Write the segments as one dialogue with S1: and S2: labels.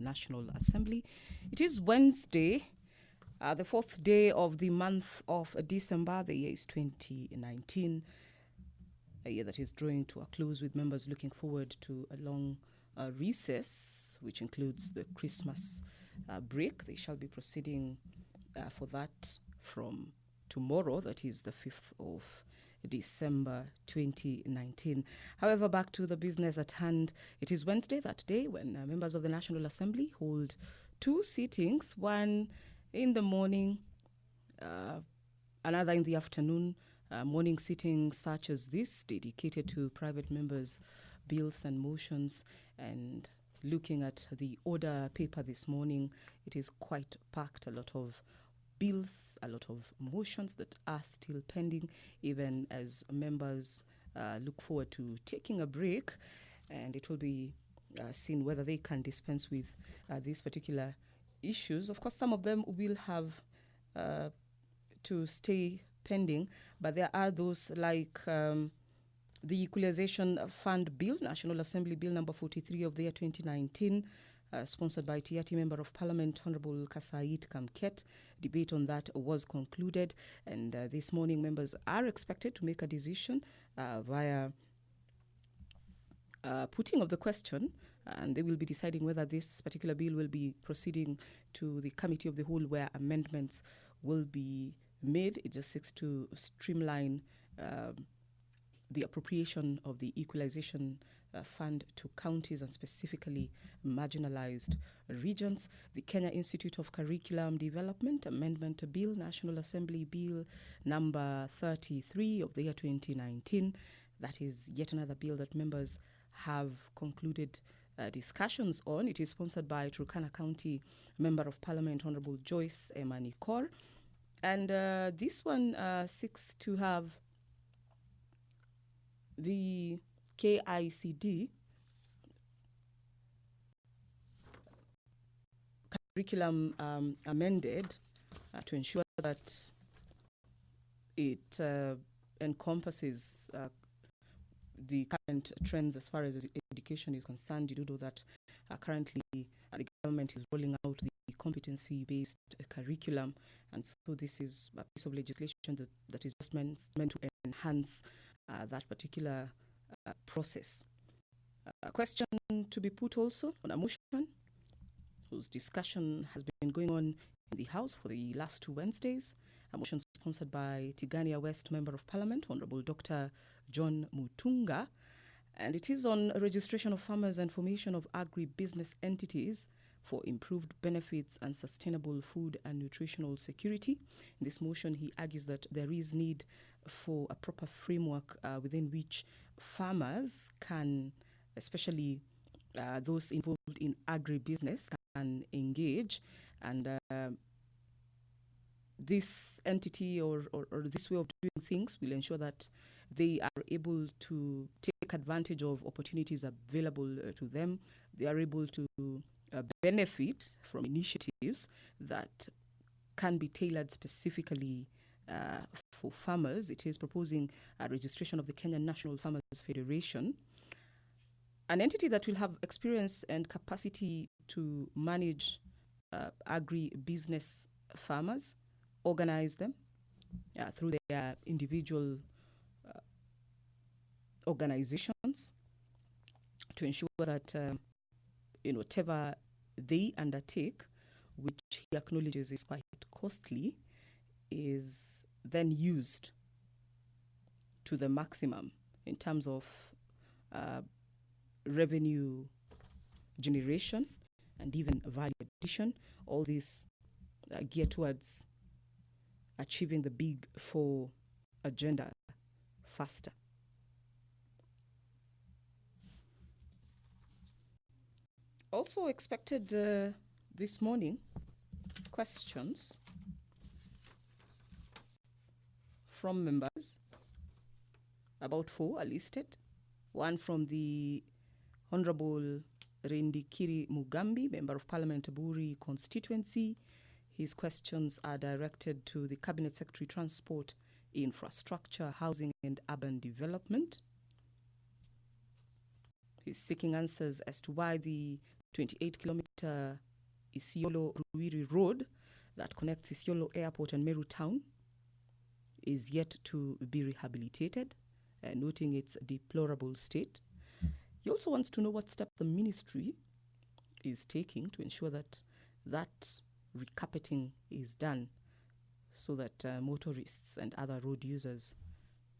S1: National Assembly. It is Wednesday, the 4th day of the month of December. The year is 2019, a year that is drawing to a close, with members looking forward to a long recess, which includes the Christmas break. They shall be proceeding for that from tomorrow, that is the 5th of December 2019. However, back to the business at hand. It is Wednesday, that day when members of the National Assembly hold two sittings, one in the morning, another in the afternoon. Morning sittings such as this, dedicated to private members' bills and motions. And looking at the order paper this morning, it is quite packed. A lot of bills, a lot of motions that are still pending, even as members look forward to taking a break. And it will be seen whether they can dispense with these particular issues. Of course, some of them will have to stay pending, but there are those like the Equalization Fund Bill, National Assembly Bill number 43 of the year 2019, sponsored by Tiati Member of Parliament, Honorable Kasait Kamket. Debate on that was concluded, and this morning members are expected to make a decision via putting of the question, and they will be deciding whether this particular bill will be proceeding to the Committee of the Whole, where amendments will be made. It just seeks to streamline the appropriation of the Equalization Fund to counties and specifically marginalized regions. The Kenya Institute of Curriculum Development Amendment Bill, National Assembly Bill number 33 of the year 2019. That is yet another bill that members have concluded discussions on. It is sponsored by Turkana County Member of Parliament, Honorable Joyce Emanikor. And this one seeks to have the KICD curriculum amended to ensure that it encompasses the current trends as far as education is concerned. You do know that currently the government is rolling out the competency-based curriculum, and so this is a piece of legislation that is just meant to enhance that particular process. A question to be put also on a motion whose discussion has been going on in the House for the last 2 Wednesdays. A motion sponsored by Tigania West Member of Parliament, Honorable Dr. John Mutunga, and it is on registration of farmers and formation of agri-business entities for improved benefits and sustainable food and nutritional security. In this motion, he argues that there is need for a proper framework within which farmers can, especially those involved in agribusiness, can engage, and this entity or this way of doing things will ensure that they are able to take advantage of opportunities available to them. They are able to benefit from initiatives that can be tailored specifically for farmers. It is proposing a registration of the Kenyan National Farmers Federation, an entity that will have experience and capacity to manage agri-business farmers, organize them through their individual organizations to ensure that whatever they undertake, which he acknowledges is quite costly, is then used to the maximum in terms of revenue generation and even value addition. All this geared towards achieving the Big Four agenda faster. Also expected this morning, questions from members. About 4 are listed. One from the Honorable Rendikiri Mugambi, Member of Parliament, Buri constituency. His questions are directed to the Cabinet Secretary, Transport, Infrastructure, Housing and Urban Development. He's seeking answers as to why the 28-kilometer Isiolo-Ruiri Road that connects Isiolo Airport and Meru Town is yet to be rehabilitated, noting its deplorable state. He also wants to know what steps the ministry is taking to ensure that recarpeting is done so that motorists and other road users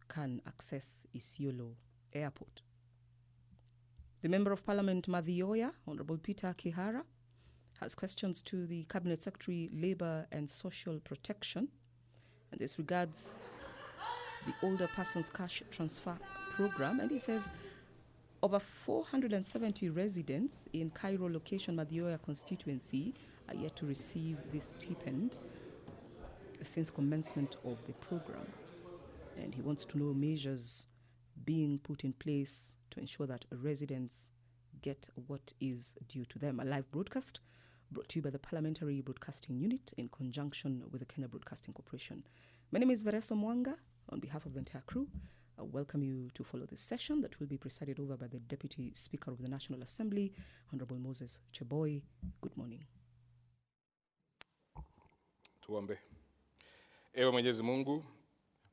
S1: can access Isiolo Airport. The Member of Parliament Mathioya, Honorable Peter Kihara, has questions to the Cabinet Secretary, Labour and Social Protection, and this regards the Older Persons Cash Transfer Program. And he says over 470 residents in Cairo location Mathioya constituency are yet to receive this stipend since commencement of the program. And he wants to know measures being put in place to ensure that residents get what is due to them. A live broadcast brought to you by the Parliamentary Broadcasting Unit in conjunction with the Kenya Broadcasting Corporation. My name is Vereso Mwanga. On behalf of the entire crew, I welcome you to follow this session that will be presided over by the Deputy Speaker of the National Assembly, Honorable Moses Cheboy. Good morning.
S2: Tuombe. Ewe Mwenyezi Mungu,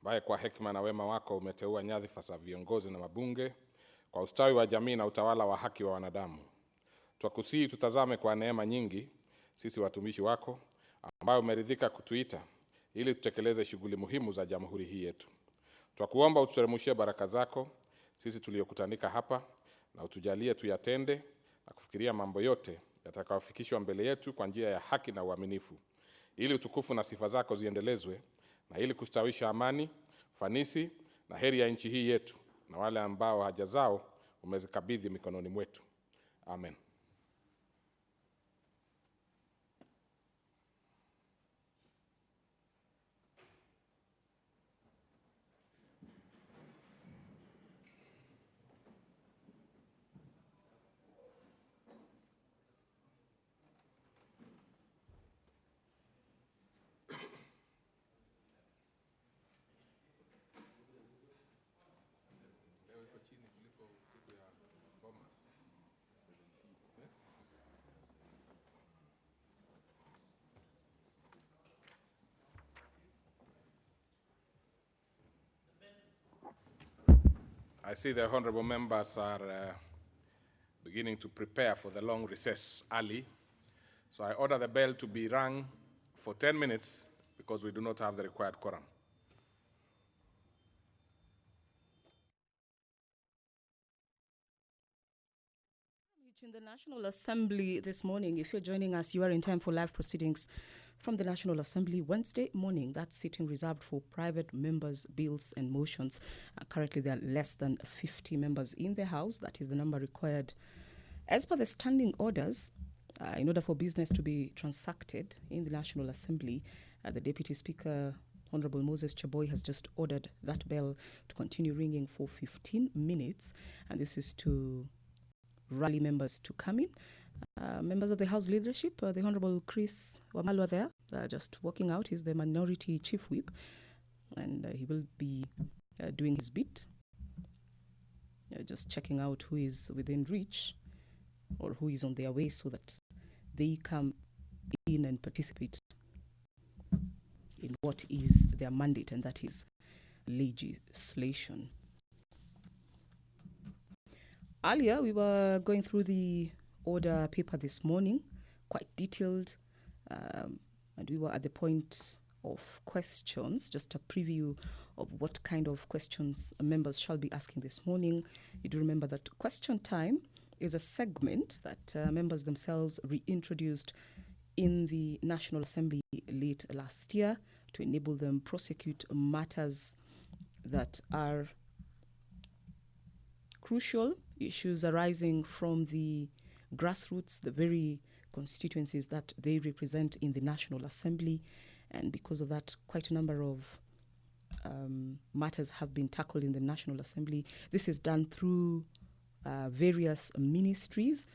S2: ambaye kwa hekima na wema wako umeteua nyadhifa za viongozi na mabunge kwa ustawi wa jamii na utawala wa haki wa wanadamu. Twakusihi tutazame kwa neema nyingi sisi watumishi wako ambao umeridhika kutuita ili tutekeleze shughuli muhimu za jamhuri hii yetu. Twakuomba ututeremshie baraka zako sisi tuliokutanika hapa na utujalie tuyatende na kufikiria mambo yote yatakayofikishwa mbele yetu kwa njia ya haki na uaminifu, ili utukufu na sifa zako ziendelezwe na ili kustawisha amani, fanisi na heri ya nchi hii yetu na wale ambao haja zao umezikabidhi mikononi mwetu. Amen. I see the honorable members are beginning to prepare for the long recess early. So I order the bell to be rung for 10 minutes because we do not have the required quorum.
S1: In the National Assembly this morning, if you're joining us, you are in time for live proceedings from the National Assembly Wednesday morning. That's sitting reserved for private members' bills and motions. Currently, there are less than 50 members in the House. That is the number required as per the standing orders in order for business to be transacted in the National Assembly. The Deputy Speaker, Honorable Moses Cheboy, has just ordered that bell to continue ringing for 15 minutes, and this is to rally members to come in. Members of the House leadership, the Honorable Chris Wamalwa there, just walking out. He's the Minority Chief Whip, and he will be doing his bit, just checking out who is within reach or who is on their way so that they come in and participate in what is their mandate, and that is legislation. Earlier, we were going through the order paper this morning, quite detailed, and we were at the point of questions, just a preview of what kind of questions members shall be asking this morning. You do remember that question time is a segment that members themselves reintroduced in the National Assembly late last year to enable them prosecute matters that are crucial, issues arising from the grassroots, the very constituencies that they represent in the National Assembly. And because of that, quite a number of matters have been tackled in the National Assembly. This is done through various ministries,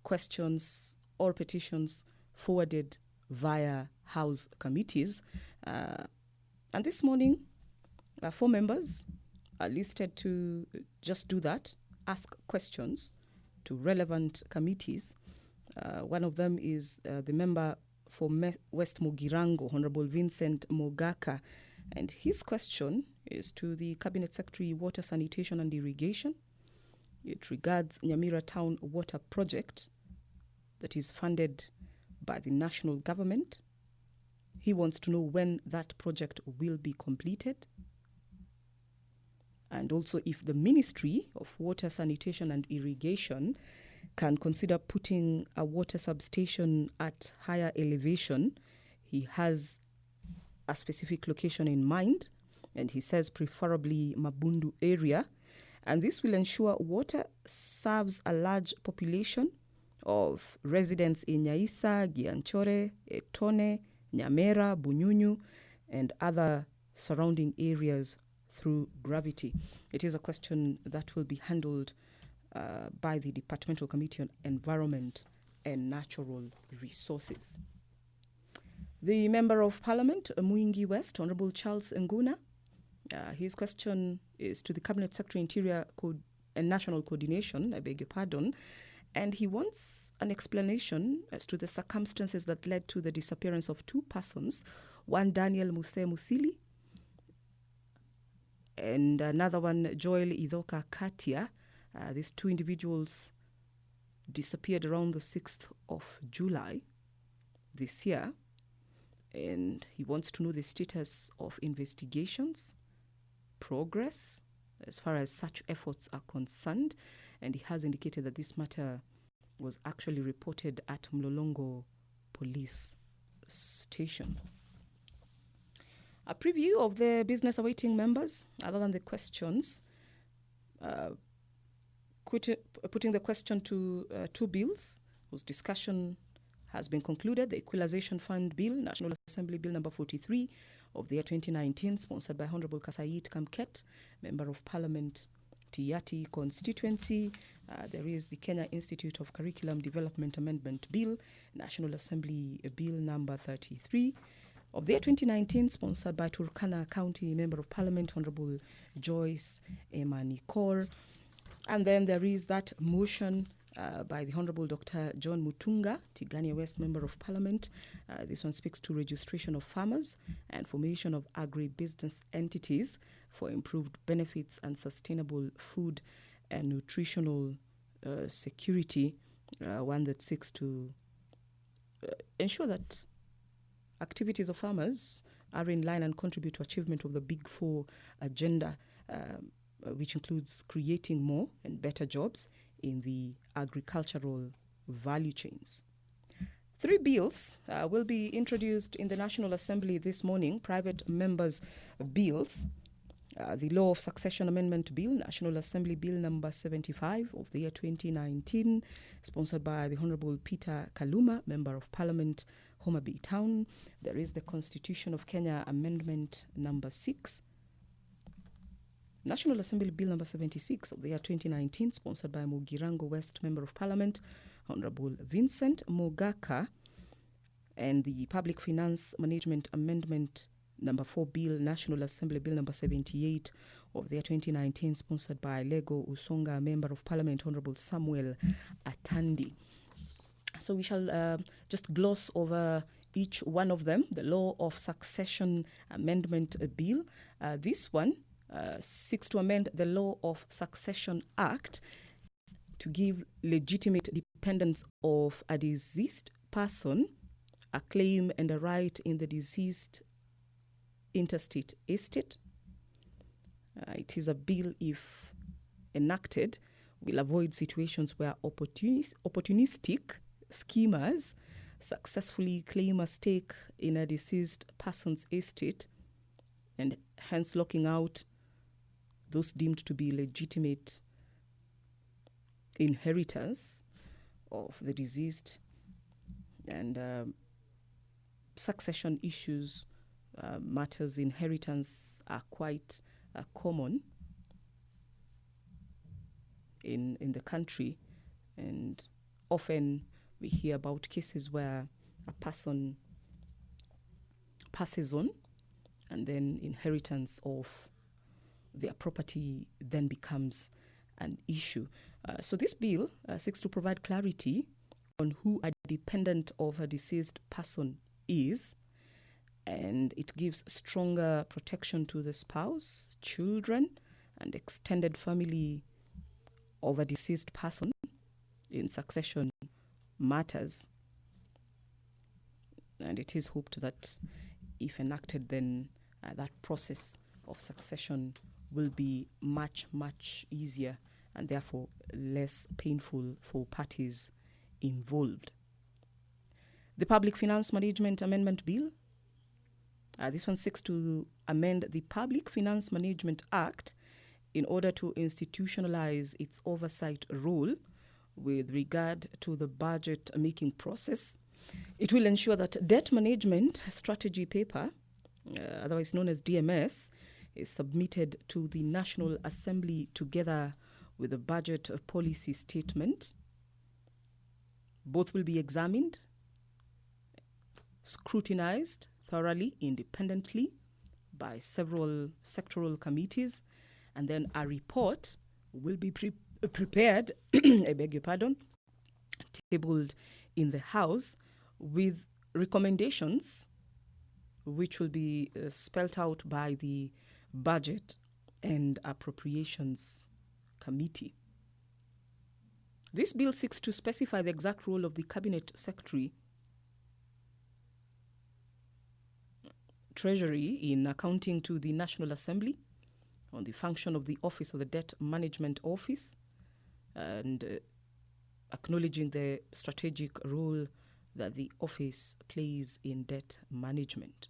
S1: questions or petitions forwarded via House committees. And this morning, 4 members are listed to just do that, ask questions to relevant committees. One of them is the member for West Mugirango, Honorable Vincent Mogaka. And his question is to the Cabinet Secretary, Water, Sanitation and Irrigation. It regards Nyamira Town Water Project that is funded by the national government. He wants to know when that project will be completed. And also if the Ministry of Water, Sanitation and Irrigation can consider putting a water substation at higher elevation. He has a specific location in mind, and he says preferably Mabundu area. And this will ensure water serves a large population of residents in Nyaisa, Gianchore, Etone, Nyamera, Bunyunyu, and other surrounding areas through gravity. It is a question that will be handled by the Departmental Committee on Environment and Natural Resources. The Member of Parliament, Muingi West, Honorable Charles Nguna, his question is to the Cabinet Secretary, Interior and National Coordination, I beg your pardon, and he wants an explanation as to the circumstances that led to the disappearance of two persons, one Daniel Muse Musili, and another one, Joel Idoka Katia. These two individuals disappeared around the 6th of July this year, and he wants to know the status of investigations, progress, as far as such efforts are concerned, and he has indicated that this matter was actually reported at Mlolongo Police Station. A preview of the business awaiting members, other than the questions, putting the question to two bills whose discussion has been concluded. The Equalization Fund Bill, National Assembly Bill number 43 of the year 2019, sponsored by Honorable Kasait Kamket, Member of Parliament, Tiati constituency. There is the Kenya Institute of Curriculum Development Amendment Bill, National Assembly Bill number 33 of the year 2019, sponsored by Turkana County Member of Parliament, Honorable Joyce Emanikor. And then there is that motion by the Honorable Dr. John Mutunga, Tigania West Member of Parliament. This one speaks to registration of farmers and formation of agribusiness entities for improved benefits and sustainable food and nutritional security, one that seeks to ensure that activities of farmers are in line and contribute to achievement of the Big Four agenda, which includes creating more and better jobs in the agricultural value chains. 3 bills will be introduced in the National Assembly this morning, private members' bills. The Law of Succession Amendment Bill, National Assembly Bill number 75 of the year 2019, sponsored by the Honorable Peter Kaluma, Member of Parliament, Homa Bay Town. There is the Constitution of Kenya Amendment number 6, National Assembly Bill number 76 of the year 2019, sponsored by Mugirango West Member of Parliament, Honorable Vincent Mogaka, and the Public Finance Management Amendment number 4 Bill, National Assembly Bill number 78 of the year 2019, sponsored by Lego Usonga Member of Parliament, Honorable Samuel Atandi. So we shall just gloss over each one of them. The Law of Succession Amendment Bill. This one seeks to amend the Law of Succession Act to give legitimate dependents of a deceased person a claim and a right in the deceased interstate estate. It is a bill, if enacted, will avoid situations where opportunistic schemers successfully claim a stake in a deceased person's estate and hence locking out those deemed to be legitimate inheritors of the deceased. And succession issues, matters, inheritance are quite common in the country, and often we hear about cases where a person passes on and then inheritance of their property then becomes an issue. So this bill seeks to provide clarity on who a dependent of a deceased person is, and it gives stronger protection to the spouse, children, and extended family of a deceased person in succession matters. And it is hoped that if enacted, then that process of succession will be much, much easier and therefore less painful for parties involved. The Public Finance Management Amendment Bill, this one seeks to amend the Public Finance Management Act in order to institutionalize its oversight role with regard to the budget making process. It will ensure that debt management strategy paper, otherwise known as DMS, is submitted to the National Assembly together with the budget policy statement. Both will be examined, scrutinized thoroughly, independently by several sectoral committees, and then a report will be prepared, I beg your pardon, tabled in the House with recommendations which will be spelled out by the Budget and Appropriations Committee. This bill seeks to specify the exact role of the Cabinet Secretary, Treasury in accounting to the National Assembly on the function of the Office of the Debt Management Office and acknowledging the strategic role that the office plays in debt management.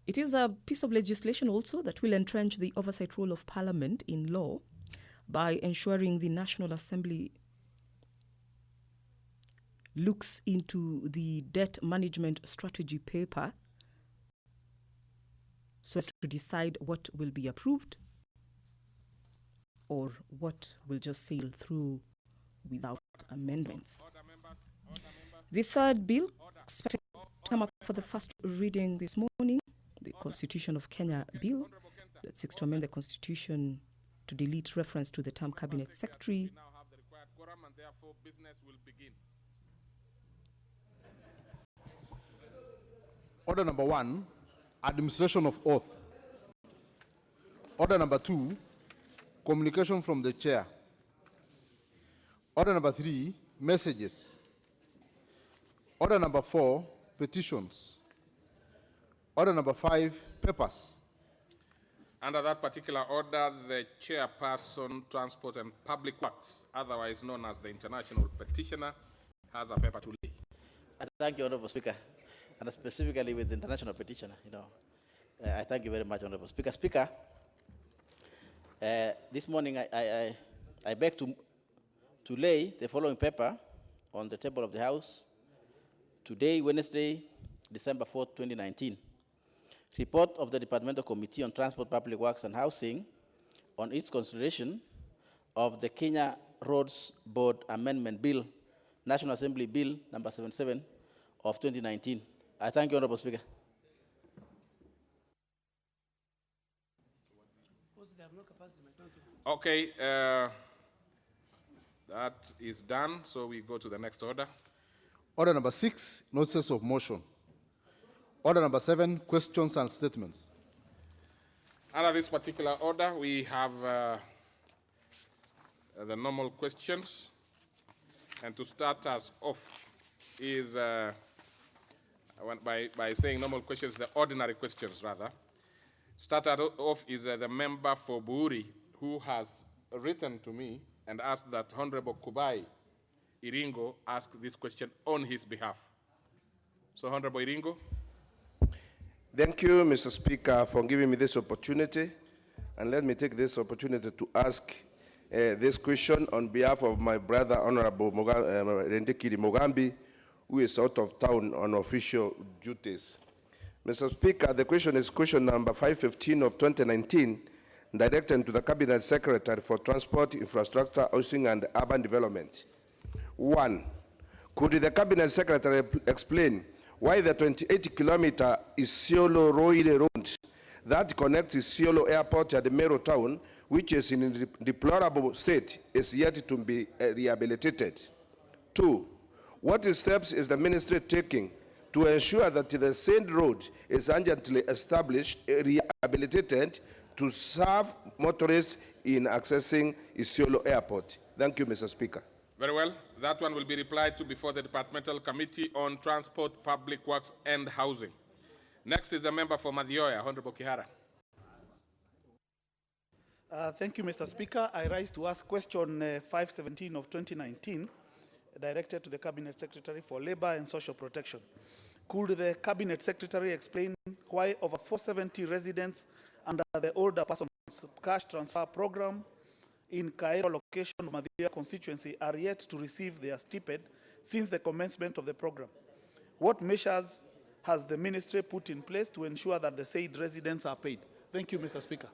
S1: It is a piece of legislation also that will entrench the oversight role of Parliament in law by ensuring the National Assembly looks into the debt management strategy paper so as to decide what will be approved or what will just sail through without amendments. The third bill expected to come up for the first reading this morning, the Constitution of Kenya bill that seeks to amend the Constitution to delete reference to the term Cabinet Secretary.
S3: Order number 1, administration of oath. Order number 2, communication from the chair. Order number 3, messages. Order number 4, petitions. Order number 5, papers.
S2: Under that particular order, the chairperson, Transport and Public Works, otherwise known as the International Petitioner, has a paper to lay.
S4: Thank you, Honorable Speaker. And specifically with the International Petitioner, I thank you very much, Honorable Speaker. Speaker, this morning I beg to lay the following paper on the table of the House today, Wednesday, December 4th, 2019. Report of the Departmental Committee on Transport, Public Works and Housing on its consideration of the Kenya Roads Board Amendment Bill, National Assembly Bill number 77 of 2019. I thank you, Honorable Speaker.
S2: Okay, that is done, so we go to the next order.
S3: Order number 6, notices of motion. Order number 7, questions and statements.
S2: Under this particular order, we have the normal questions. And to start us off is, by saying normal questions, the ordinary questions rather. Started off is the member for Buri, who has written to me and asked that Honorable Kubai Iringo ask this question on his behalf. So, Honorable Iringo.
S5: Thank you, Mr. Speaker, for giving me this opportunity. And let me take this opportunity to ask this question on behalf of my brother, Honorable Rendekiri Mogambi, who is out of town on official duties. Mr. Speaker, the question is question number 515 of 2019, directed to the Cabinet Secretary for Transport, Infrastructure, Housing and Urban Development. 1. Could the Cabinet Secretary explain why the 28-kilometer Isiolo Road that connects Isiolo Airport at the Meru town which is in a deplorable state, is yet to be rehabilitated? 2, what steps is the ministry taking to ensure that the said road is urgently established, rehabilitated to serve motorists in accessing Isiolo Airport? Thank you, Mr. Speaker.
S2: Very well. That one will be replied to before the Departmental Committee on Transport, Public Works and Housing. Next is the member for Madhioya, Honorable Kihara.
S6: Thank you, Mr. Speaker. I rise to ask question 517 of 2019, directed to the Cabinet Secretary for Labor and Social Protection. Could the Cabinet Secretary explain why over 470 residents under the Older Persons Cash Transfer Program in Cairo location of Madhioya constituency are yet to receive their stipend since the commencement of the program? What measures has the ministry put in place to ensure that the said residents are paid? Thank you, Mr. Speaker.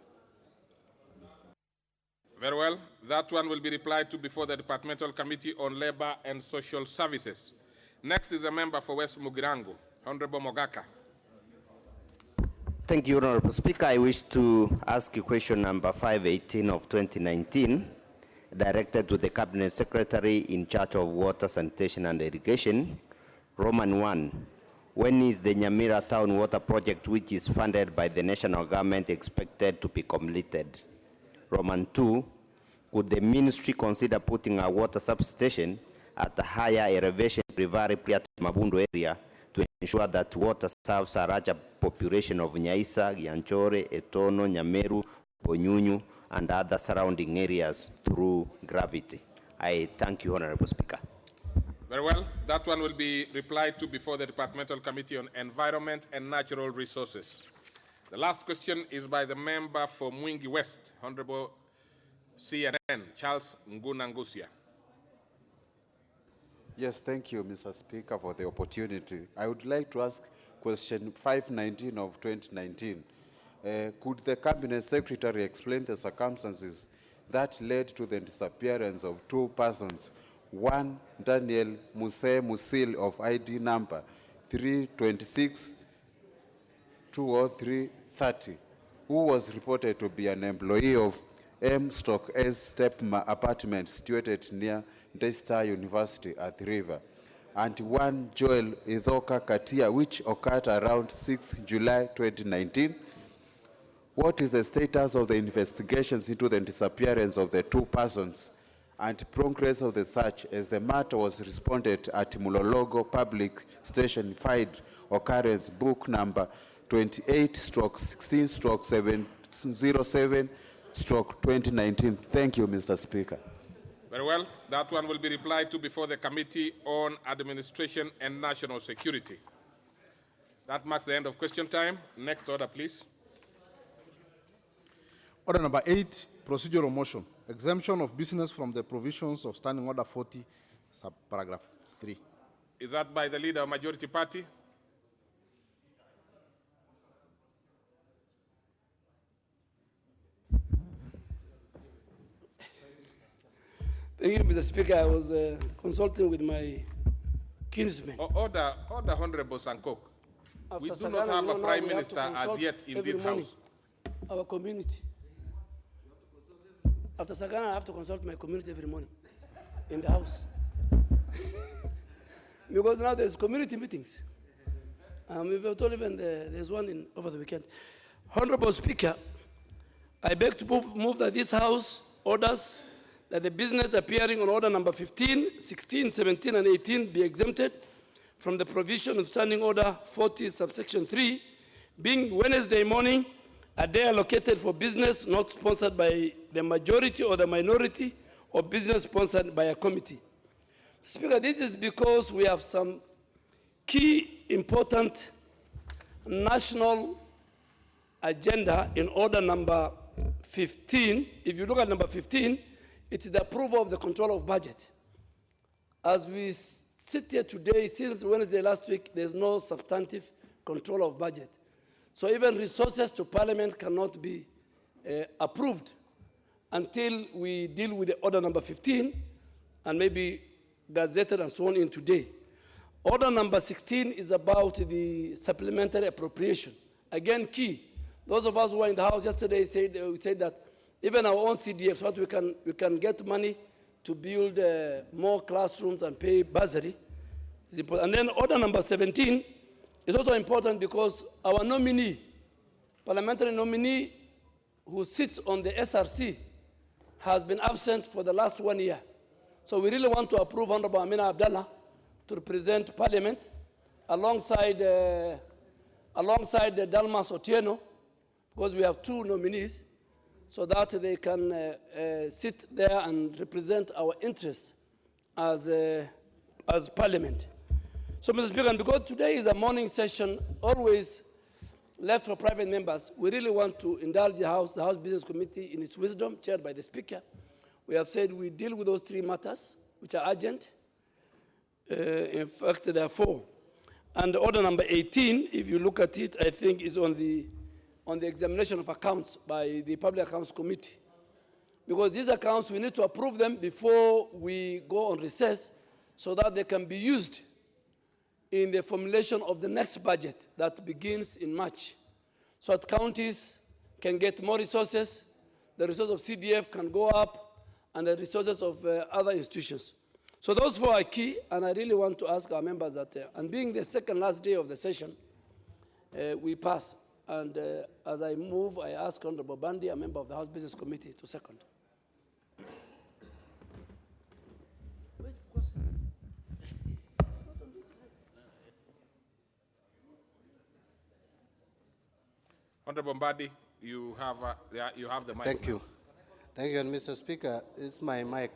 S2: Very well. That one will be replied to before the Departmental Committee on Labor and Social Services. Next is a member for West Mugirango, Honorable Mogaka.
S7: Thank you, Honorable Speaker. I wish to ask you question number 518 of 2019, directed to the Cabinet Secretary in charge of Water, Sanitation and Irrigation. Roman 1, when is the Nyamira Town Water Project, which is funded by the national government, expected to be completed? Roman 2, could the ministry consider putting a water substation at a higher elevation in Rivari Priat Mabundu area to ensure that water serves a larger population of Nyaisa, Gianchore, Etono, Nyameru, Ponyunyu, and other surrounding areas through gravity? I thank you, Honorable Speaker.
S2: Very well. That one will be replied to before the Departmental Committee on Environment and Natural Resources. The last question is by the member for Mwingi West, Honorable CNN, Charles Nguna Ngusia.
S8: Yes, thank you, Mr. Speaker, for the opportunity. I would like to ask question 519 of 2019. Could the Cabinet Secretary explain the circumstances that led to the disappearance of 2 persons, one Daniel Muse Musil of ID number 326-20330, who was reported to be an employee of M/S Stepma apartment situated near Daystar University at the River, and one Joel Ithoka Katia, which occurred around 6th July 2019. What is the status of the investigations into the disappearance of the 2 persons and progress of the search, as the matter was responded at Mulologo Public Station File Occurrence Book number 28/16/707/2019? Thank you, Mr. Speaker.
S2: Very well. That one will be replied to before the Committee on Administration and National Security. That marks the end of question time. Next order, please.
S3: Order number 8, procedural motion. Exemption of business from the provisions of Standing Order 40, subparagraph 3.
S2: Is that by the Leader of Majority Party?
S9: Thank you, Mr. Speaker. I was consulting with my kinsman.
S2: Order, Honorable Sankok. We do not have a Prime Minister as yet in this House.
S9: Our community. After Sagana, I have to consult my community every morning in the House. Because now there's community meetings. We've told even there's one over the weekend. Honorable Speaker, I beg to move that this House orders that the business appearing on order number 15, 16, 17, and 18 be exempted from the provision of Standing Order 40, subsection 3, being Wednesday morning, a day allocated for business not sponsored by the majority or the minority, or business sponsored by a committee. Speaker, this is because we have some key important national agenda in order number 15. If you look at number 15, it is the approval of the control of budget. As we sit here today, since Wednesday last week, there's no substantive control of budget. So even resources to Parliament cannot be approved until we deal with the order number 15 and maybe gazetted and so on in today. Order number 16 is about the supplementary appropriation. Again, key. Those of us who were in the House yesterday said that even our own CDF, so that we can get money to build more classrooms and pay bursary. Is important. And then order number 17 is also important because our nominee, parliamentary nominee who sits on the SRC, has been absent for the last 1 year. So we really want to approve Honorable Amina Abdallah to represent Parliament alongside Dalmas Otieno, because we have 2 nominees, so that they can sit there and represent our interests as Parliament. So, Mr. Speaker, and because today is a morning session, always left for private members, we really want to indulge the House Business Committee in its wisdom, chaired by the Speaker. We have said we deal with those 3 matters, which are urgent. In fact, there are 4. And order number 18, if you look at it, I think is on the examination of accounts by the Public Accounts Committee. Because these accounts, we need to approve them before we go on recess so that they can be used in the formulation of the next budget that begins in March, so that counties can get more resources, the resources of CDF can go up, and the resources of other institutions. So those 4 are key, and I really want to ask our members that, and being the second last day of the session, we pass. And as I move, I ask Honorable Bandi, a member of the House Business Committee, to second.
S2: Honorable Mbadi, you have the mic.
S10: Thank you. Thank you, and Mr. Speaker, my mic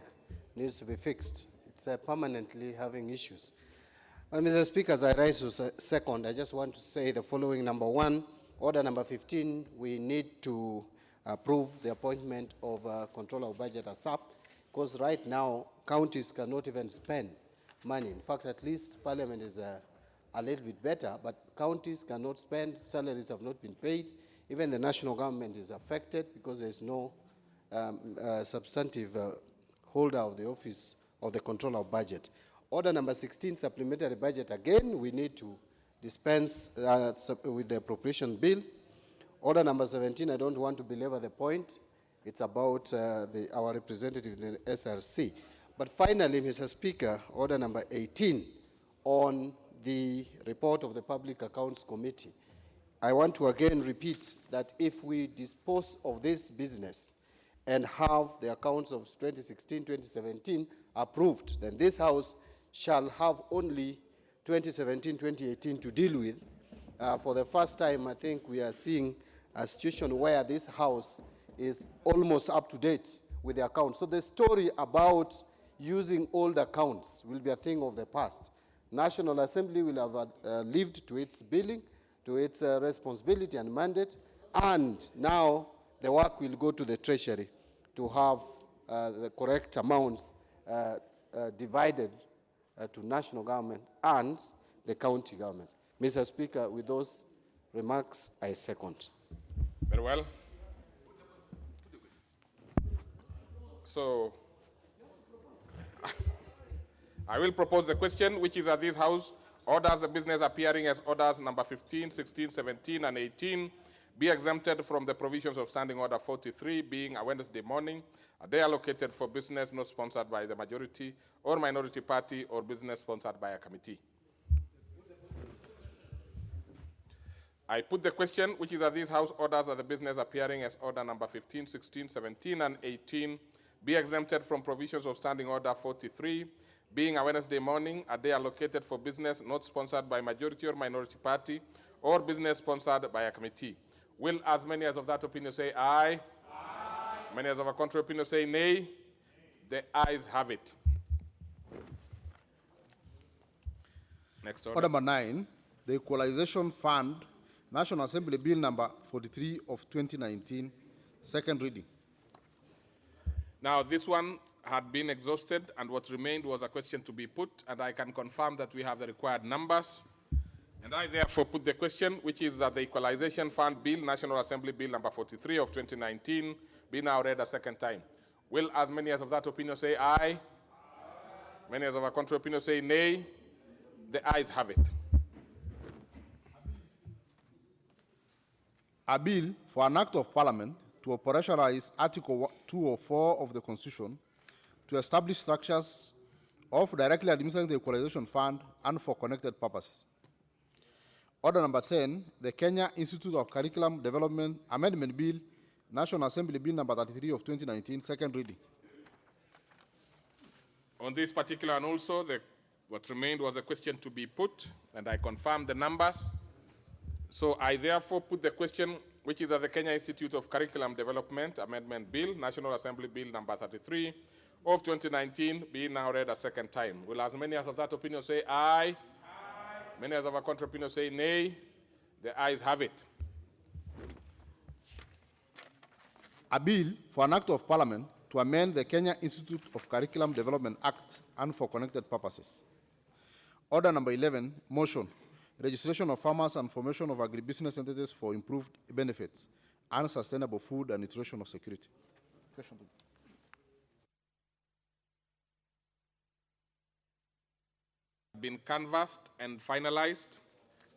S10: needs to be fixed. It's permanently having issues. Well, Mr. Speaker, as I rise to second, I just want to say the following. Number 1, order number 15, we need to approve the appointment of Controller of Budget ASAP, because right now, counties cannot even spend money. In fact, at least Parliament is a little bit better, but counties cannot spend, salaries have not been paid. Even the national government is affected because there is no substantive holder of the office of the Controller of Budget. Order number 16, supplementary budget, again, we need to dispense with the appropriation bill. Order number 17, I don't want to belabor the point. It's about our representative in the SRC. But finally, Mr. Speaker, order number 18 on the report of the Public Accounts Committee. I want to again repeat that if we dispose of this business and have the accounts of 2016-2017 approved, then this House shall have only 2017-2018 to deal with. For the first time, I think we are seeing a situation where this House is almost up to date with the accounts. So the story about using old accounts will be a thing of the past. National Assembly will have lived to its billing, to its responsibility and mandate, and now the work will go to the Treasury to have the correct amounts divided to national government and the county government. Mr. Speaker, with those remarks, I second.
S2: Very well. So, I will propose the question, which is that this House orders the business appearing as orders number 15, 16, 17, and 18 be exempted from the provisions of Standing Order 43, being a Wednesday morning, a day allocated for business not sponsored by the majority or minority party or business sponsored by a committee. I put the question, which is that this House orders that the business appearing as order number 15, 16, 17, and 18 be exempted from provisions of Standing Order 43, being a Wednesday morning, a day allocated for business not sponsored by majority or minority party or business sponsored by a committee. Will as many as of that opinion say aye? Aye. Many as of a contrary opinion say nay? The ayes have it. Next order.
S3: Order number 9, the Equalization Fund, National Assembly Bill number 43 of 2019, second reading.
S2: Now, this one had been exhausted, and what remained was a question to be put, and I can confirm that we have the required numbers. And I therefore put the question, which is that the Equalization Fund Bill, National Assembly Bill number 43 of 2019, be now read a second time. Will as many as of that opinion say aye? Aye. Many as of a contrary opinion say nay? The ayes have it.
S3: A bill for an act of Parliament to operationalize Article 204 of the Constitution to establish structures of directly administering the Equalization Fund and for connected purposes. Order number 10, the Kenya Institute of Curriculum Development Amendment Bill, National Assembly Bill number 33 of 2019, second reading.
S2: On this particular and also, what remained was a question to be put, and I confirmed the numbers. So I therefore put the question, which is that the Kenya Institute of Curriculum Development Amendment Bill, National Assembly Bill number 33 of 2019, be now read a second time. Will as many as of that opinion say aye? Aye. Many as of a contrary opinion say nay? The ayes have it.
S3: A bill for an act of parliament to amend the Kenya Institute of Curriculum Development Act and for connected purposes. Order number 11, motion, registration of farmers and formation of agribusiness entities for improved benefits and sustainable food and nutritional security. Question.
S2: Been canvassed and finalized,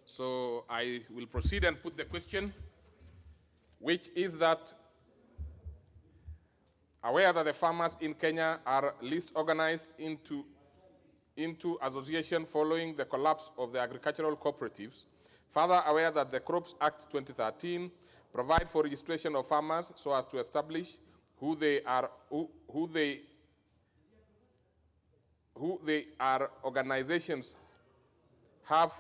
S2: so I will proceed and put the question, which is that aware that the farmers in Kenya are least organized into association following the collapse of the agricultural cooperatives, further aware that the Crops Act 2013 provide for registration of farmers so as to establish who they are organizations have,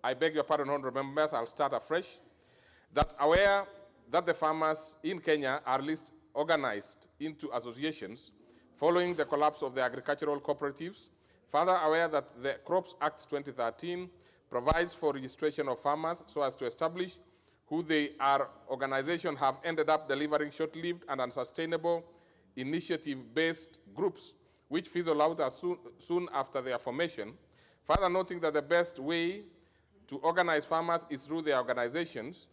S2: I beg your pardon, honorable members, I'll start afresh, that aware that the farmers in Kenya are least organized into associations following the collapse of the agricultural cooperatives, further aware that the Crops Act 2013 provides for registration of farmers so as to establish who they are organizations have ended up delivering short-lived and unsustainable initiative-based groups which fizzle out as soon after their formation, further noting that the best way to organize farmers is through their organizations,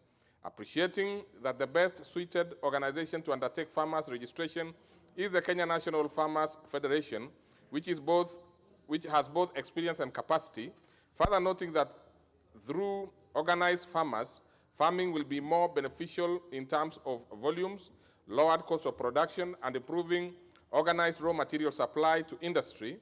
S2: appreciating that the best suited organization to undertake farmers registration is the Kenya National Farmers Federation, which has both experience and capacity, further noting that through organized farmers, farming will be more beneficial in terms of volumes, lowered cost of production, and improving organized raw material supply to industry,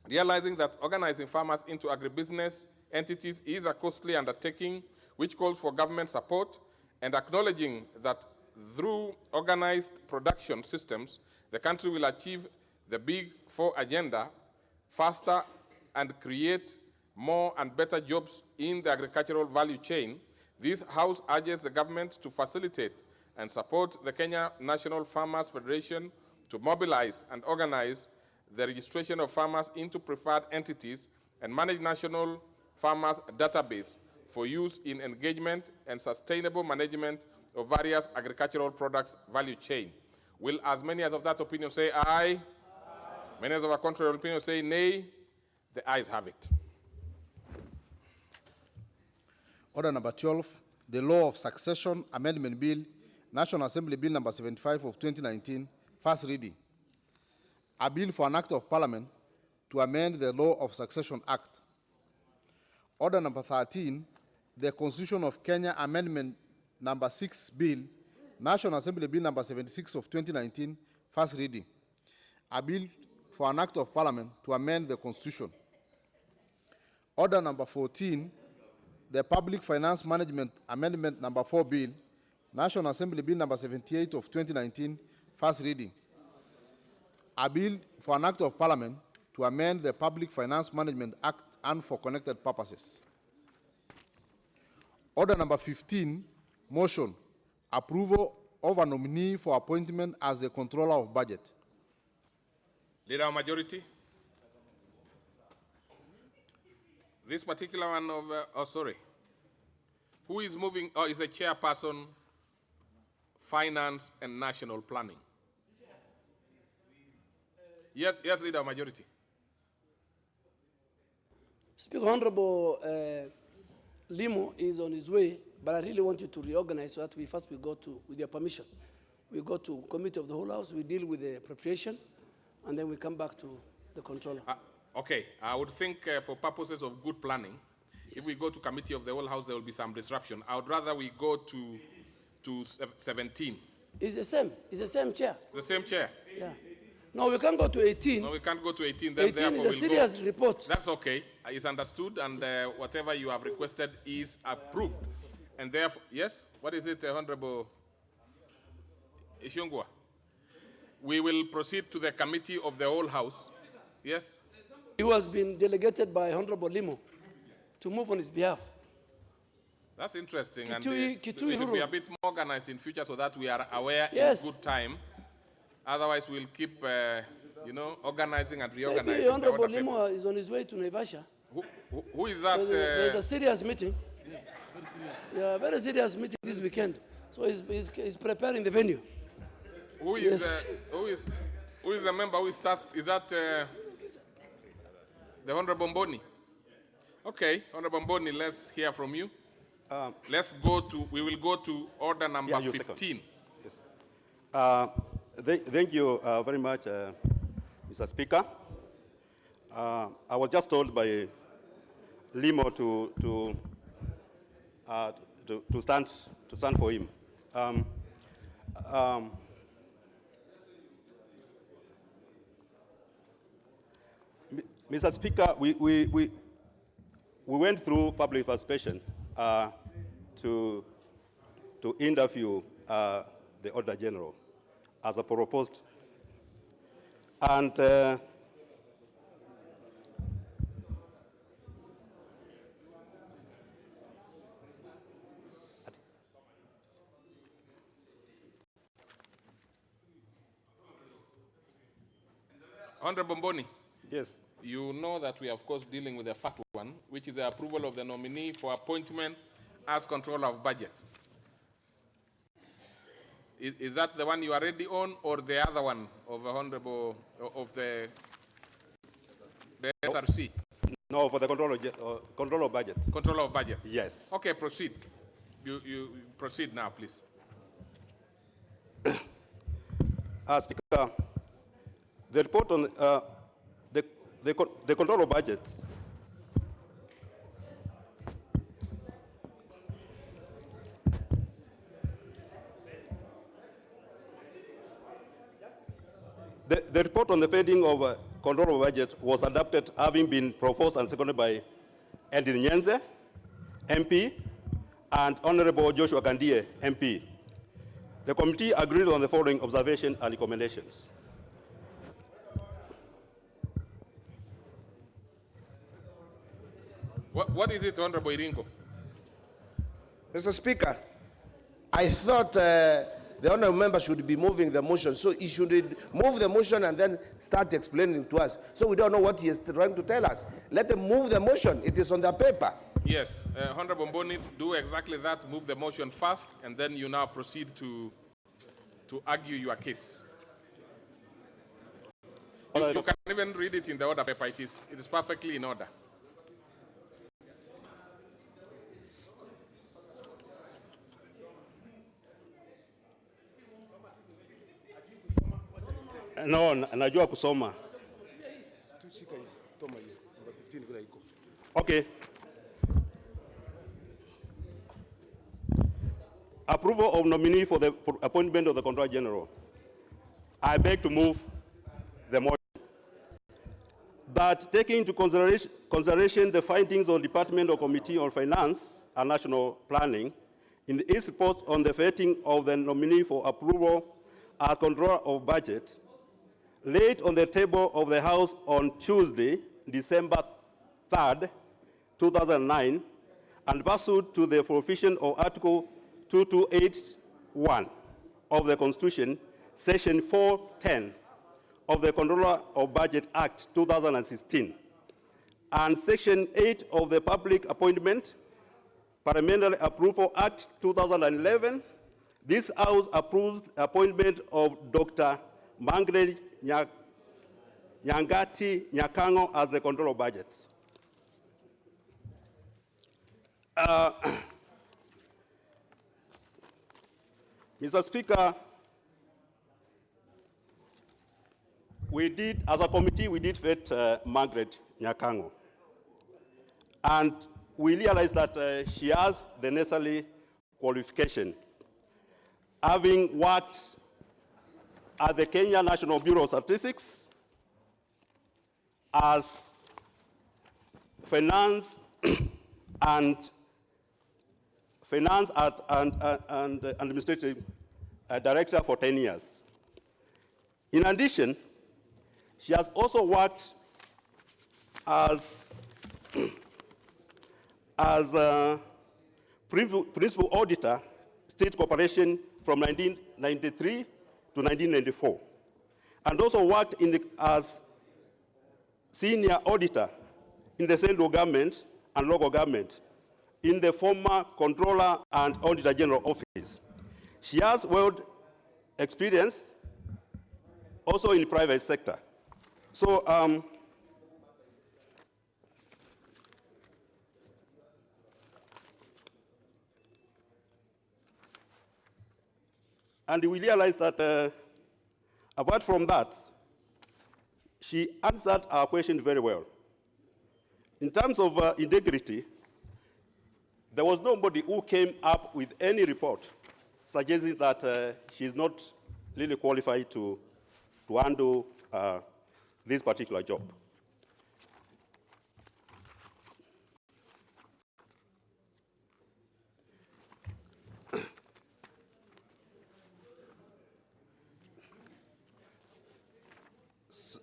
S2: realizing that organizing farmers into agribusiness entities is a costly undertaking which calls for government support, and acknowledging that through organized production systems, the country will achieve the Big Four agenda faster and create more and better jobs in the agricultural value chain. This House urges the government to facilitate and support the Kenya National Farmers Federation to mobilize and organize the registration of farmers into preferred entities and manage national farmers database for use in engagement and sustainable management of various agricultural products value chain. Will as many as of that opinion say aye? Aye. Many as of a contrary opinion say nay? The ayes have it.
S3: Order number 12, the Law of Succession Amendment Bill, National Assembly Bill number 75 of 2019, first reading. A bill for an act of parliament to amend the Law of Succession Act. Order number 13, the Constitution of Kenya Amendment number 6 Bill, National Assembly Bill number 76 of 2019, first reading. A bill for an act of parliament to amend the Constitution. Order number 14, the Public Finance Management Amendment number 4 Bill, National Assembly Bill number 78 of 2019, first reading. A bill for an act of parliament to amend the Public Finance Management Act and for connected purposes. Order number 15, motion, approval of a nominee for appointment as the controller of budget.
S2: Leader of majority. This particular one of, who is moving, is the chairperson, finance and national planning? Yes, Leader of majority.
S9: Speaker, Honorable Limo is on his way, but I really want you to reorganize so that we go to, with your permission, we go to Committee of the Whole House, we deal with the appropriation, and then we come back to the controller.
S2: Okay, I would think for purposes of good planning, if we go to Committee of the Whole House, there will be some disruption. I would rather we go to 17.
S9: It's the same chair.
S2: The same chair?
S9: Yeah. No, we can't go to 18.
S2: No, we can't go to 18. Then
S9: 18
S2: therefore
S9: is a
S2: we'll
S9: serious report.
S2: That's okay. It's understood, and whatever you have requested is approved. And therefore, yes? What is it, Honorable Ishungwa? We will proceed to the committee of the whole House. Yes?
S9: It was been delegated by Honorable Limo to move on his behalf.
S2: That's interesting.
S9: Kitui-
S2: and
S9: Kitui
S2: we should be
S9: Huru.
S2: a bit more organized in future so that we are aware
S9: Yes.
S2: in good time. Otherwise, we'll keep, organizing and reorganizing.
S9: Maybe
S2: the
S9: Honorable
S2: order paper.
S9: Limo is on his way to Naivasha.
S2: Who is that?
S9: There's a serious meeting. Yeah, very serious meeting this weekend. So he's preparing the venue.
S2: Who is,
S9: Yes.
S2: who is the member who is tasked? Is that the Honorable Mboni? Okay, Honorable Mboni, let's hear from you. We will go to order number 15.
S11: Yes. Thank you very much, Mr. Speaker. I was just told by Limo to stand for him. Mr. Speaker, we went through public participation to interview the Auditor General as a proposed. And
S2: Honorable Mboni.
S11: yes.
S2: You know that we are, of course, dealing with the first one, which is the approval of the nominee for appointment as controller of budget. Is that the one you are ready on, or the other one of the Honorable, of the SRC?
S11: No, for the controller of budget.
S2: Controller of budget?
S11: Yes.
S2: Okay, proceed. You proceed now, please.
S11: Speaker, the report on the control of budget the report on the funding of control of budget was adopted, having been proposed and seconded by Andy Nyenze, MP, and Honorable Joshua Kandie, MP. The committee agreed on the following observations and recommendations.
S2: What is it, Honorable Iringo?
S5: Mr. Speaker, I thought the honourable member should be moving the motion, so he should move the motion and then start explaining to us. So we don't know what he is trying to tell us. Let him move the motion. It is on the paper.
S2: Yes, Honorable Mboni, do exactly that. Move the motion first, and then you now proceed to argue your case. You can even read it in the order paper. It is perfectly in order.
S11: No, najua kusoma. Okay. Approval of nominee for the appointment of the Controller General. I beg to move the motion. But taking into consideration the findings of the Departmental Committee on Finance and National Planning in its report on the vetting of the nominee for approval as Controller of Budget, laid on the table of the House on Tuesday, December 3rd, 2009, and pursuant to the provision of Article 2281 of the Constitution, Section 410 of the Controller of Budget Act 2016, and Section 8 of the Public Appointment Parliamentary Approval Act 2011, this House approves the appointment of Dr. Mangred Nyangati Nyakango as the Controller of Budget. Mr. Speaker, as a committee, we did vet Mangred Nyakango. And we realized that she has the necessary qualification. having worked at the Kenya National Bureau of Statistics as finance and administrative director for 10 years. In addition, she has also worked as principal auditor, State Corporation from 1993 to 1994, and also worked as senior auditor in the central government and local government in the former Controller and Auditor General Office. She has world experience also in the private sector. So, and we realized that apart from that, she answered our question very well. In terms of integrity, there was nobody who came up with any report suggesting that she's not really qualified to handle this particular job.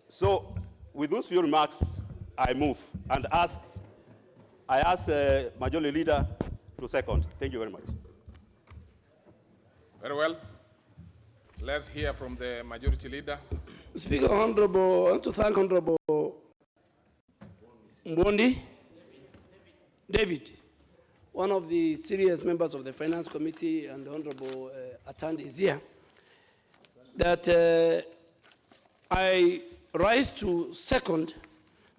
S11: So, with those few remarks, I move and I ask Majority Leader to second. Thank you very much.
S2: Very well. Let's hear from the Majority Leader.
S9: Speaker, Honorable, I want to thank Honorable Mbondi David, one of the serious members of the Finance Committee, and the Honorable Atandi is here, that I rise to second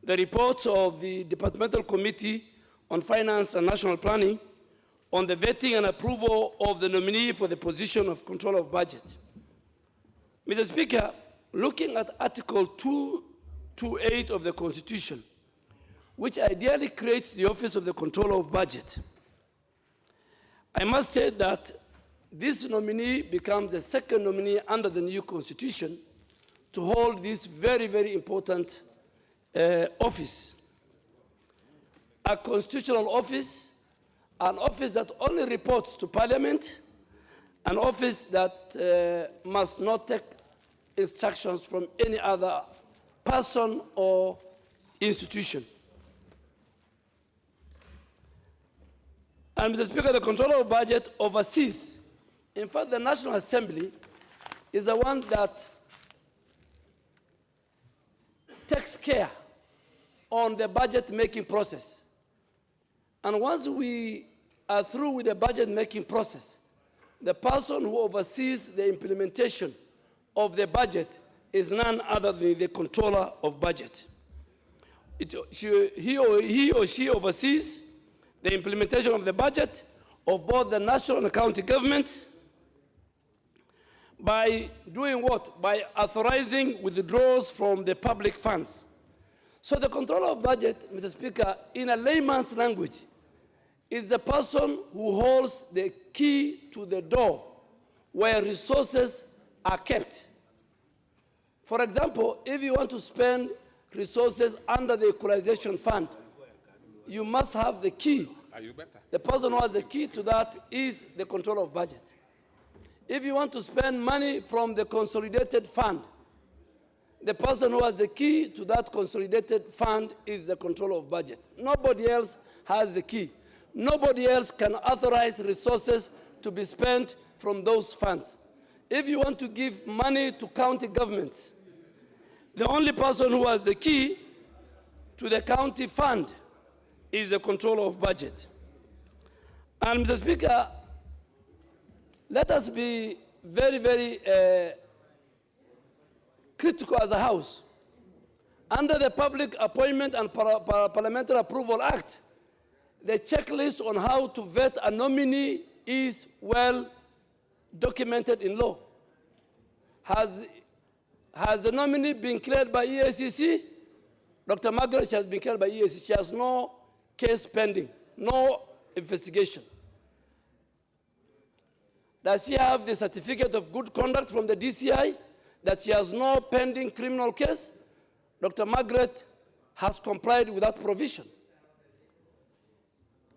S9: the reports of the Departmental Committee on Finance and National Planning on the vetting and approval of the nominee for the position of Controller of Budget. Mr. Speaker, looking at Article 228 of the Constitution, which ideally creates the Office of the Controller of Budget, I must state that this nominee becomes the second nominee under the new Constitution to hold this very, very important office. A constitutional office, an office that only reports to Parliament, an office that must not take instructions from any other person or institution. And Mr. Speaker, the Controller of Budget oversees. In fact, the National Assembly is the one that takes care on the budget-making process. And once we are through with the budget-making process, the person who oversees the implementation of the budget is none other than the Controller of Budget. He or she oversees the implementation of the budget of both the national and county governments by doing what? By authorizing withdrawals from the public funds. So the Controller of Budget, Mr. Speaker, in a layman's language, is the person who holds the key to the door where resources are kept. For example, if you want to spend resources under the Equalization Fund, you must have the key. The person who has the key to that is the Controller of Budget. If you want to spend money from the consolidated fund, the person who has the key to that consolidated fund is the Controller of Budget. Nobody else has the key. Nobody else can authorize resources to be spent from those funds. If you want to give money to county governments, the only person who has the key to the county fund is the Controller of Budget. And Mr. Speaker, let us be very, very critical as a House. Under the Public Appointment and Parliamentary Approval Act, the checklist on how to vet a nominee is well documented in law. Has the nominee been cleared by EACC? Dr. Margaret has been cleared by EACC. She has no case pending, no investigation. Does she have the certificate of good conduct from the DCI that she has no pending criminal case? Dr. Margaret has complied with that provision.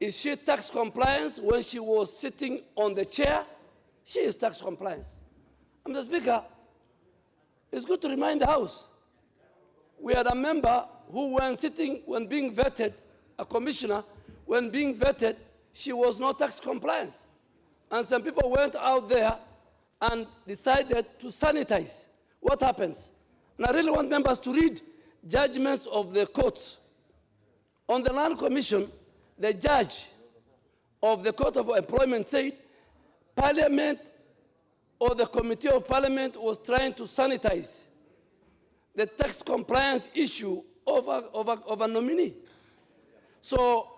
S9: Is she tax compliance when she was sitting on the chair? She is tax compliance. Mr. Speaker, it's good to remind the House. We had a member who, when being vetted, a commissioner, when being vetted, she was not tax compliance. And some people went out there and decided to sanitize. What happens? And I really want members to read judgments of the courts. On the Land Commission, the judge of the Court of Employment said Parliament or the Committee of Parliament was trying to sanitize the tax compliance issue of a nominee. So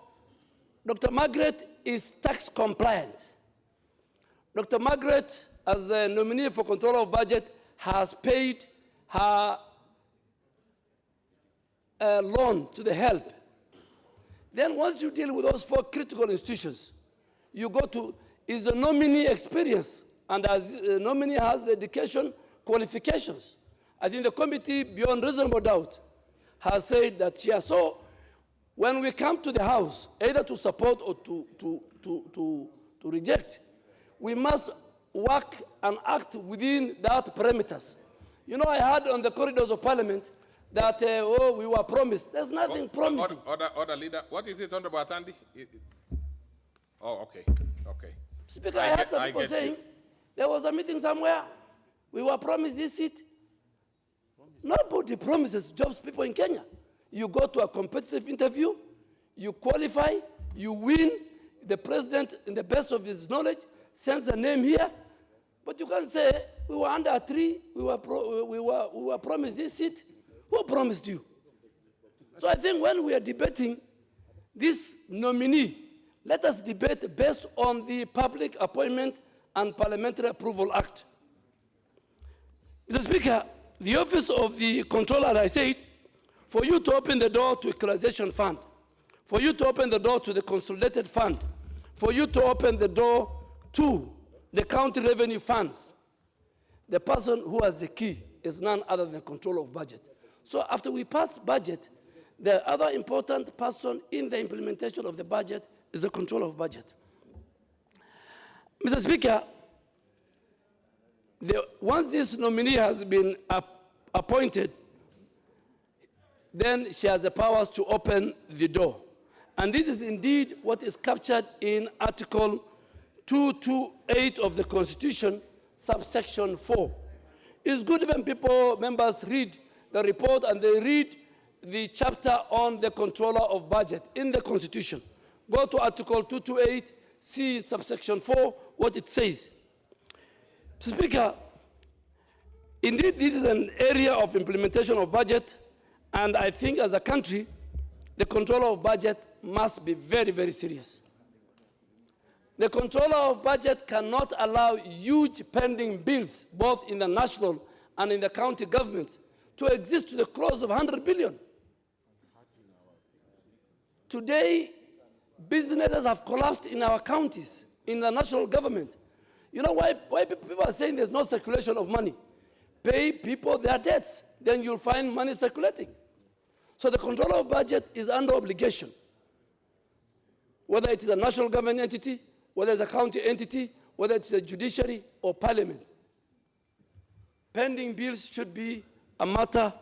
S9: Dr. Margaret is tax compliant. Dr. Margaret, as a nominee for control of budget, has paid her loan to the HELP. Then once you deal with those 4 critical institutions, you go to, is the nominee experience, and as the nominee has education qualifications. I think the committee, beyond reasonable doubt, has said that she has. So when we come to the House, either to support or to reject, we must work and act within that parameters. You know, I heard on the corridors of Parliament that, we were promised. There's nothing promising.
S2: Order, leader. What is it, Honorable Atandi? Oh, okay.
S9: Speaker, I heard some people saying there was a meeting somewhere. We were promised this seat. Nobody promises jobs people in Kenya. You go to a competitive interview, you qualify, you win. The president, in the best of his knowledge, sends a name here. But you can't say, we were under a tree, we were promised this seat. Who promised you? So I think when we are debating this nominee, let us debate based on the Public Appointment and Parliamentary Approval Act. Mr. Speaker, the Office of the Controller, as I said, for you to open the door to Equalization Fund, for you to open the door to the Consolidated Fund, for you to open the door to the county revenue funds, the person who has the key is none other than the control of budget. So after we pass budget, the other important person in the implementation of the budget is the control of budget. Mr. Speaker, once this nominee has been appointed, then she has the powers to open the door. And this is indeed what is captured in Article 228 of the Constitution, subsection 4. It's good when members read the report and they read the chapter on the controller of budget in the Constitution. Go to Article 228, see subsection 4, what it says. Speaker, indeed this is an area of implementation of budget, and I think as a country, the controller of budget must be very, very serious. The controller of budget cannot allow huge pending bills, both in the national and in the county governments, to exist to the close of 100 billion. Today, businesses have collapsed in our counties, in the national government. You know why people are saying there's no circulation of money? Pay people their debts, then you'll find money circulating. So the controller of budget is under obligation. Whether it is a national government entity, whether it's a county entity, whether it's a judiciary or parliament. Pending bills should be a matter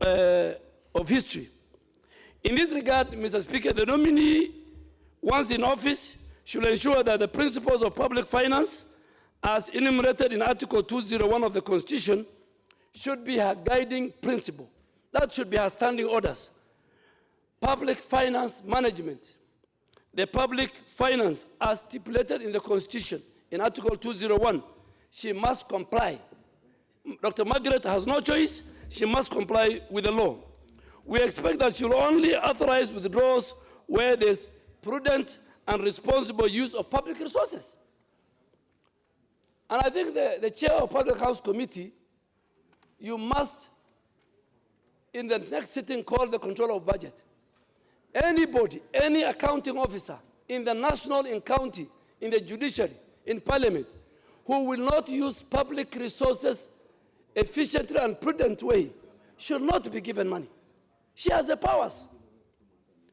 S9: of history. In this regard, Mr. Speaker, the nominee, once in office, should ensure that the principles of public finance, as enumerated in Article 201 of the Constitution, should be her guiding principle. That should be her standing orders. Public finance management. The public finance, as stipulated in the Constitution, in Article 201, she must comply. Dr. Margaret has no choice. She must comply with the law. We expect that she will only authorize withdrawals where there's prudent and responsible use of public resources. And I think the chair of Public House Committee, you must, in the next sitting, call the controller of budget. Anybody, any accounting officer in the national, in county, in the judiciary, in parliament, who will not use public resources efficiently and prudent way should not be given money. She has the powers.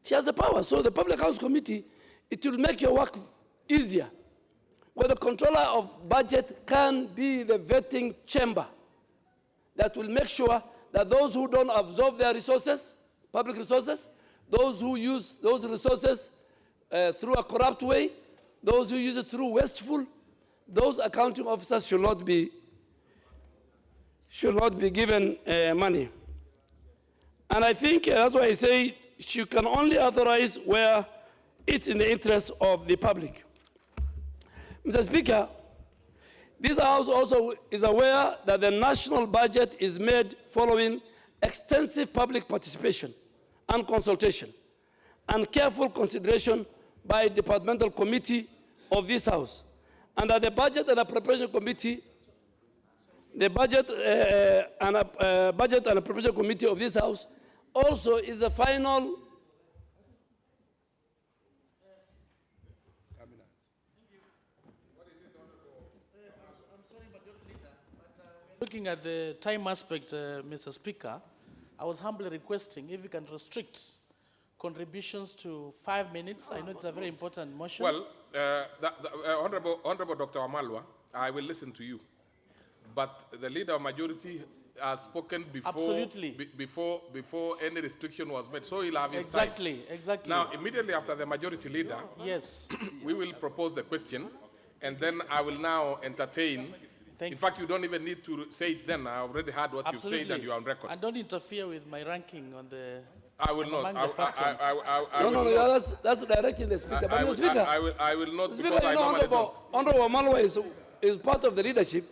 S9: She has the power. So the Public Accounts Committee, it will make your work easier. Where the controller of budget can be the vetting chamber that will make sure that those who don't absorb their resources, public resources, those who use those resources through a corrupt way, those who use it through wasteful, those accounting officers should not be given money. And I think that's why I say she can only authorize where it's in the interest of the public. Mr. Speaker, this House also is aware that the national budget is made following extensive public participation and consultation and careful consideration by the Departmental Committee of this House, and that the Budget and Appropriation Committee, the Budget and Appropriation Committee of this House also is the final
S12: Looking at the time aspect, Mr. Speaker, I was humbly requesting if you can restrict contributions to 5 minutes. I know it's a very important motion.
S2: Well, Honorable Dr. Wamalwa, I will listen to you. But the leader of majority has spoken before,
S12: absolutely,
S2: before any restriction was made, so he'll have his
S12: exactly,
S2: time.
S12: Exactly.
S2: Now, immediately after the majority leader,
S12: yes,
S2: we will propose the question, and then I will now entertain. In fact, you don't even need to say it then. I already heard what
S12: absolutely.
S2: you said and you are on record.
S12: And don't interfere with my ranking on the...
S2: I will not.
S9: No, that's directing the Speaker. But the Speaker,
S2: I will not,
S9: Speaker,
S2: because I normally don't.
S9: Honorable Wamalwa is part of the leadership,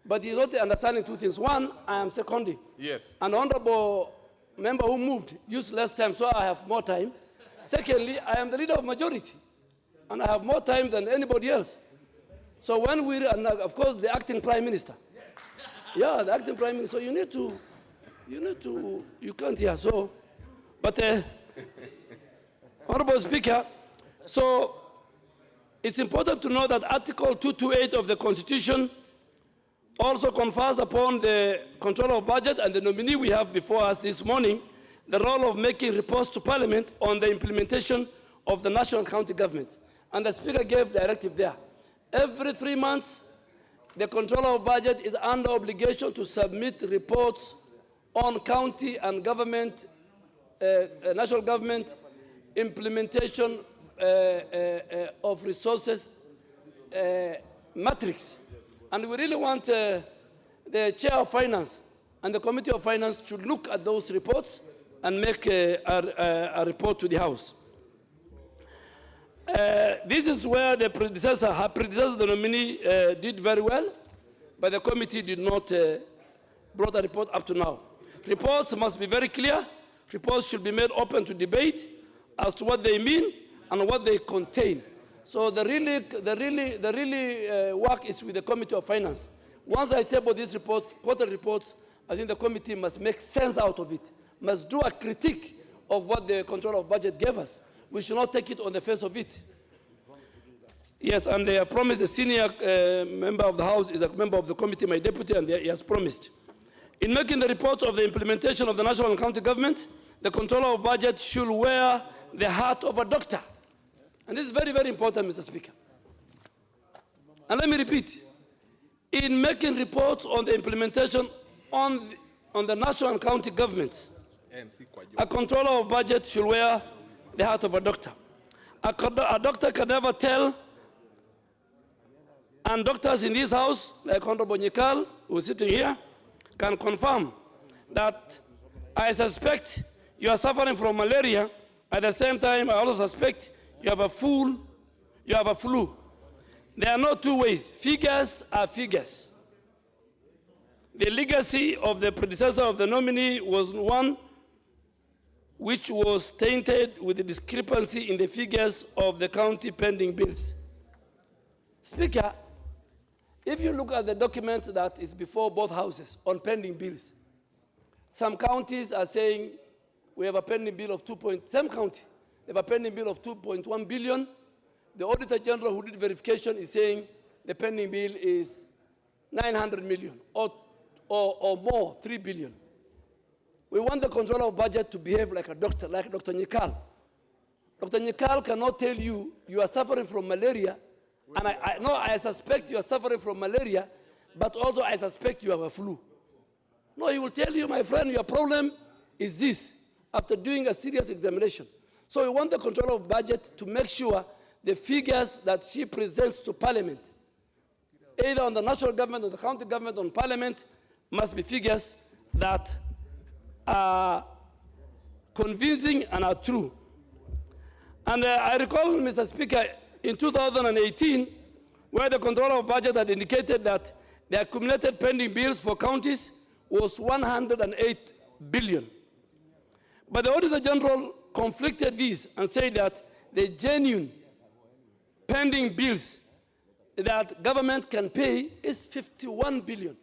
S9: but he's not understanding two things. One, I am seconding.
S2: Yes.
S9: An honorable member who moved used less time, so I have more time. Secondly, I am the leader of majority, and I have more time than anybody else. So when we, and of course, the acting prime minister. Yeah, the acting prime minister. So you can't hear. So, but Honorable Speaker, so it's important to know that Article 228 of the Constitution also confers upon the controller of budget and the nominee we have before us this morning the role of making reports to Parliament on the implementation of the national and county governments. And the Speaker gave directive there. Every 3 months, the controller of budget is under obligation to submit reports on county and government, national government implementation of resources matrix. And we really want the Chair of Finance and the Committee of Finance to look at those reports and make a report to the House. This is where the predecessor, the nominee, did very well, but the committee did not brought a report up to now. Reports must be very clear. Reports should be made open to debate as to what they mean and what they contain. So the really work is with the Committee of Finance. Once I table these reports, quarterly reports, I think the committee must make sense out of it, must do a critique of what the controller of budget gave us. We should not take it on the face of it. Yes, and they have promised a senior member of the House is a member of the committee, my deputy, and he has promised. In making the report of the implementation of the national and county government, the controller of budget should wear the hat of a doctor. And this is very, very important, Mr. Speaker. And let me repeat. In making reports on the implementation on the national and county governments, a controller of budget should wear the hat of a doctor. A doctor can never tell, and doctors in this House, like Honorable Nyikal, who is sitting here, can confirm that I suspect you are suffering from malaria. At the same time, I also suspect you have a flu. There are no two ways. Figures are figures. The legacy of the predecessor of the nominee was one which was tainted with the discrepancy in the figures of the county pending bills. Speaker, if you look at the document that is before both houses on pending bills, some counties are saying we have a pending bill of some county, they have a pending bill of 2.1 billion. The Auditor General who did verification is saying the pending bill is 900 million or more, 3 billion. We want the controller of budget to behave like a doctor, like Dr. Nyikal. Dr. Nyikal cannot tell you you are suffering from malaria, and I suspect you are suffering from malaria, but also I suspect you have a flu. No, he will tell you, my friend, your problem is this, after doing a serious examination. So we want the controller of budget to make sure the figures that she presents to Parliament, either on the national government or the county government on Parliament, must be figures that are convincing and are true. And I recall, Mr. Speaker, in 2018, where the controller of budget had indicated that the accumulated pending bills for counties was 108 billion. But the Auditor General conflicted these and said that the genuine pending bills that government can pay is 51 billion.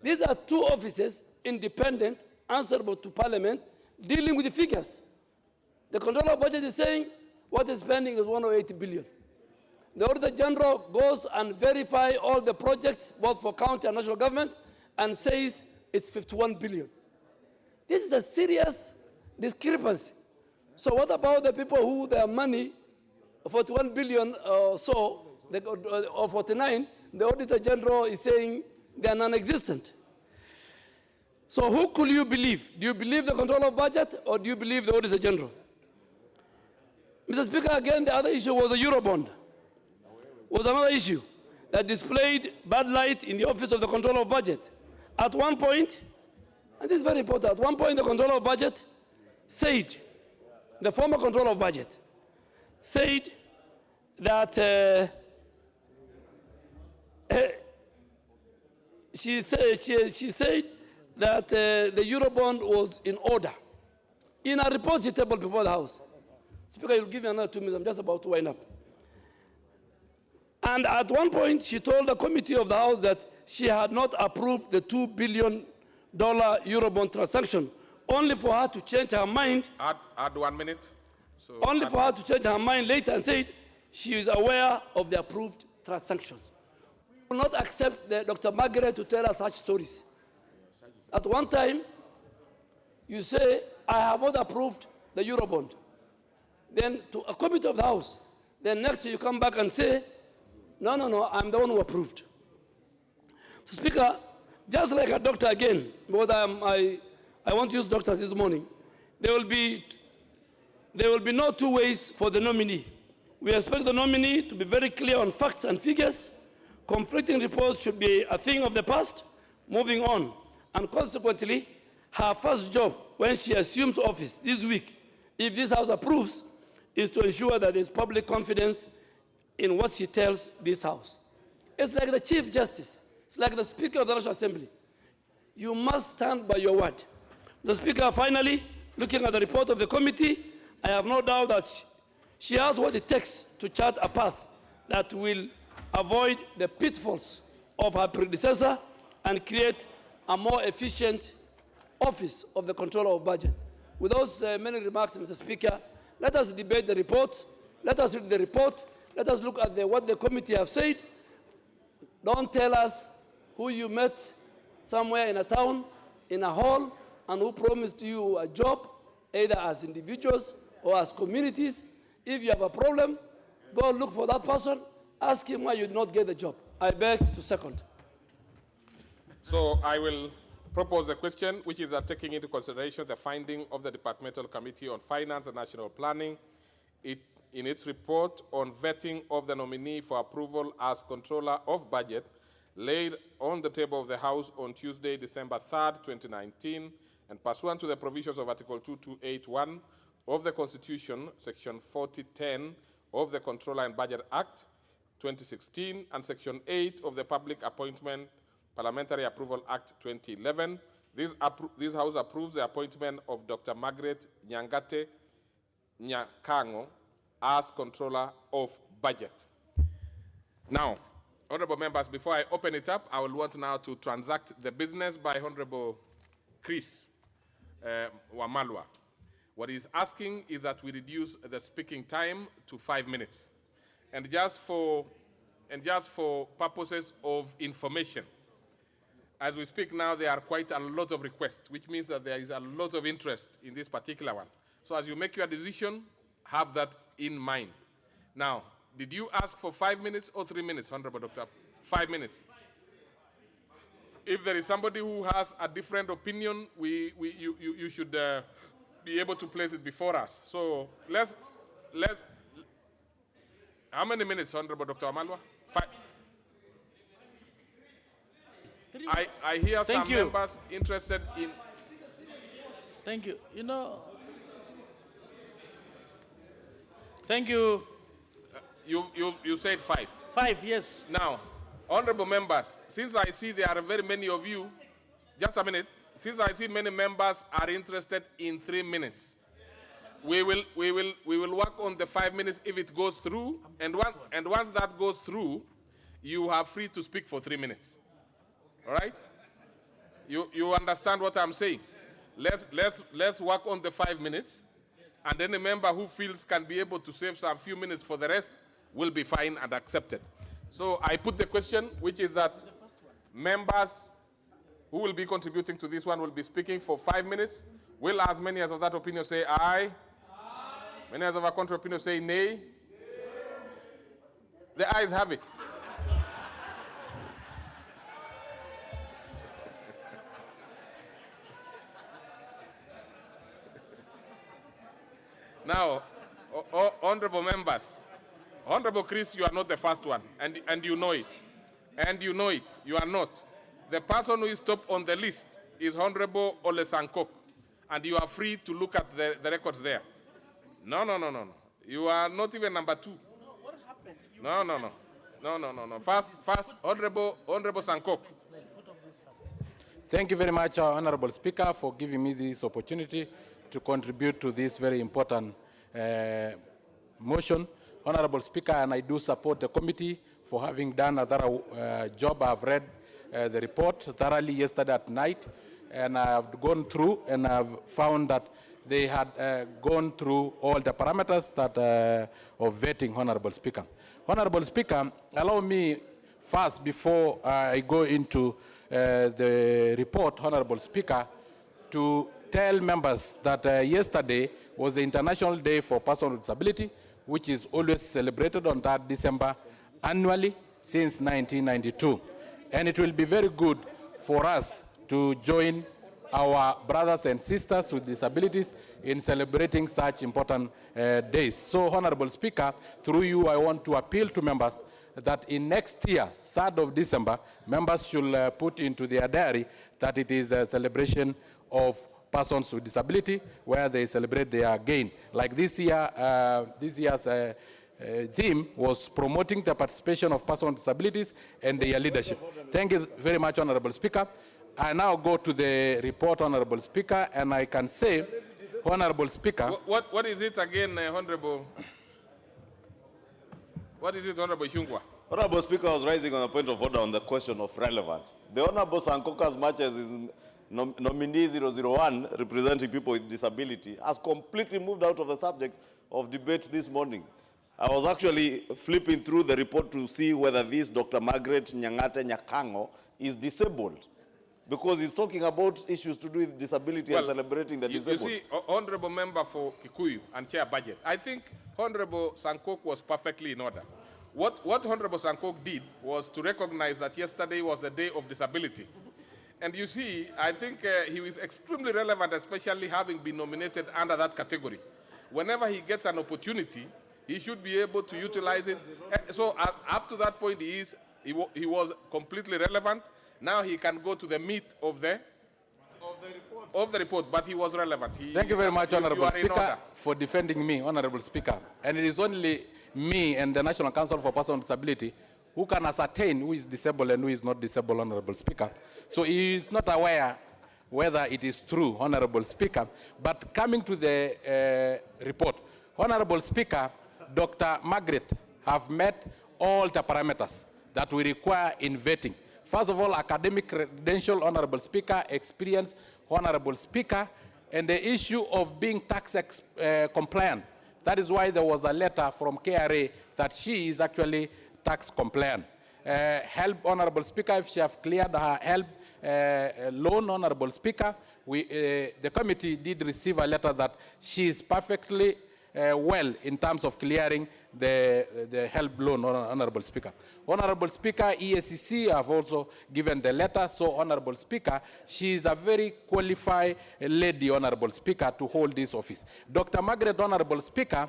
S9: These are two offices, independent, answerable to Parliament, dealing with the figures. The Controller of Budget is saying what is pending is 108 billion. The Auditor General goes and verifies all the projects, both for county and national government, and says it's 51 billion. This is a serious discrepancy. So what about the people who their money, 41 billion or so, or 49, the Auditor General is saying they are non-existent. So who could you believe? Do you believe the Controller of Budget or do you believe the Auditor General? Mr. Speaker, again, the other issue was the Eurobond. Was another issue that displayed bad light in the office of the Controller of Budget. At one point, and this is very important, at one point the Controller of Budget said, the former Controller of Budget said that she said that the Eurobond was in order. In a report she tabled before the House. Speaker, you'll give me another 2 minutes. I'm just about to wind up. And at one point, she told the committee of the House that she had not approved the $2 billion Eurobond transaction, only for her to change her mind.
S2: Add 1 minute. So
S9: only for her to change her mind later and said she is aware of the approved transactions. We will not accept Dr. Margaret to tell us such stories. At one time, you say, I have not approved the Eurobond. Then to a committee of the House. Then next you come back and say, no, I'm the one who approved. So Speaker, just like a doctor again, because I want to use doctors this morning, there will be no two ways for the nominee. We expect the nominee to be very clear on facts and figures. Conflicting reports should be a thing of the past, moving on. And consequently, her first job when she assumes office this week, if this House approves, is to ensure that there's public confidence in what she tells this House. It's like the Chief Justice. It's like the Speaker of the National Assembly. You must stand by your word. The Speaker, finally, looking at the report of the committee, I have no doubt that she has what it takes to chart a path that will avoid the pitfalls of her predecessor and create a more efficient office of the Controller of Budget. With those many remarks, Mr. Speaker, let us debate the report. Let us read the report. Let us look at what the committee have said. Don't tell us who you met somewhere in a town, in a hall, and who promised you a job, either as individuals or as communities. If you have a problem, go look for that person. Ask him why you did not get the job. I beg to second.
S2: So I will propose a question, which is taking into consideration the finding of the Departmental Committee on Finance and National Planning in its report on vetting of the nominee for approval as Controller of Budget, laid on the table of the House on Tuesday, December 3rd, 2019, and pursuant to the provisions of Article 2281 of the Constitution, Section 4010 of the Controller and Budget Act 2016, and Section 8 of the Public Appointment Parliamentary Approval Act 2011, this House approves the appointment of Dr. Margaret Nyangate Nyakango as Controller of Budget. Now, honorable members, before I open it up, I will want now to transact the business by Honorable Chris Wamalwa. What he's asking is that we reduce the speaking time to 5 minutes. And just for and just for purposes of information, as we speak now, there are quite a lot of requests, which means that there is a lot of interest in this particular one. So as you make your decision, have that in mind. Now, did you ask for 5 minutes or 3 minutes, Honorable Doctor? 5 minutes. If there is somebody who has a different opinion, you should be able to place it before us. So let's. How many minutes, Honorable Dr. Amalwa? 5. I hear some members interested in.
S12: Thank you. You know. Thank you.
S2: You said 5.
S12: 5, yes.
S2: Now, honorable members, since I see there are very many of you, just a minute. Since I see many members are interested in 3 minutes, we will work on the 5 minutes if it goes through, and once that goes through, you are free to speak for 3 minutes. All right? You understand what I'm saying? Let's work on the 5 minutes, and any member who feels can be able to save some few minutes for the rest will be fine and accepted. So I put the question, which is that members who will be contributing to this one will be speaking for 5 minutes. Will as many as of that opinion say aye? Aye. Many as of a contrary opinion say nay? Nay. The ayes have it. Now, honorable members, Honorable Chris, you are not the first one, and you know it. And you know it. You are not. The person who is top on the list is Honorable Ole Sankok, and you are free to look at the records there. No. You are not even number 2.
S12: What happened?
S2: No. First, Honorable Sankok.
S13: Thank you very much, Honorable Speaker, for giving me this opportunity to contribute to this very important motion. Honorable Speaker, and I do support the committee for having done a thorough job. I've read the report thoroughly yesterday at night, and I have gone through and I've found that they had gone through all the parameters that of vetting, Honorable Speaker. Honorable Speaker, allow me first, before I go into the report, Honorable Speaker, to tell members that yesterday was the International Day for Persons with Disability, which is always celebrated on 3rd December annually since 1992. And it will be very good for us to join our brothers and sisters with disabilities in celebrating such important days. So, Honorable Speaker, through you, I want to appeal to members that in next year, 3rd of December, members should put into their diary that it is a celebration of persons with disability, where they celebrate their gain. Like this year, this year's theme was promoting the participation of persons with disabilities and their leadership. Thank you very much, Honorable Speaker. I now go to the report, Honorable Speaker, and I can say, Honorable Speaker.
S2: What is it again, Honorable? What is it, Honorable Shungwa?
S14: Honorable Speaker, I was raising on a point of order on the question of relevance. The Honorable Sankok, as much as is nominee 001, representing people with disability, has completely moved out of the subject of debate this morning. I was actually flipping through the report to see whether this Dr. Margaret Nyangate Nyakango is disabled, because he's talking about issues to do with disability and celebrating the disabled.
S2: You see, Honorable Member for Kikuyu and Chair Budget, I think Honorable Sankok was perfectly in order. What Honorable Sankok did was to recognize that yesterday was the day of disability. And you see, I think he was extremely relevant, especially having been nominated under that category. Whenever he gets an opportunity, he should be able to utilize it. So up to that point, he was completely relevant. Now he can go to the meat of the report, but he was relevant.
S13: Thank you very much, Honorable Speaker, for defending me, Honorable Speaker. And it is only me and the National Council for Persons with Disability who can ascertain who is disabled and who is not disabled, Honorable Speaker. So he is not aware whether it is true, Honorable Speaker. But coming to the report, Honorable Speaker, Dr. Margaret have met all the parameters that we require in vetting. First of all, academic credential, Honorable Speaker, experience, Honorable Speaker, and the issue of being tax compliant. That is why there was a letter from KRA that she is actually tax compliant. Help, Honorable Speaker, if she have cleared her help loan, Honorable Speaker, the committee did receive a letter that she is perfectly well in terms of clearing the help loan, Honorable Speaker. Honorable Speaker, EACC have also given the letter, so Honorable Speaker, she is a very qualified lady, Honorable Speaker, to hold this office. Dr. Margaret, Honorable Speaker,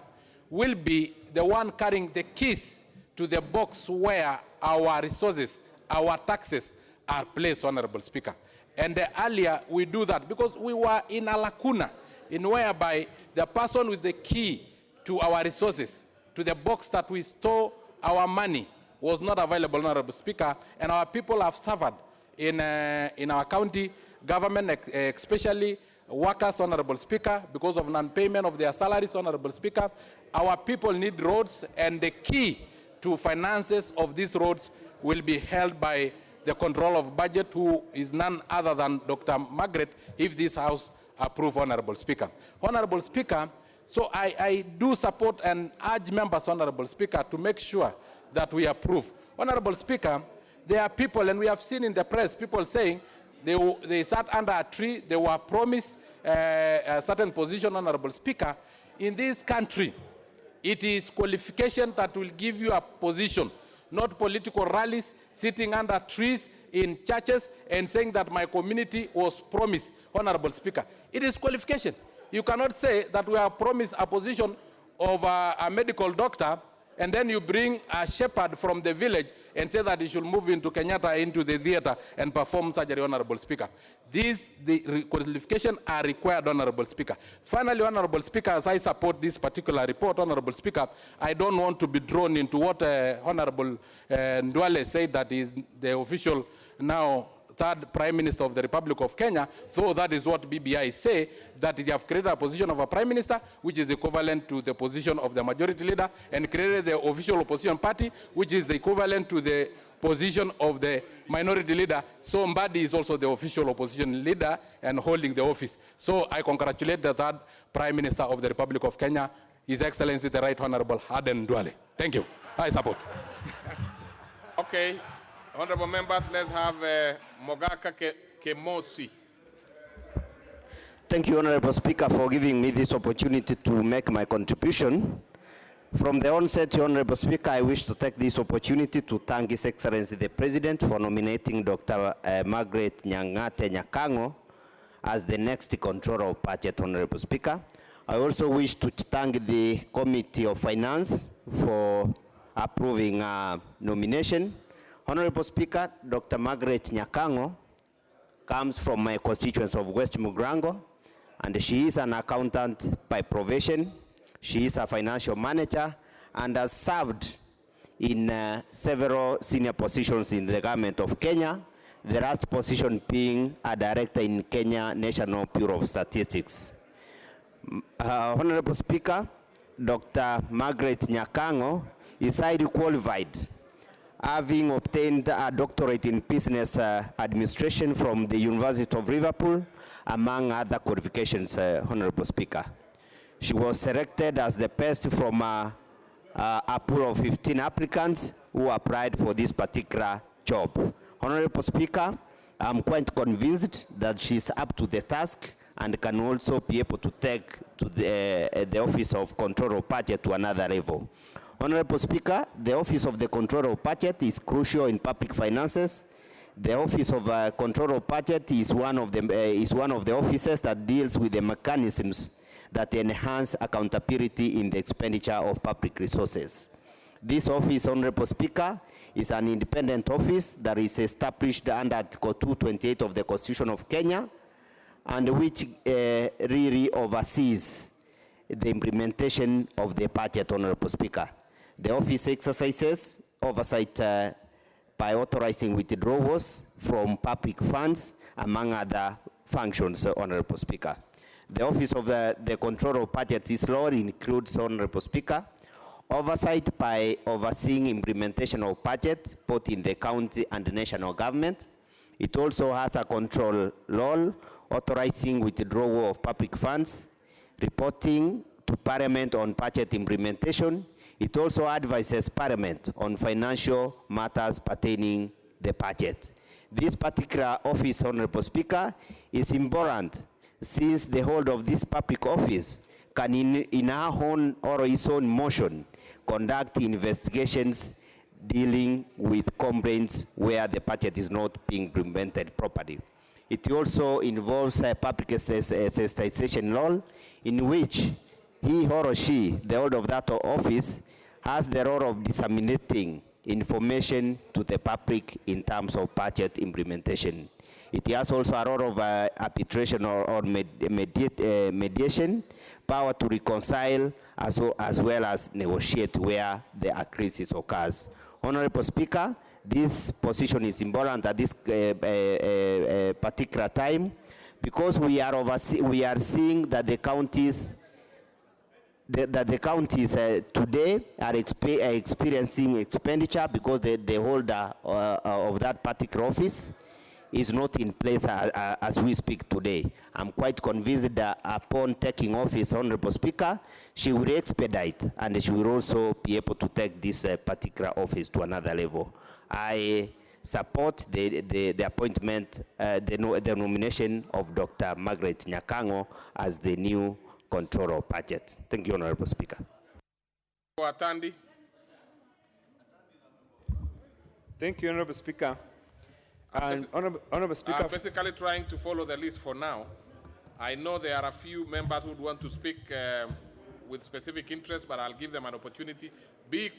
S13: will be the one carrying the keys to the box where our resources, our taxes are placed, Honorable Speaker. And earlier we do that because we were in a lacuna in whereby the person with the key to our resources, to the box that we store our money, was not available, Honorable Speaker, and our people have suffered in our county government, especially workers, Honorable Speaker, because of non-payment of their salaries, Honorable Speaker. Our people need roads, and the key to finances of these roads will be held by the control of budget, who is none other than Dr. Margaret, if this House approve, Honorable Speaker. Honorable Speaker, so I do support and urge members, Honorable Speaker, to make sure that we approve. Honorable Speaker, there are people, and we have seen in the press, people saying they sat under a tree, they were promised a certain position, Honorable Speaker. In this country, it is qualification that will give you a position, not political rallies, sitting under trees in churches and saying that my community was promised, Honorable Speaker. It is qualification. You cannot say that we are promised a position of a medical doctor, and then you bring a shepherd from the village and say that he should move into Kenyatta, into the theater, and perform surgery, Honorable Speaker. The qualifications are required, Honorable Speaker. Finally, Honorable Speaker, as I support this particular report, Honorable Speaker, I don't want to be drawn into what Honorable Ndwale said, that is the official now third Prime Minister of the Republic of Kenya, though that is what BBI say, that they have created a position of a Prime Minister, which is equivalent to the position of the Majority Leader, and created the official opposition party, which is equivalent to the position of the Minority Leader. So Mbadi is also the official opposition leader and holding the office. So I congratulate the third Prime Minister of the Republic of Kenya, His Excellency the Right Honorable Aden Duale. Thank you. I support.
S2: Okay. Honorable members, let's have Mogaka Kemosi.
S7: Thank you, Honorable Speaker, for giving me this opportunity to make my contribution. From the onset, Honorable Speaker, I wish to take this opportunity to thank His Excellency the President for nominating Dr. Margaret Nyangate Nyakango as the next Controller of Budget, Honorable Speaker. I also wish to thank the Committee of Finance for approving nomination. Honorable Speaker, Dr. Margaret Nyakango comes from my constituency of West Mugrango, and she is an accountant by profession. She is a financial manager and has served in several senior positions in the government of Kenya, the last position being a director in Kenya National Bureau of Statistics. Honorable Speaker, Dr. Margaret Nyakango is highly qualified, having obtained a doctorate in business administration from the University of Liverpool, among other qualifications, Honorable Speaker. She was selected as the best from a pool of 15 applicants who applied for this particular job. Honorable Speaker, I'm quite convinced that she's up to the task and can also be able to take to the Office of Controller of Budget to another level. Honorable Speaker, the Office of the Controller of Budget is crucial in public finances. The Office of Controller of Budget is one of the offices that deals with the mechanisms that enhance accountability in the expenditure of public resources. This office, Honorable Speaker, is an independent office that is established under Article 228 of the Constitution of Kenya, and which really oversees the implementation of the budget, Honorable Speaker. The office exercises oversight by authorizing withdrawals from public funds, among other functions, Honorable Speaker. The Office of the Controller of Budget's role includes, Honorable Speaker, oversight by overseeing implementation of budget, both in the county and national government. It also has a control role, authorizing withdrawal of public funds, reporting to Parliament on budget implementation, It also advises Parliament on financial matters pertaining the budget. This particular office, Honorable Speaker, is important since the holder of this public office can in her own or his own motion conduct investigations dealing with complaints where the budget is not being implemented properly. It also involves a public sensitization law in which he or she, the holder of that office, has the role of disseminating information to the public in terms of budget implementation. It has also a role of arbitration or mediation, power to reconcile as well as negotiate where the crisis occurs. Honorable Speaker, this position is important at this particular time because we are seeing that the counties today are experiencing expenditure because the holder of that particular office is not in place as we speak today. I'm quite convinced that upon taking office, Honorable Speaker, she will expedite and she will also be able to take this particular office to another level. I support the appointment, the nomination of Dr. Margaret Nyakango as the new Controller of Budget. Thank you, Honorable Speaker.
S15: Thank you, Honorable Speaker. And Honorable Speaker,
S2: I'm basically trying to follow the list for now. I know there are a few members who would want to speak with specific interest, but I'll give them an opportunity. We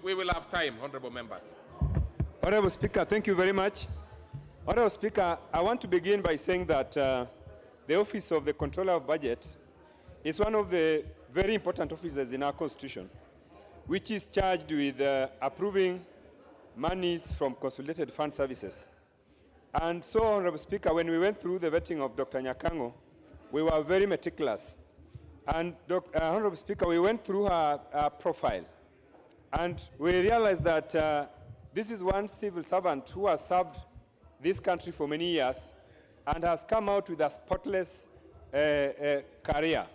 S2: will have time, honorable members.
S15: Honorable Speaker, thank you very much. Honorable Speaker, I want to begin by saying that the Office of the Controller of Budget is one of the very important offices in our Constitution, which is charged with approving monies from consolidated fund services. And so, Honorable Speaker, when we went through the vetting of Dr. Nyakango, we were very meticulous. And Honorable Speaker, we went through her profile, and we realized that this is one civil servant who has served this country for many years and has come out with a spotless career.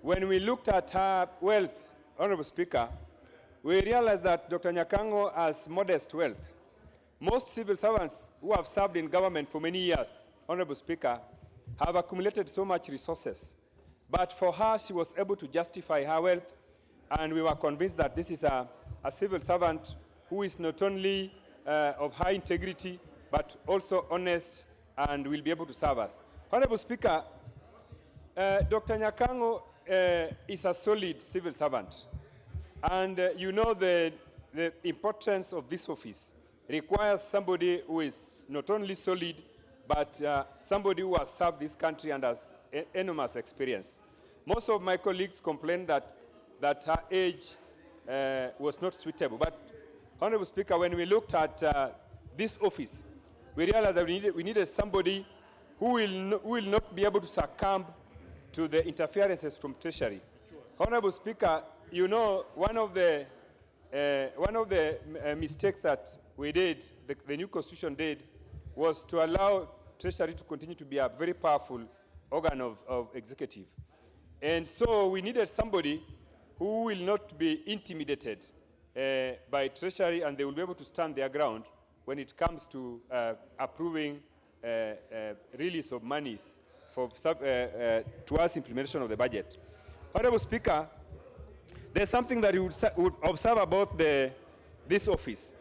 S15: When we looked at her wealth, Honorable Speaker, we realized that Dr. Nyakango has modest wealth. Most civil servants who have served in government for many years, Honorable Speaker, have accumulated so much resources. But for her, she was able to justify her wealth, and we were convinced that this is a civil servant who is not only of high integrity, but also honest and will be able to serve us. Honorable Speaker, Dr. Nyakango is a solid civil servant. And you know the importance of this office requires somebody who is not only solid, but somebody who has served this country and has enormous experience. Most of my colleagues complained that her age was not suitable. But, Honorable Speaker, when we looked at this office, we realized that we needed somebody who will not be able to succumb to the interferences from Treasury. Sure. Honorable Speaker, you know, one of the mistakes that we did, the new Constitution did, was to allow Treasury to continue to be a very powerful organ of executive. And so we needed somebody who will not be intimidated by Treasury, and they will be able to stand their ground when it comes to approving release of monies for towards implementation of the budget. Honorable Speaker, there's something that you would observe about this office.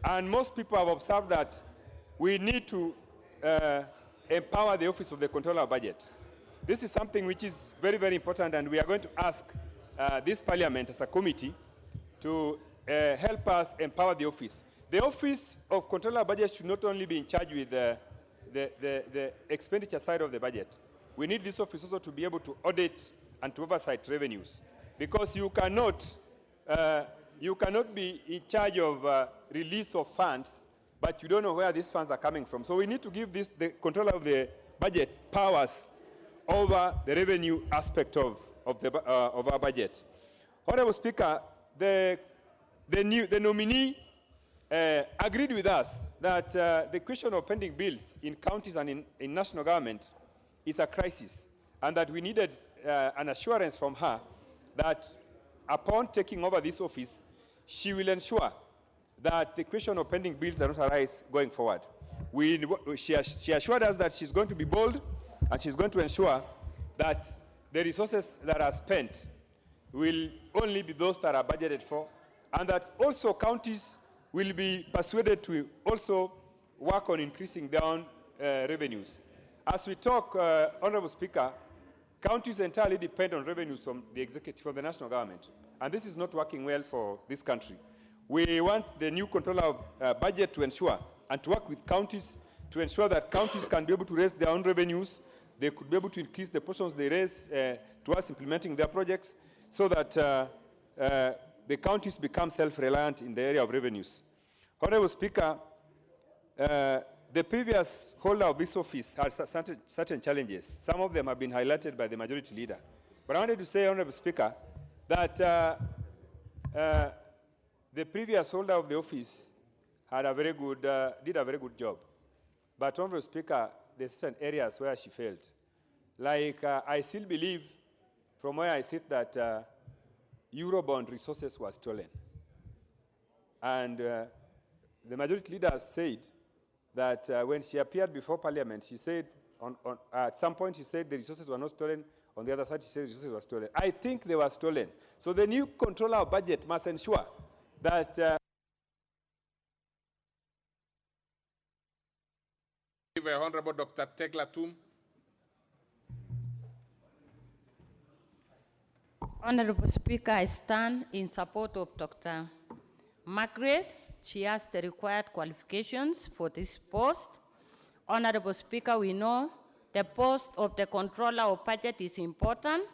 S15: And most people have observed that we need to empower the Office of the Controller of Budget. This is something which is very, very important, and we are going to ask this Parliament as a committee to help us empower the office. The Office of Controller of Budget should not only be in charge with the expenditure side of the budget. We need this office also to be able to audit and to oversight revenues, because you cannot be in charge of release of funds, but you don't know where these funds are coming from. So we need to give the controller of the budget powers over the revenue aspect of our budget. Honorable Speaker, the nominee agreed with us that the question of pending bills in counties and in national government is a crisis, and that we needed an assurance from her that upon taking over this office, she will ensure that the question of pending bills does not arise going forward. She assured us that she's going to be bold and she's going to ensure that the resources that are spent will only be those that are budgeted for, and that also counties will be persuaded to also work on increasing their own revenues. As we talk, Honorable Speaker, counties entirely depend on revenues from the executive, from the national government, and this is not working well for this country. We want the new controller of budget to ensure and to work with counties to ensure that counties can be able to raise their own revenues. They could be able to increase the portions they raise towards implementing their projects so that the counties become self-reliant in the area of revenues. Honorable Speaker, the previous holder of this office had certain challenges. Some of them have been highlighted by the majority leader. But I wanted to say, Honorable Speaker, that the previous holder of the office had a very good, did a very good job. But Honorable Speaker, there's certain areas where she failed. Like, I still believe, from where I sit, that Eurobond resources were stolen. And the majority leader said that when she appeared before Parliament, she said, at some point she said the resources were not stolen. On the other side, she said the resources were stolen. I think they were stolen. So the new controller of budget must ensure that
S2: Honorable Dr. Tegla Tum.
S16: Honorable Speaker, I stand in support of Dr. Margaret. She has the required qualifications for this post. Honorable Speaker, we know the post of the Controller of Budget is important.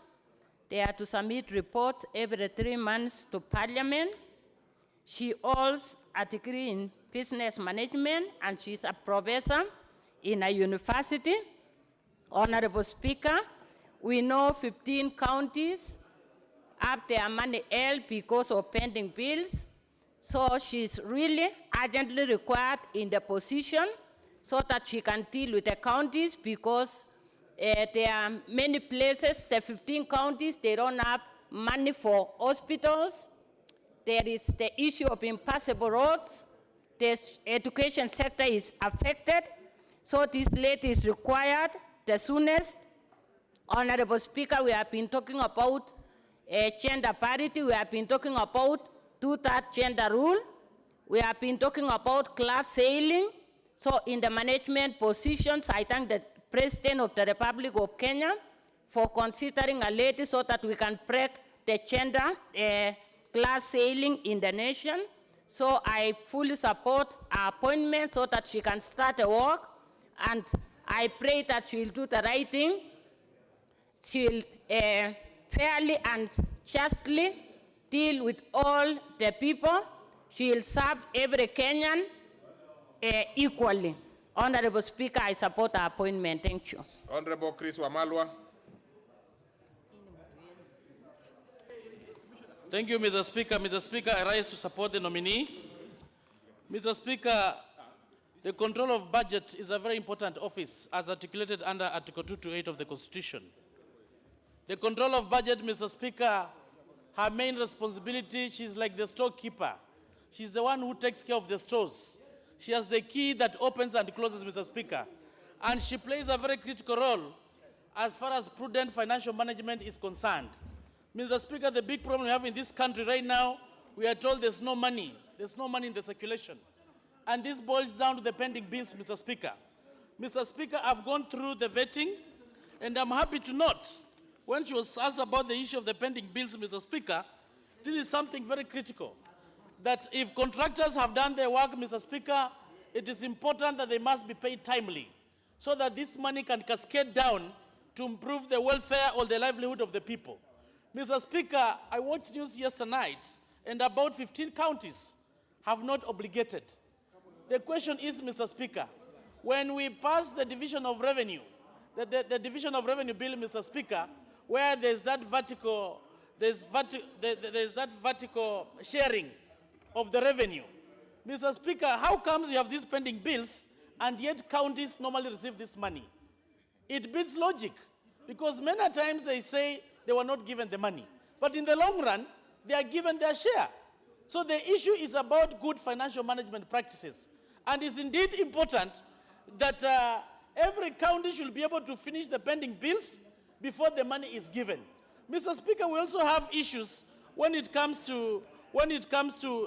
S16: They are to submit reports every 3 months to Parliament. She holds a degree in business management and she's a professor in a university. Honorable Speaker, we know 15 counties have their money held because of pending bills. So she's really urgently required in the position so that she can deal with the counties because there are many places, the 15 counties, they don't have money for hospitals. There is the issue of impassable roads. The education sector is affected. So this lady is required the soonest. Honorable Speaker, we have been talking about gender parity. We have been talking about two-third gender rule. We have been talking about class ceiling. So in the management positions, I thank the President of the Republic of Kenya for considering a lady so that we can break the gender class ceiling in the nation. So I fully support her appointment so that she can start the work. And I pray that she will do the right thing. She will fairly and justly deal with all the people. She will serve every Kenyan equally. Honorable Speaker, I support her appointment. Thank you.
S2: Honorable Chris Wamalwa.
S12: Thank you, Mr. Speaker. Mr. Speaker, I rise to support the nominee. Mr. Speaker, the control of budget is a very important office as articulated under Article 228 of the Constitution. The control of budget, Mr. Speaker, her main responsibility, she's like the storekeeper. She's the one who takes care of the stores. She has the key that opens and closes, Mr. Speaker. And she plays a very critical role as far as prudent financial management is concerned. Mr. Speaker, the big problem we have in this country right now, we are told there's no money. There's no money in the circulation. And this boils down to the pending bills, Mr. Speaker. Mr. Speaker, I've gone through the vetting, and I'm happy to note, when she was asked about the issue of the pending bills, Mr. Speaker, this is something very critical. That if contractors have done their work, Mr. Speaker, it is important that they must be paid timely so that this money can cascade down to improve the welfare or the livelihood of the people. Mr. Speaker, I watched news yesterday night, and about 15 counties have not obligated. The question is, Mr. Speaker, when we pass the division of revenue, the division of revenue bill, Mr. Speaker, where there's that vertical, there's that vertical sharing of the revenue. Mr. Speaker, how comes you have these pending bills and yet counties normally receive this money? It beats logic because many times they say they were not given the money. But in the long run, they are given their share. So the issue is about good financial management practices. And it's indeed important that every county should be able to finish the pending bills before the money is given. Mr. Speaker, we also have issues when it comes to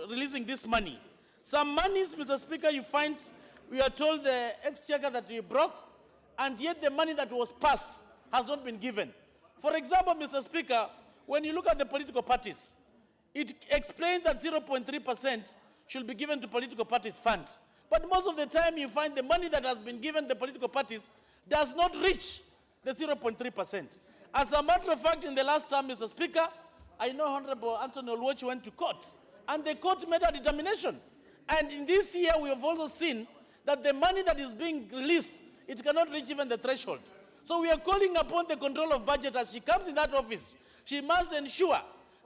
S12: releasing this money. Some monies, Mr. Speaker, you find we are told the exchequer that we broke, and yet the money that was passed has not been given. For example, Mr. Speaker, when you look at the political parties, it explains that 0.3% should be given to political parties fund. But most of the time you find the money that has been given the political parties does not reach the 0.3%. As a matter of fact, in the last term, Mr. Speaker, I know Honorable Anthony Oluochi went to court, and the court made a determination. And in this year, we have also seen that the money that is being released, it cannot reach even the threshold. So we are calling upon the control of budget as she comes in that office. She must ensure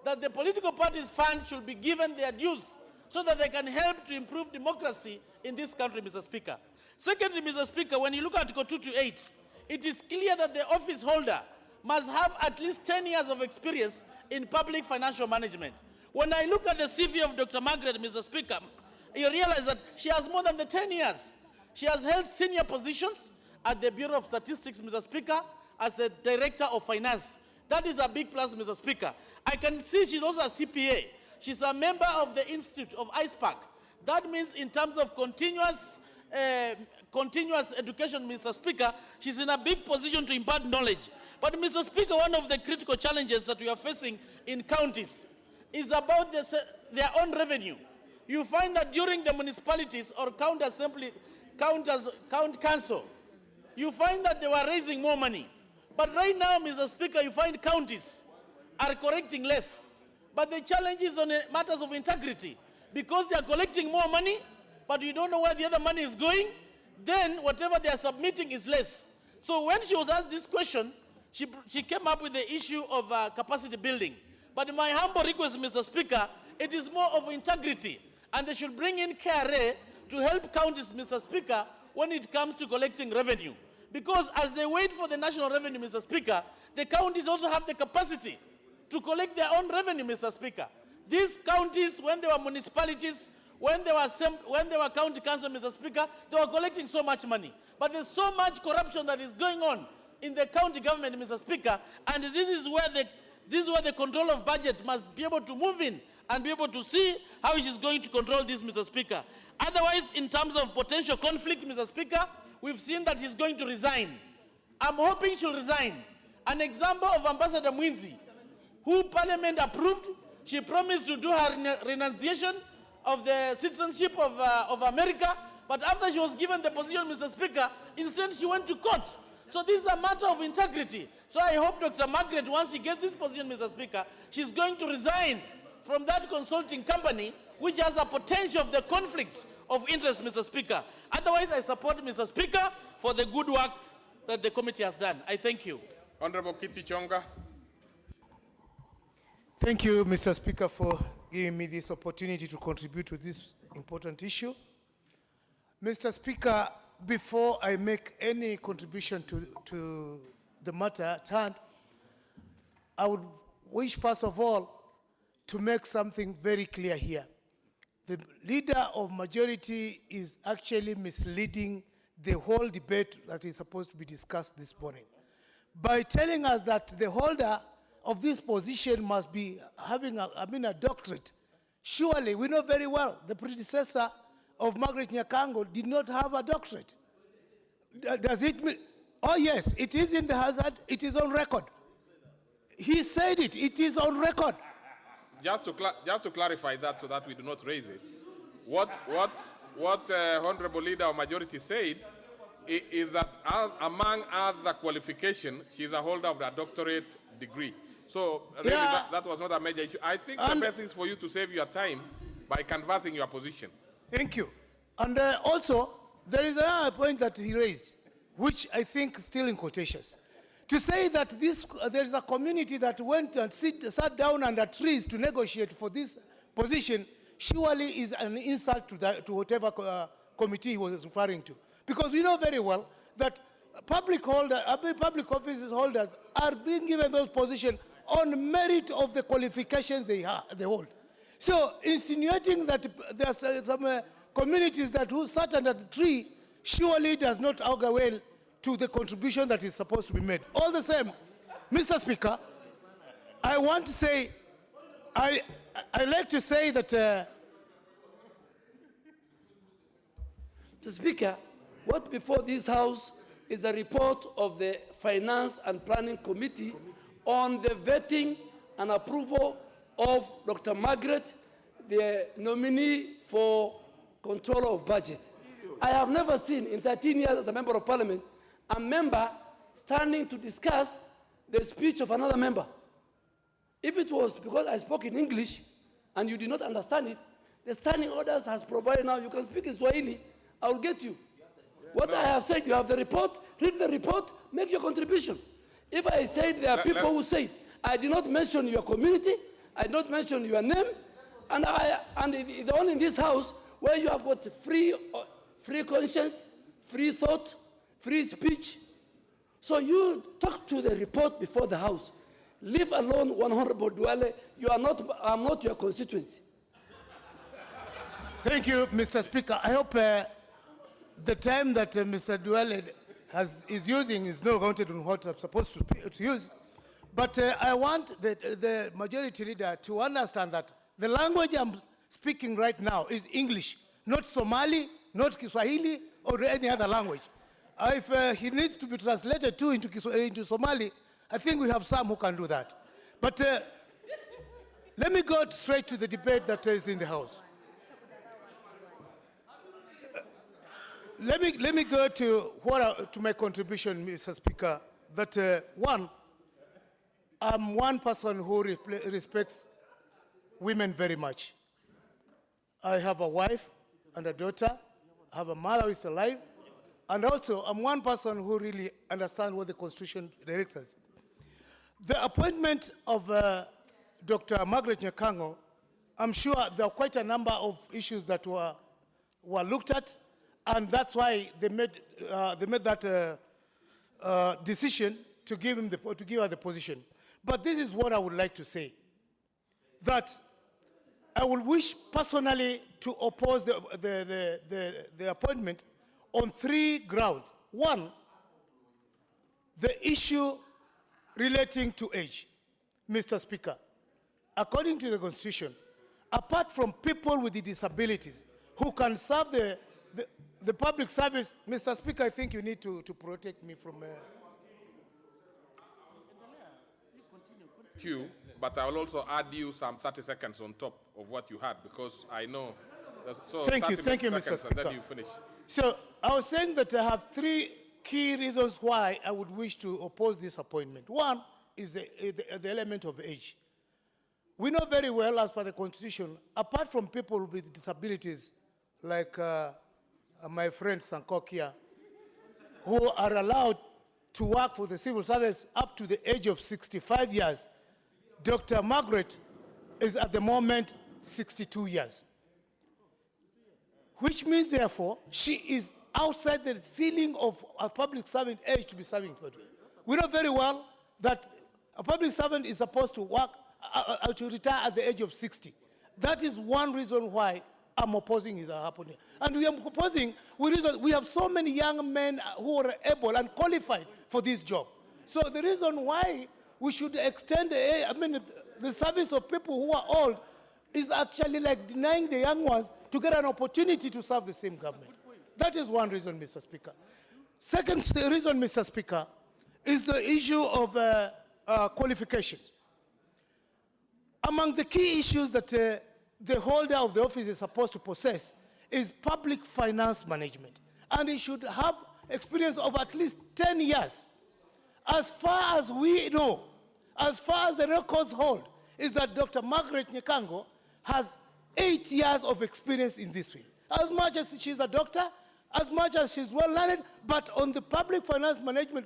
S12: that the political parties' funds should be given their dues so that they can help to improve democracy in this country, Mr. Speaker. Secondly, Mr. Speaker, when you look at Article 228, it is clear that the office holder must have at least 10 years of experience in public financial management. When I look at the CV of Dr. Margaret, Mr. Speaker, you realize that she has more than the 10 years. She has held senior positions at the Bureau of Statistics, Mr. Speaker, as a Director of Finance. That is a big plus, Mr. Speaker. I can see she's also a CPA. She's a member of the Institute of ISPAC. That means in terms of continuous education, Mr. Speaker, she's in a big position to impart knowledge. But, Mr. Speaker, one of the critical challenges that we are facing in counties is about their own revenue. You find that during the municipalities or county council, you find that they were raising more money. But right now, Mr. Speaker, you find counties are collecting less. But the challenge is on matters of integrity. Because they are collecting more money, but you don't know where the other money is going, then whatever they are submitting is less. So when she was asked this question, she came up with the issue of capacity building. But my humble request, Mr. Speaker, it is more of integrity. And they should bring in KRA to help counties, Mr. Speaker, when it comes to collecting revenue. Because as they wait for the national revenue, Mr. Speaker, the counties also have the capacity to collect their own revenue, Mr. Speaker. These counties, when they were municipalities, when they were county council, Mr. Speaker, they were collecting so much money. But there's so much corruption that is going on in the county government, Mr. Speaker, and this is where the control of budget must be able to move in and be able to see how it is going to control this, Mr. Speaker. Otherwise, in terms of potential conflict, Mr. Speaker, we've seen that he's going to resign. I'm hoping she'll resign. An example of Ambassador Mwinzi, who Parliament approved. She promised to do her renunciation of the citizenship of America, but after she was given the position, Mr. Speaker, instead she went to court. So this is a matter of integrity. So I hope Dr. Margaret, once she gets this position, Mr. Speaker, she's going to resign from that consulting company, which has a potential of the conflicts of interest, Mr. Speaker. Otherwise, I support Mr. Speaker for the good work that the committee has done. I thank you.
S2: Honorable Kitty Chonga.
S17: Thank you, Mr. Speaker, for giving me this opportunity to contribute to this important issue. Mr. Speaker, before I make any contribution to the matter at hand, I would wish, first of all, to make something very clear here. The leader of majority is actually misleading the whole debate that is supposed to be discussed this morning by telling us that the holder of this position must be having a doctorate. Surely, we know very well the predecessor of Margaret Nyakango did not have a doctorate. Does it mean? Oh yes, it is in the hazard, it is on record. He said it, it is on record.
S2: Just to clarify that so that we do not raise it, what Honorable Leader of Majority said is that among other qualifications, she's a holder of a doctorate degree. So really that was not a major issue. I think the best is for you to save your time by canvassing your position.
S17: Thank you. And also, there is another point that he raised, which I think is still in quotations. To say that there is a community that went and sat down under trees to negotiate for this position surely is an insult to whatever committee he was referring to. Because we know very well that public offices holders are being given those positions on merit of the qualifications they hold. So insinuating that there are some communities that who sat under the tree surely does not augur well to the contribution that is supposed to be made. All the same, Mr. Speaker, I want to say, I like to say that
S9: Mr. Speaker, what before this House is a report of the Finance and Planning Committee on the vetting and approval of Dr. Margaret, the nominee for Controller of Budget. I have never seen in 13 years as a member of Parliament a member standing to discuss the speech of another member. If it was because I spoke in English and you did not understand it, the standing orders has provided now you can speak in Swahili, I will get you. What I have said, you have the report, read the report, make your contribution. If I said there are people who say, I did not mention your community, I did not mention your name, and the one in this House where you have got free conscience, free thought, free speech. So you talk to the report before the House. Leave alone one Honorable Duale. I'm not your constituency.
S17: Thank you, Mr. Speaker. I hope the time that Mr. Duale is using is not counted on what I'm supposed to use. But I want the majority leader to understand that the language I'm speaking right now is English, not Somali, not Kiswahili, or any other language. If he needs to be translated too into Somali, I think we have some who can do that. But let me go straight to the debate that is in the House. Let me go to my contribution, Mr. Speaker. That one, I'm one person who respects women very much. I have a wife and a daughter. I have a mother who is alive. And also, I'm one person who really understands what the Constitution directs us. The appointment of Dr. Margaret Nyakango, I'm sure there are quite a number of issues that were looked at, and that's why they made that decision to give her the position. But this is what I would like to say, that I would wish personally to oppose the appointment on 3 grounds. One, the issue relating to age. Mr. Speaker, according to the Constitution, apart from people with the disabilities who can serve the public service, Mr. Speaker, I think you need to protect me from...
S2: But I will also add you some 30 seconds on top of what you had, because I know... So
S17: thank you, Mr. Speaker.
S2: And then you finish.
S17: So I was saying that I have 3 key reasons why I would wish to oppose this appointment. One is the element of age. We know very well, as per the Constitution, apart from people with disabilities, like my friend Sankokia, who are allowed to work for the civil service up to the age of 65 years, Dr. Margaret is at the moment 62 years. Which means, therefore, she is outside the ceiling of a public servant age to be serving. We know very well that a public servant is supposed to work, to retire at the age of 60. That is one reason why I'm opposing his appointment. And we are opposing, we have so many young men who are able and qualified for this job. So the reason why we should extend the service of people who are old is actually like denying the young ones to get an opportunity to serve the same government. That is one reason, Mr. Speaker. Second reason, Mr. Speaker, is the issue of qualifications. Among the key issues that the holder of the office is supposed to possess is public finance management. And he should have experience of at least 10 years. As far as we know, as far as the records hold, is that Dr. Margaret Nyakango has 8 years of experience in this field. As much as she's a doctor, as much as she's well-learned, but on the public finance management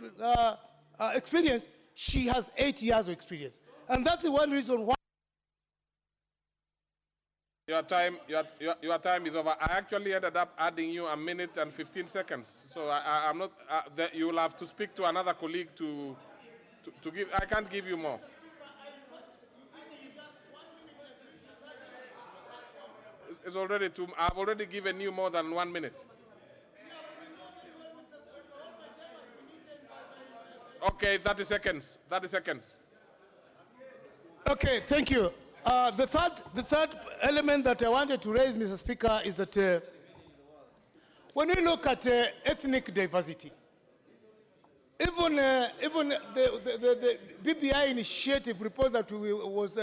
S17: experience, she has 8 years of experience. And that's the one reason why.
S2: Your time is over. I actually ended up adding you 1 minute and 15 seconds. So I'm not, you will have to speak to another colleague to give, I can't give you more. It's already I've already given you more than 1 minute. Okay, 30 seconds. 30 seconds.
S17: Okay, thank you. The third element that I wanted to raise, Mr. Speaker, is that when we look at ethnic diversity, even the BBI initiative report that was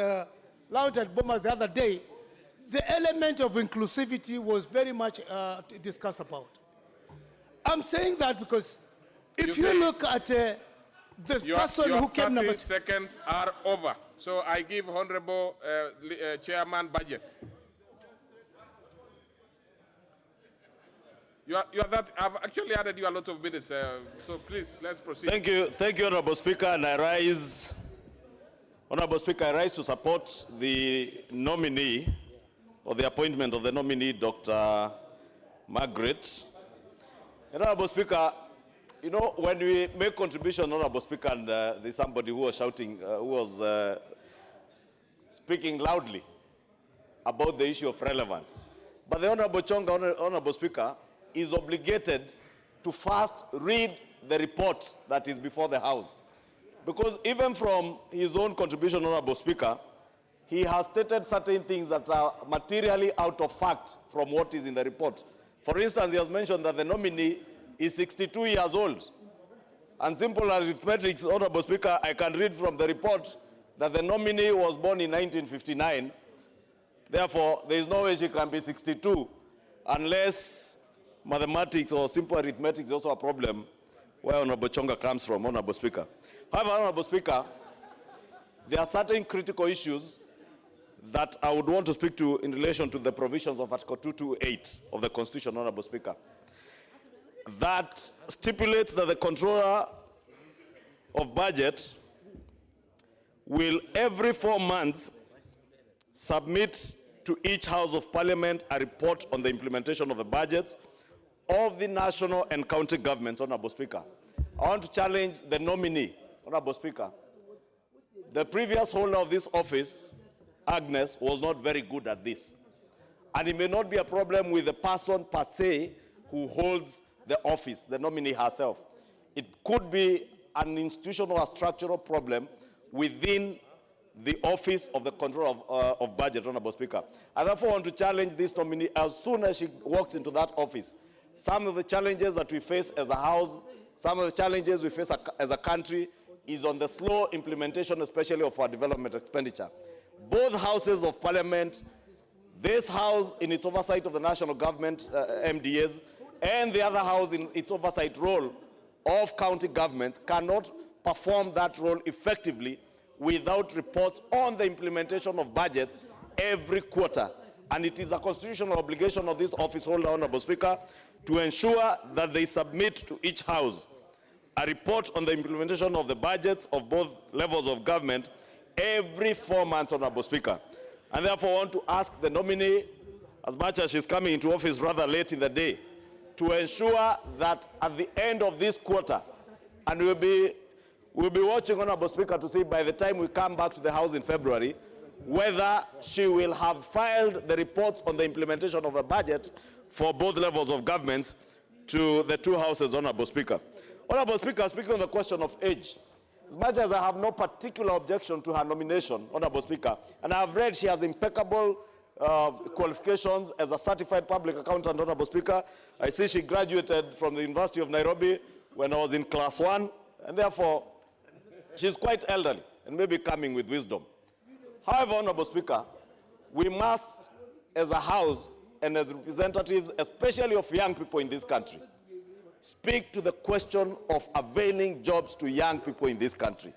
S17: launched at Bomas the other day, the element of inclusivity was very much discussed about. I'm saying that because if you look at the person who came number
S2: 30 seconds are over. So I give Honorable Chairman Budget. You are that, I've actually added you a lot of minutes, so please, let's proceed.
S14: Thank you, Honorable Speaker, and Honorable Speaker, I rise to support the nominee, or the appointment of the nominee, Dr. Margaret. Honorable Speaker, you know, when we make contribution, Honorable Speaker, and there's somebody who was shouting, who was speaking loudly about the issue of relevance. But the Honorable Chonga, Honorable Speaker, is obligated to first read the report that is before the House. Because even from his own contribution, Honorable Speaker, he has stated certain things that are materially out of fact from what is in the report. For instance, he has mentioned that the nominee is 62 years old. And simple arithmetic, Honorable Speaker, I can read from the report that the nominee was born in 1959. Therefore, there is no way she can be 62 unless mathematics or simple arithmetic is also a problem where Honorable Chonga comes from, Honorable Speaker. However, Honorable Speaker, there are certain critical issues that I would want to speak to in relation to the provisions of Article 228 of the Constitution, Honorable Speaker, that stipulates that the Controller of Budget will every 4 months submit to each House of Parliament a report on the implementation of the budgets of the national and county governments, Honorable Speaker. I want to challenge the nominee, Honorable Speaker. The previous holder of this office, Agnes, was not very good at this. And it may not be a problem with the person per se who holds the office, the nominee herself. It could be an institutional or structural problem within the office of the Controller of Budget, Honorable Speaker. I therefore want to challenge this nominee as soon as she walks into that office. Some of the challenges that we face as a house, some of the challenges we face as a country is on the slow implementation, especially of our development expenditure. Both houses of Parliament, this house in its oversight of the national government, MDAs, and the other house in its oversight role of county governments cannot perform that role effectively without reports on the implementation of budgets every quarter. And it is a constitutional obligation of this office holder, Honorable Speaker, to ensure that they submit to each house a report on the implementation of the budgets of both levels of government every 4 months, Honorable Speaker. And therefore I want to ask the nominee, as much as she's coming into office rather late in the day, to ensure that at the end of this quarter, and we'll be watching, Honorable Speaker, to see by the time we come back to the House in February, whether she will have filed the reports on the implementation of a budget for both levels of governments to the two houses, Honorable Speaker. Honorable Speaker, speaking on the question of age, as much as I have no particular objection to her nomination, Honorable Speaker, and I have read she has impeccable qualifications as a certified public accountant, Honorable Speaker. I see she graduated from the University of Nairobi when I was in class 1, and therefore she's quite elderly and maybe coming with wisdom. However, Honorable Speaker, we must, as a House and as representatives, especially of young people in this country, speak to the question of availing jobs to young people in this country.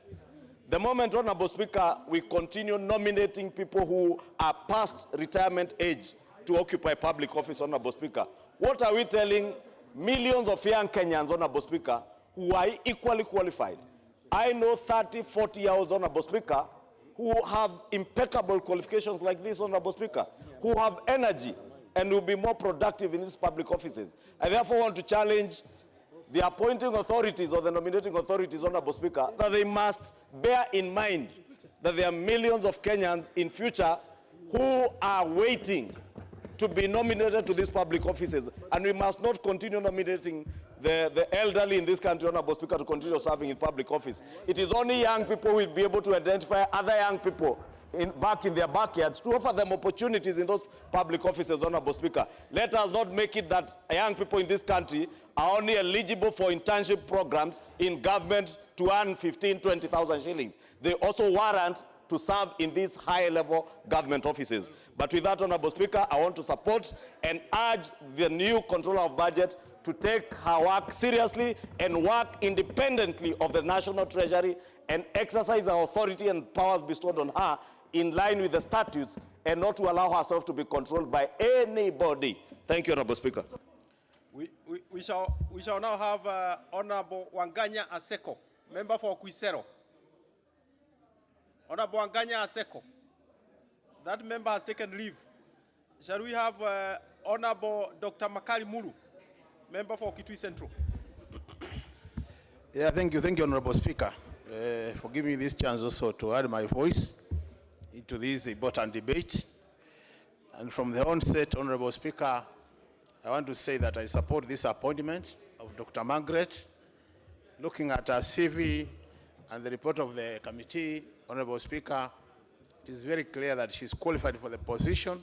S14: The moment, Honorable Speaker, we continue nominating people who are past retirement age to occupy public office, Honorable Speaker, what are we telling millions of young Kenyans, Honorable Speaker, who are equally qualified? I know 30, 40 years old, Honorable Speaker, who have impeccable qualifications like this, Honorable Speaker, who have energy and will be more productive in these public offices. I therefore want to challenge the appointing authorities or the nominating authorities, Honorable Speaker, that they must bear in mind that there are millions of Kenyans in future who are waiting to be nominated to these public offices. And we must not continue nominating the elderly in this country, Honorable Speaker, to continue serving in public office. It is only young people who will be able to identify other young people back in their backyards to offer them opportunities in those public offices, Honorable Speaker. Let us not make it that young people in this country are only eligible for internship programs in government to earn 15, 20,000 shillings. They also warrant to serve in these high-level government offices. But with that, Honorable Speaker, I want to support and urge the new Controller of Budget to take her work seriously and work independently of the National Treasury and exercise her authority and powers bestowed on her in line with the statutes and not to allow herself to be controlled by anybody. Thank you, Honorable Speaker.
S18: We shall now have Honorable Wanganya Aseko, member for Quisero. Honorable Wanganya Aseko. That member has taken leave. Shall we have Honorable Dr. Makali Mulu, member for Kitui Central?
S3: Yeah, thank you, Honorable Speaker, for giving me this chance also to add my voice into this important debate. And from the onset, Honorable Speaker, I want to say that I support this appointment of Dr. Margaret. Looking at her CV and the report of the committee, Honorable Speaker, it is very clear that she's qualified for the position.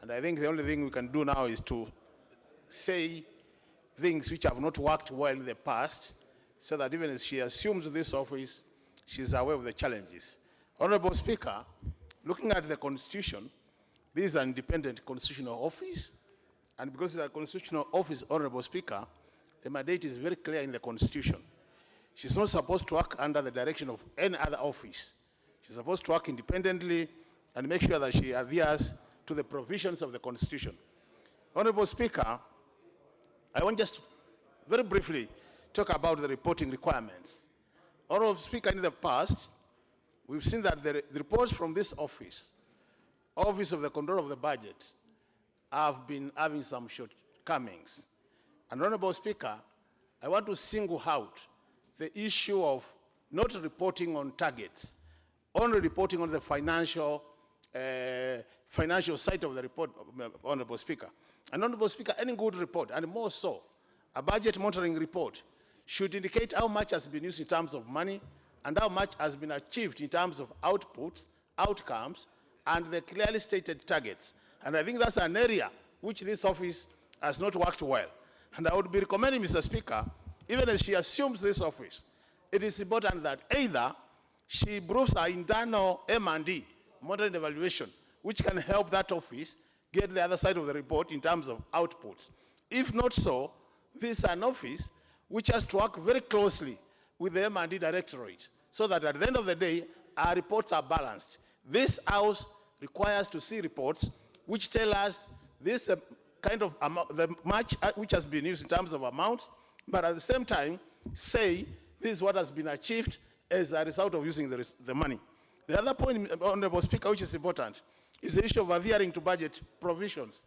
S3: And I think the only thing we can do now is to say things which have not worked well in the past, so that even as she assumes this office, she's aware of the challenges. Honorable Speaker, looking at the Constitution, this is an independent constitutional office, and because it's a constitutional office, Honorable Speaker, the mandate is very clear in the Constitution. She's not supposed to work under the direction of any other office. She's supposed to work independently and make sure that she adheres to the provisions of the Constitution. Honorable Speaker, I want just very briefly talk about the reporting requirements. Honorable Speaker, in the past, we've seen that the reports from this office, Office of the Control of the Budget, have been having some shortcomings. And Honorable Speaker, I want to single out the issue of not reporting on targets, only reporting on the financial side of the report, Honorable Speaker. And Honorable Speaker, any good report, and more so, a budget monitoring report should indicate how much has been used in terms of money and how much has been achieved in terms of outputs, outcomes, and the clearly stated targets. And I think that's an area which this office has not worked well. And I would be recommending, Mr. Speaker, even as she assumes this office, it is important that either she improves her internal M&D, monitoring evaluation, which can help that office get the other side of the report in terms of outputs. If not so, this is an office which has to work very closely with the M&D Directorate so that at the end of the day, our reports are balanced. This House requires to see reports which tell us this kind of amount, the much which has been used in terms of amounts, but at the same time say this is what has been achieved as a result of using the money. The other point, Honorable Speaker, which is important, is the issue of adhering to budget provisions.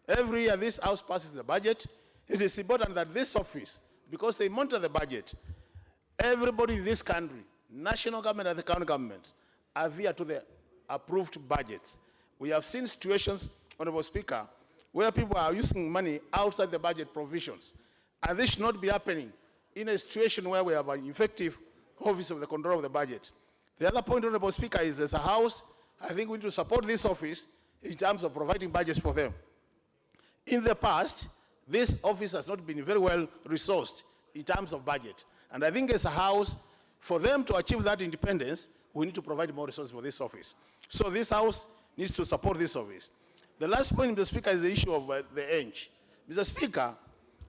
S3: Every year this House passes the budget. It is important that this office, because they monitor the budget, everybody in this country, national government and the county government, adhere to the approved budgets. We have seen situations, Honorable Speaker, where people are using money outside the budget provisions. And this should not be happening in a situation where we have an effective Office of the Control of the Budget. The other point, Honorable Speaker, is as a House, I think we need to support this office in terms of providing budgets for them. In the past, this office has not been very well resourced in terms of budget. And I think as a House, for them to achieve that independence, we need to provide more resources for this office. So this House needs to support this office. The last point, Mr. Speaker, is the issue of the age. Mr. Speaker,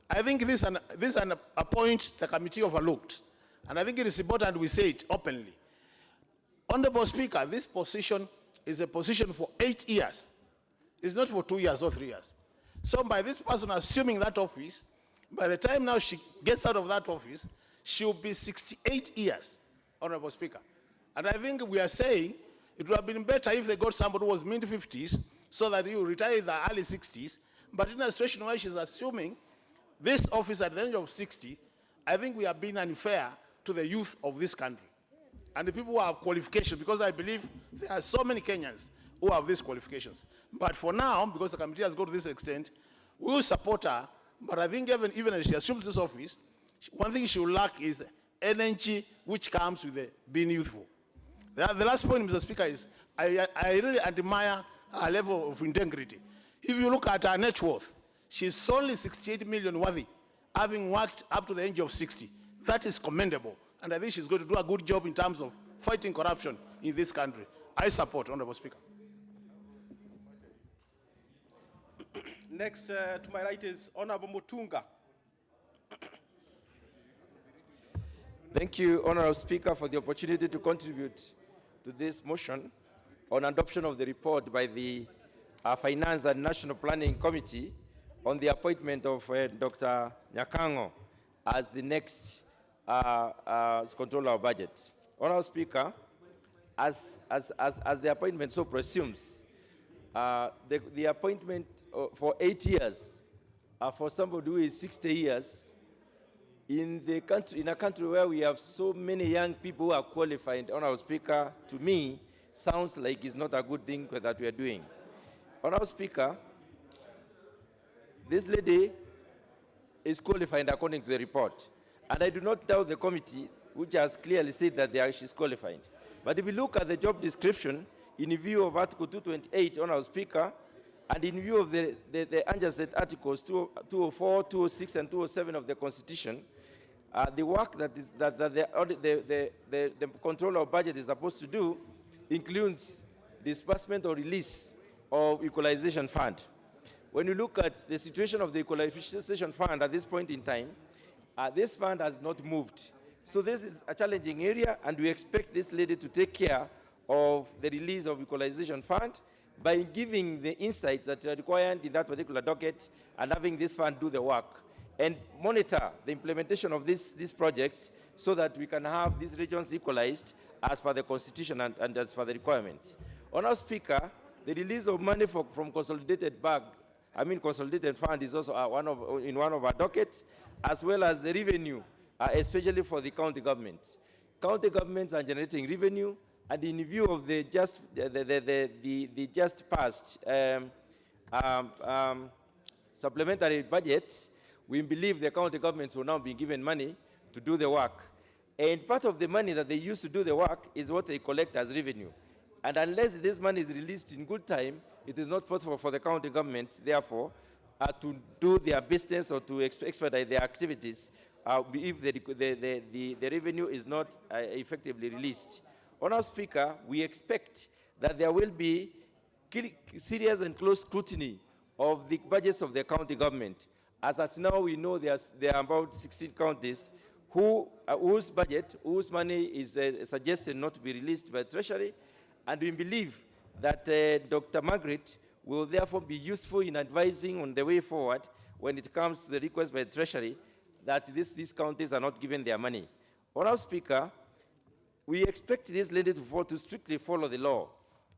S3: I think this is a point the committee overlooked. And I think it is important we say it openly. Honorable Speaker, this position is a position for 8 years. It's not for 2 years or 3 years. So by this person assuming that office, by the time now she gets out of that office, she will be 68 years, Honorable Speaker. And I think we are saying it would have been better if they got somebody who was mid-50s so that you retire in the early 60s. But in a situation where she's assuming this office at the age of 60, I think we are being unfair to the youth of this country and the people who have qualifications, because I believe there are so many Kenyans
S6: who have these qualifications. But for now, because the committee has got to this extent, we will support her. But I think even as she assumes this office, one thing she will lack is energy which comes with being youthful. The last point, Mr. Speaker, is I really admire her level of integrity. If you look at her net worth, she's only 68 million worthy, having worked up to the age of 60. That is commendable. And I think she's going to do a good job in terms of fighting corruption in this country. I support, Honorable Speaker.
S18: Next to my right is Honorable Mutunga.
S19: Thank you, Honorable Speaker, for the opportunity to contribute to this motion on adoption of the report by the Finance and National Planning Committee on the appointment of Dr. Nyakango as the next controller of budget. Honorable Speaker, as the appointment so presumes, the appointment for 8 years for somebody who is 60 years in a country where we have so many young people who are qualified, Honorable Speaker, to me, sounds like it's not a good thing that we are doing. Honorable Speaker, this lady is qualified according to the report. And I do not doubt the committee, which has clearly said that she's qualified. But if you look at the job description, in view of Article 228, Honorable Speaker, and in view of the adjacent articles 204, 206, and 207 of the Constitution, the work that the controller of budget is supposed to do includes disbursement or release of equalization fund. When you look at the situation of the equalization fund at this point in time, this fund has not moved. So this is a challenging area, and we expect this lady to take care of the release of equalization fund by giving the insights that are required in that particular docket and having this fund do the work and monitor the implementation of these projects so that we can have these regions equalized as per the Constitution and as per the requirements. Honorable Speaker, the release of money from consolidated fund is also in one of our dockets, as well as the revenue, especially for the county governments. County governments are generating revenue, and in view of the just passed supplementary budget, we believe the county governments will now be given money to do the work. And part of the money that they use to do the work is what they collect as revenue. And unless this money is released in good time, it is not possible for the county government, therefore, to do their business or to expedite their activities if the revenue is not effectively released. Honorable Speaker, we expect that there will be serious and close scrutiny of the budgets of the county government. As at now, we know there are about 16 counties whose money is suggested not to be released by Treasury, and we believe that Dr. Margaret will therefore be useful in advising on the way forward when it comes to the request by Treasury that these counties are not given their money. Honorable Speaker, we expect this lady to strictly follow the law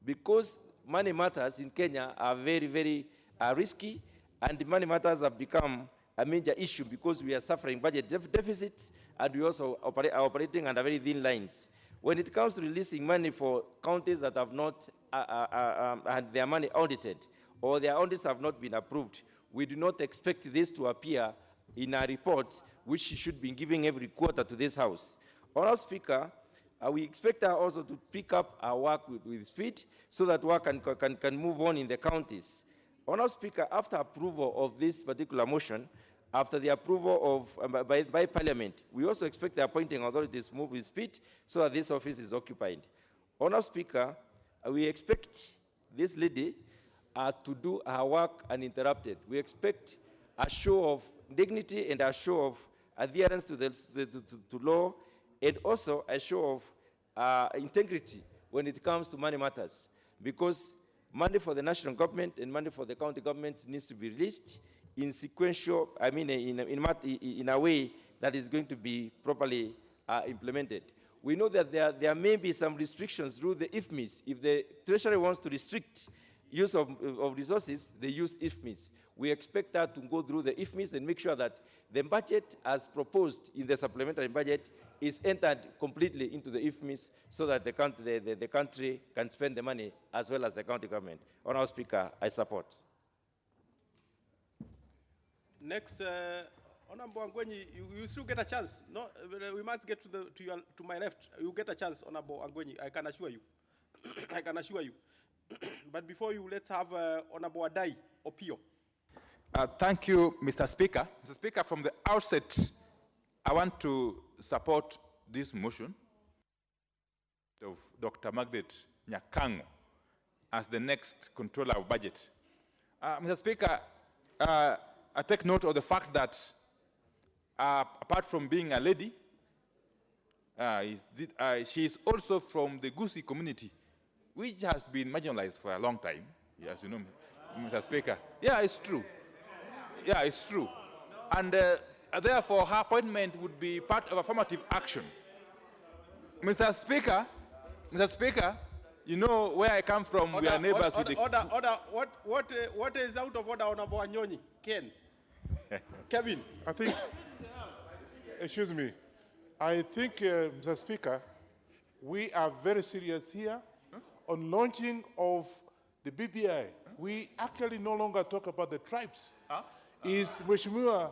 S19: because money matters in Kenya are very, very risky, and money matters have become a major issue because we are suffering budget deficits and we also are operating under very thin lines. When it comes to releasing money for counties that have not had their money audited or their audits have not been approved, we do not expect this to appear in our reports, which she should be giving every quarter to this House. Honorable Speaker, we expect her also to pick up our work with speed so that work can move on in the counties. Honorable Speaker, after approval of this particular motion, after the approval of by Parliament, we also expect the appointing authorities to move with speed so that this office is occupied. Honorable Speaker, we expect this lady to do her work uninterrupted. We expect a show of dignity and a show of adherence to law, and also a show of integrity when it comes to money matters, because money for the national government and money for the county governments needs to be released in sequential, in a way that is going to be properly implemented. We know that there may be some restrictions through the IFMIS. If the Treasury wants to restrict use of resources, they use IFMIS. We expect that to go through the IFMIS and make sure that the budget as proposed in the supplementary budget is entered completely into the IFMIS so that the country can spend the money as well as the county government. Honourable Speaker, I support.
S18: Next, Honourable Angwenyi, you still get a chance. No, we must get to my left. You get a chance, Honourable Angwenyi. I can assure you. I can assure you. But before you, let's have Honourable Adai Opio.
S20: Thank you, Mr. Speaker. Mr. Speaker, from the outset, I want to support this motion of Dr. Margaret Nyakango as the next controller of budget. Mr. Speaker, I take note of the fact that apart from being a lady, she is also from the Gusi community, which has been marginalized for a long time. Yes, you know, Mr. Speaker. Yeah, it's true. Yeah, it's true. And therefore, her appointment would be part of affirmative action. Mr. Speaker, you know where I come from. We are neighbors with the...
S18: What is out of order, Honourable Anyoni? Ken? Kevin?
S21: I think, excuse me, I think, Mr. Speaker, we are very serious here on launching of the BBI. We actually no longer talk about the tribes. Is Mheshimiwa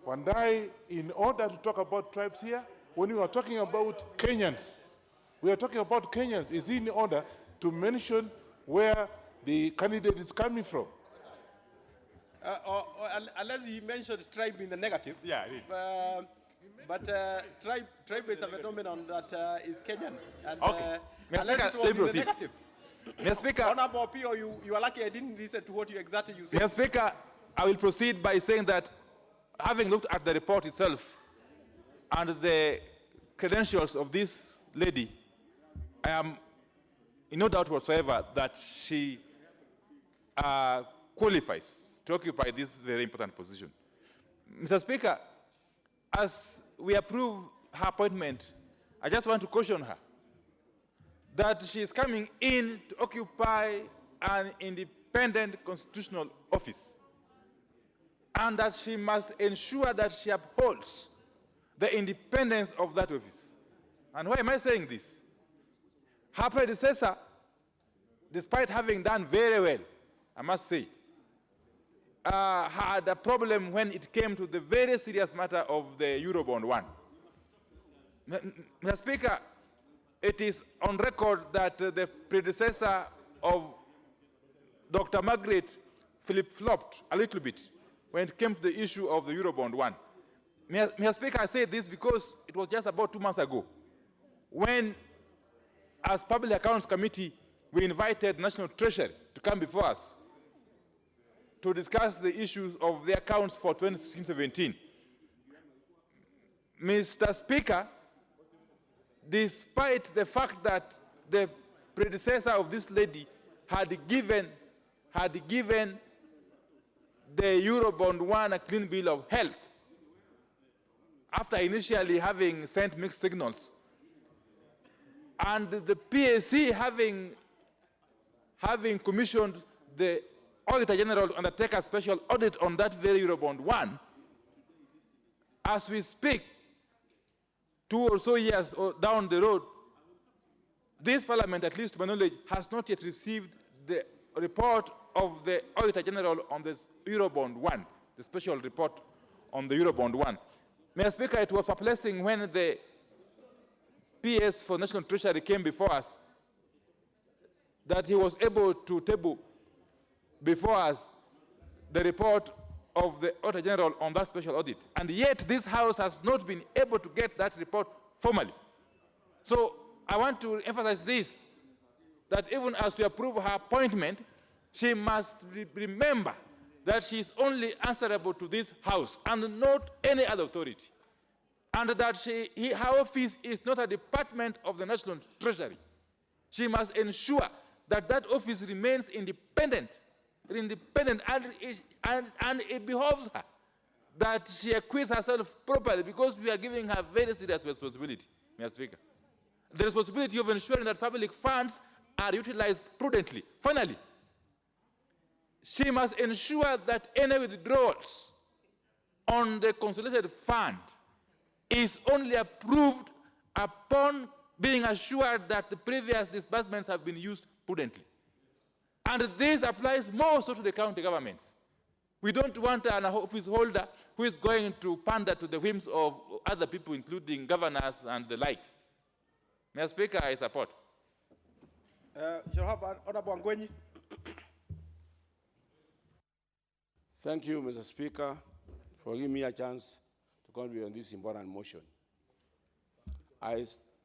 S21: Wandai in order to talk about tribes here? When we are talking about Kenyans, we are talking about Kenyans. Is he in order to mention where the candidate is coming from?
S18: Unless he mentioned tribe in the negative.
S20: Yeah,
S18: but tribe is a phenomenon that is Kenyan. And,
S20: okay.
S18: Unless it was in the negative.
S20: Mr. Speaker,
S18: Honourable Pio, you are lucky I didn't listen to what you exactly you said.
S20: Mr. Speaker, I will proceed by saying that having looked at the report itself and the credentials of this lady, I am in no doubt whatsoever that she qualifies to occupy this very important position. Mr. Speaker, as we approve her appointment, I just want to caution her that she is coming in to occupy an independent constitutional office, and that she must ensure that she upholds the independence of that office. And why am I saying this? Her predecessor, despite having done very well, I must say, had a problem when it came to the very serious matter of the Eurobond 1. Mr. Speaker, it is on record that the predecessor of Dr. Margaret flip-flopped a little bit when it came to the issue of the Eurobond 1. Mr. Speaker, I say this because it was just about 2 months ago when, as Public Accounts Committee, we invited National Treasury to come before us to discuss the issues of the accounts for 2016-17. Mr. Speaker, despite the fact that the predecessor of this lady had given the Eurobond 1 a clean bill of health, after initially having sent mixed signals, and the PAC having commissioned the Auditor General to undertake a special audit on that very Eurobond 1, as we speak, 2 or so years down the road, this Parliament, at least to my knowledge, has not yet received the report of the Auditor General on this Eurobond 1, the special report on the Eurobond 1. Mr. Speaker, it was perplexing when the PS for National Treasury came before us that he was able to table before us the report of the Auditor General on that special audit. And yet this House has not been able to get that report formally. So I want to emphasize this, that even as we approve her appointment, she must remember that she is only answerable to this House and not any other authority. And that her office is not a department of the National Treasury. She must ensure that that office remains independent, and it behoves her that she acquits herself properly, because we are giving her very serious responsibility, Mr. Speaker. The responsibility of ensuring that public funds are utilized prudently. Finally, she must ensure that any withdrawals on the consolidated fund is only approved upon being assured that the previous disbursements have been used prudently. And this applies more so to the county governments. We don't want an office holder who is going to pander to the whims of other people, including governors and the likes. Mr. Speaker, I support.
S18: Honorable Angwenyi.
S1: Thank you, Mr. Speaker, for giving me a chance to contribute on this important motion. I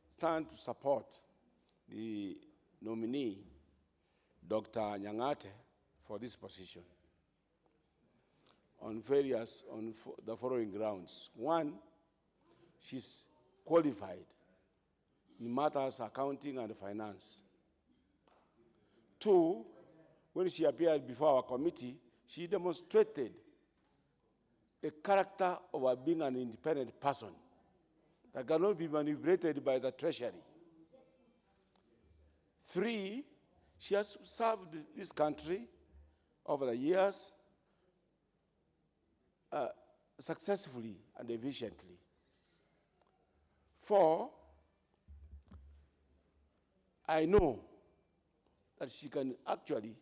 S1: stand to support the nominee, Dr. Nyangate, for this position on the following grounds. One, she's qualified in matters accounting and finance. Two, when she appeared before our committee, she demonstrated a character of being an independent person that cannot be manipulated by the Treasury. Three, she has served this country over the years successfully and efficiently. Four, I know that she can actually,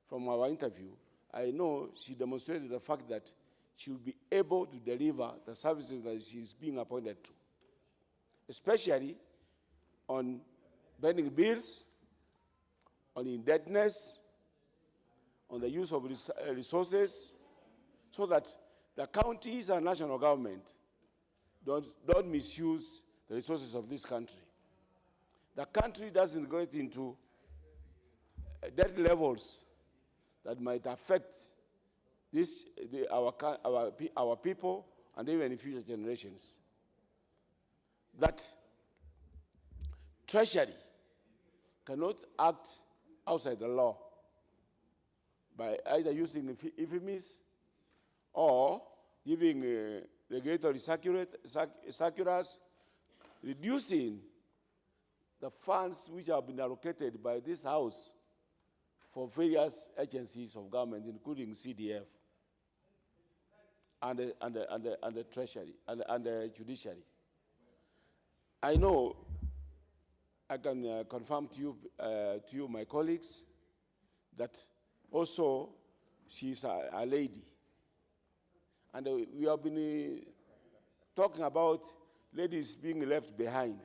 S1: from our interview, I know she demonstrated the fact that she will be able to deliver the services that she is being appointed to, especially on pending bills, on indebtedness, on the use of resources, so that the counties and national government don't misuse the resources of this country. The country doesn't go into debt levels that might affect our people and even future generations. That Treasury cannot act outside the law by either using euphemisms or giving regulatory circulars, reducing the funds which have been allocated by this House for various agencies of government, including CDF and the Treasury and the Judiciary. I know, I can confirm to you, my colleagues, that also she's a lady. And we have been talking about ladies being left behind.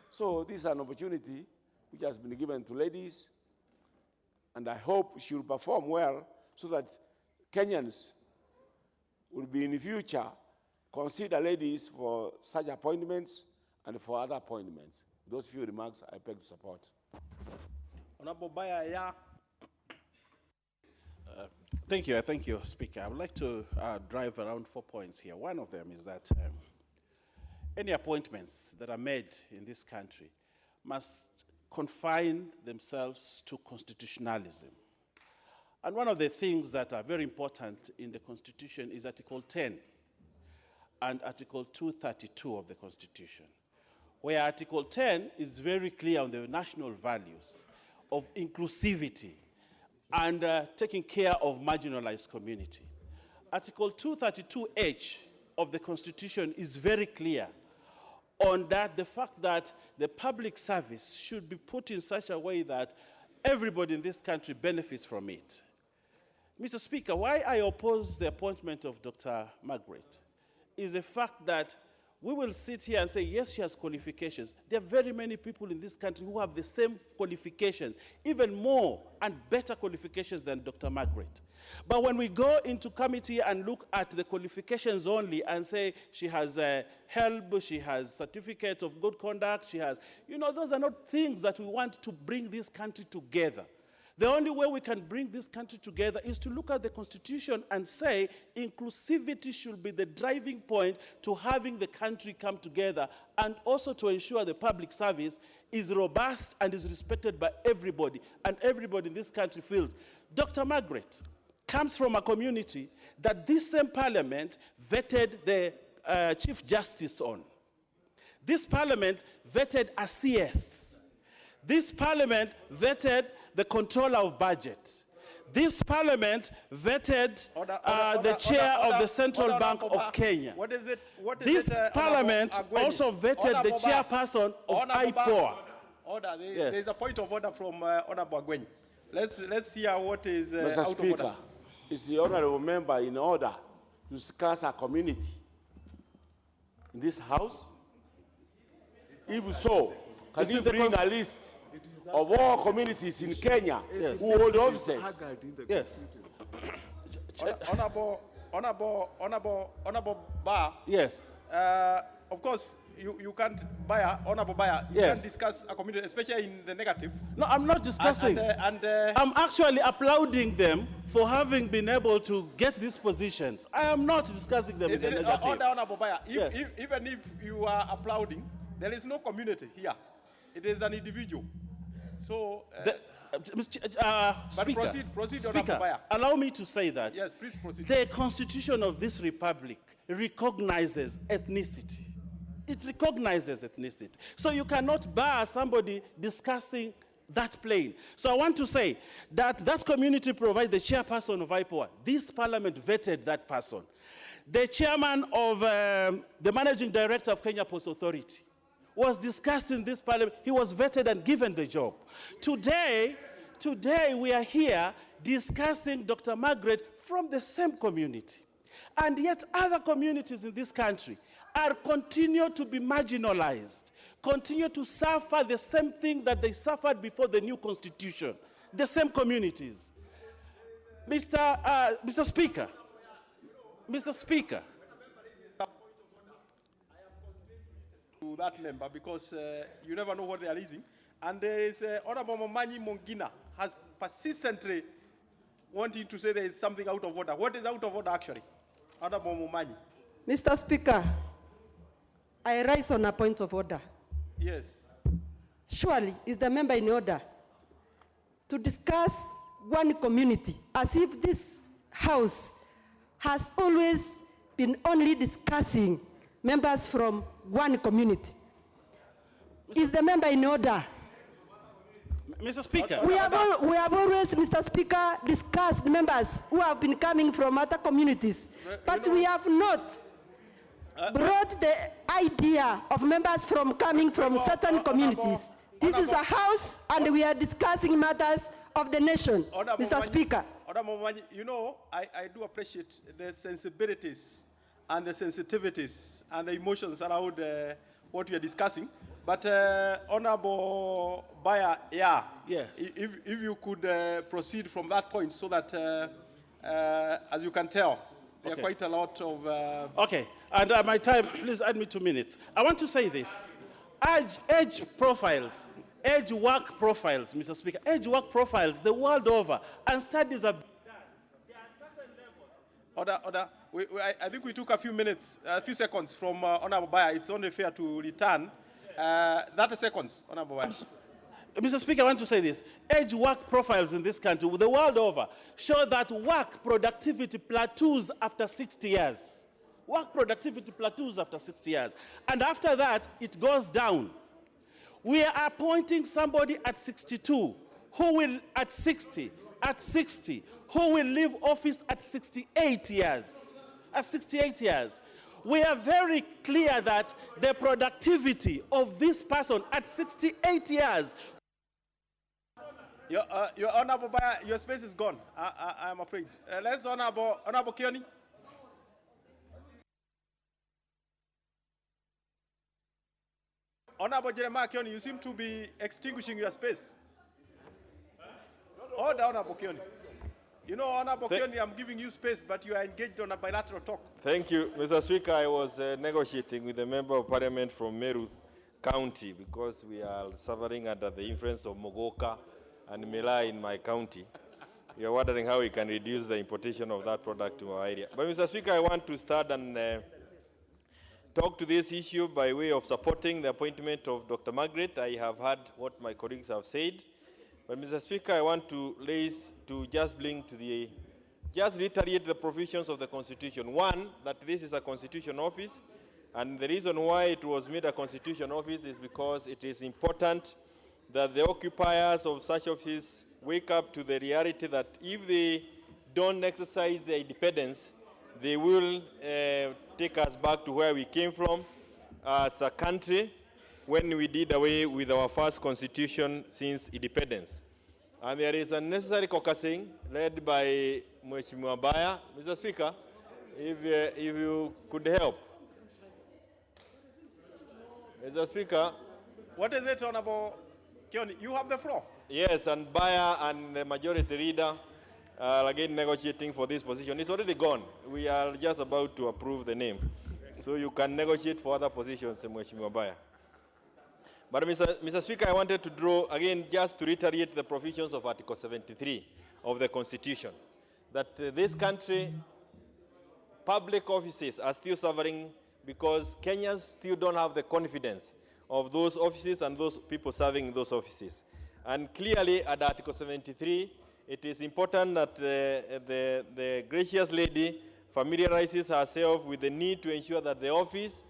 S1: So this is an opportunity which has been given to ladies, and I hope she will perform well so that Kenyans will be in the future consider ladies for such appointments and for other appointments. Those few remarks I beg to support.
S18: Honorable Baya. Thank you, Speaker. I would like to drive around 4 points here. One of them is that any appointments that are made in this country must confine themselves to constitutionalism. And one of the things that are very important in the Constitution is Article 10 and Article 232 of the Constitution, where Article 10 is very clear on the national values of inclusivity and taking care of marginalized community. Article 232H of the Constitution is very clear on that, the fact that the public service should be put in such a way that everybody in this country benefits from it. Mr. Speaker, why I oppose the appointment of Dr. Margaret is the fact that we will sit here and say, yes, she has qualifications. There are very many people in this country who have the same qualifications, even more and better qualifications than Dr. Margaret. But when we go into committee and look at the qualifications only and say she has HELB, she has certificate of good conduct, she has, those are not things that we want to bring this country together. The only way we can bring this country together is to look at the Constitution and say inclusivity should be the driving point to having the country come together, and also to ensure the public service is robust and is respected by everybody, and everybody in this country feels. Dr. Margaret comes from a community that this same parliament vetted the Chief Justice on. This parliament vetted a CS. This parliament vetted the controller of budget. This parliament vetted the chair of the Central Bank of Kenya.
S15: What is it?
S18: This parliament also vetted the chairperson of IPOA.
S15: Order.
S18: Yes.
S15: There's a point of order from Honorable Agwenyi. Let's hear what is
S1: Mr.
S15: out
S1: Speaker,
S15: of order.
S1: is the honorable member in order to discuss our community in this house? If so, can you bring a list of all communities in Kenya who hold offices?
S18: Yes.
S15: Honorable Bar.
S18: Yes.
S15: Of course, you can't honorable buyer. You can't discuss a community, especially in the negative.
S18: No, I'm not discussing. I'm actually applauding them for having been able to get these positions. I am not discussing them in the negative.
S15: Honorable buyer, even if you are applauding, there is no community here. It is an individual. So,
S18: Speaker,
S15: proceed,
S18: Speaker, allow me to say that.
S15: Yes, please proceed.
S18: The Constitution of this republic recognizes ethnicity. It recognizes ethnicity. So you cannot bar somebody discussing that plane. So I want to say that that community provides the chairperson of IPOA. This parliament vetted that person. The chairman of the managing director of Kenya Post Authority was discussed in this parliament. He was vetted and given the job. Today we are here discussing Dr. Margaret from the same community. And yet other communities in this country continue to be marginalized, continue to suffer the same thing that they suffered before the new constitution, the same communities. Mr. Speaker,
S15: to that member because you never know what they are raising. And there is Honorable Momanyi Mongina has persistently wanting to say there is something out of order. What is out of order actually? Honorable Momanyi.
S4: Mr. Speaker, I rise on a point of order.
S15: Yes.
S4: Surely is the member in order to discuss one community as if this house has always been only discussing members from one community. Is the member in order?
S18: Mr. Speaker.
S4: We have always, Mr. Speaker, discussed members who have been coming from other communities, but we have not brought the idea of members coming from certain communities. This is a house, and we are discussing matters of the nation, Mr. Speaker.
S15: You know, I do appreciate the sensibilities and the sensitivities and the emotions around what we are discussing. But Honorable Bayer,
S18: yes.
S15: If you could proceed from that point so that, as you can tell, there are quite a lot of...
S18: Okay, and my time, please add me 2 minutes. I want to say this. Age profiles, age work profiles, Mr. Speaker, age work profiles the world over, and studies have been done. There are certain levels.
S15: I think we took a few seconds from Honorable Bayer. It's only fair to return 30 seconds, Honorable Bayer.
S18: Mr. Speaker, I want to say this. Age work profiles in this country, the world over, show that work productivity plateaus after 60 years. Work productivity plateaus after 60 years. And after that, it goes down. We are appointing somebody at 62, who will, at 60, who will leave office at 68 years. At 68 years. We are very clear that the productivity of this person at 68 years.
S15: Your Honorable Bayer, your space is gone. I'm afraid. Let's Honorable Kioni. Honorable Jeremiah Kioni, you seem to be extinguishing your space. Order, Honorable Kioni. You know, Honorable Kioni, I'm giving you space, but you are engaged on a bilateral talk.
S14: Thank you, Mr. Speaker. I was negotiating with the Member of Parliament from Meru County because we are suffering under the influence of Mogoka and Mela in my county. We are wondering how we can reduce the importation of that product to our area. But, Mr. Speaker, I want to start and talk to this issue by way of supporting the appointment of Dr. Margaret. I have heard what my colleagues have said. But, Mr. Speaker, I want to just reiterate the provisions of the Constitution. One, that this is a Constitution office, and the reason why it was made a Constitution office is because it is important that the occupiers of such office
S8: wake up to the reality that if they don't exercise their independence, they will take us back to where we came from as a country when we did away with our first constitution since independence. And there is a necessary caucusing led by Mheshimiwa Baya. Mr. Speaker, if you could help. Mr. Speaker.
S18: What is it, Honorable Kioni? You have the floor.
S8: Yes, and Baya and the majority leader are again negotiating for this position. It's already gone. We are just about to approve the name. So you can negotiate for other positions, Mheshimiwa Baya. But Mr. Speaker, I wanted to draw, again, just to reiterate the provisions of Article 73 of the Constitution, that this country, public offices are still suffering because Kenyans still don't have the confidence of those offices and those people serving those offices. And clearly, at Article 73, it is important that the gracious lady familiarizes herself with the need to ensure that the office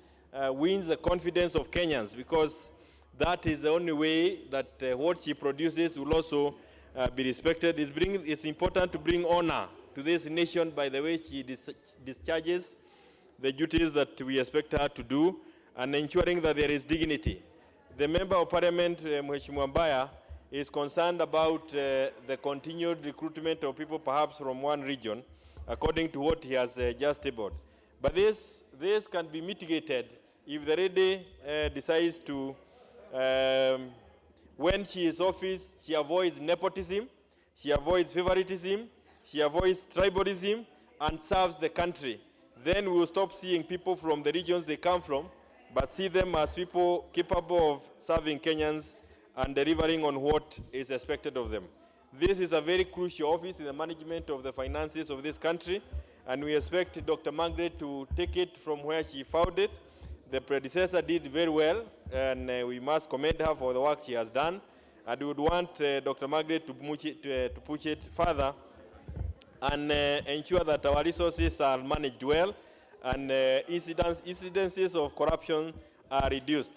S8: wins the confidence of Kenyans, because that is the only way that what she produces will also be respected. It's important to bring honor to this nation by the way she discharges the duties that we expect her to do, and ensuring that there is dignity. The Member of Parliament, Mheshimiwa Baya, is concerned about the continued recruitment of people perhaps from one region, according to what he has just tabled. But this can be mitigated if the lady decides to, when she is office, she avoids nepotism, she avoids favoritism, she avoids tribalism, and serves the country. Then we will stop seeing people from the regions they come from, but see them as people capable of serving Kenyans and delivering on what is expected of them. This is a very crucial office in the management of the finances of this country, and we expect Dr. Margaret to take it from where she found it. The predecessor did very well, and we must commend her for the work she has done. And we would want Dr. Margaret to push it further and ensure that our resources are managed well and incidences of corruption are reduced.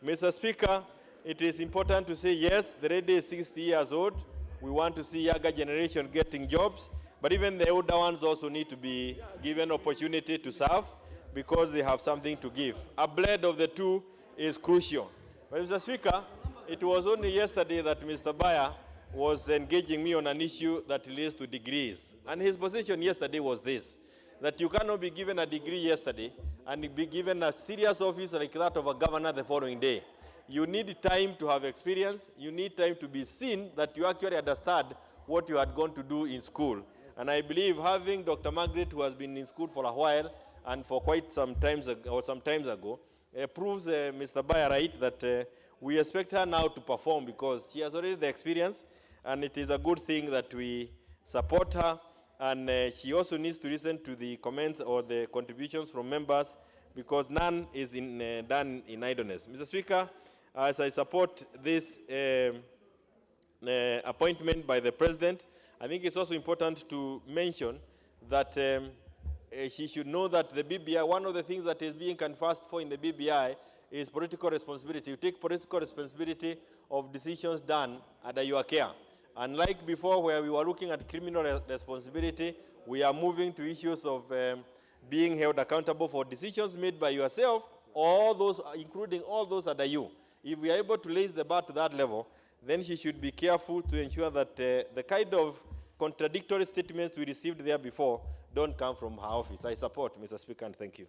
S8: Mr. Speaker, it is important to say, yes, the lady is 60 years old. We want to see younger generation getting jobs, but even the older ones also need to be given opportunity to serve because they have something to give. A blend of the two is crucial. But Mr. Speaker, it was only yesterday that Mr. Baya was engaging me on an issue that relates to degrees. And his position yesterday was this, that you cannot be given a degree yesterday and be given a serious office like that of a governor the following day. You need time to have experience. You need time to be seen that you actually understand what you had gone to do in school. And I believe having Dr. Margaret, who has been in school for a while and for quite some times ago, proves Mr. Baya right that we expect her now to perform because she has already the experience, and it is a good thing that we support her. And she also needs to listen to the comments or the contributions from members because none is done in idleness. Mr. Speaker, as I support this appointment by the President, I think it's also important to mention that she should know that the BBI, one of the things that is being canvassed for in the BBI is political responsibility. You take political responsibility of decisions done under your care. Unlike before where we were looking at criminal responsibility, we are moving to issues of being held accountable for decisions made by yourself, all those, including all those under you. If we are able to raise the bar to that level, then she should be careful to ensure that the kind of contradictory statements we received there before don't come from her office. I support, Mr. Speaker, and thank you.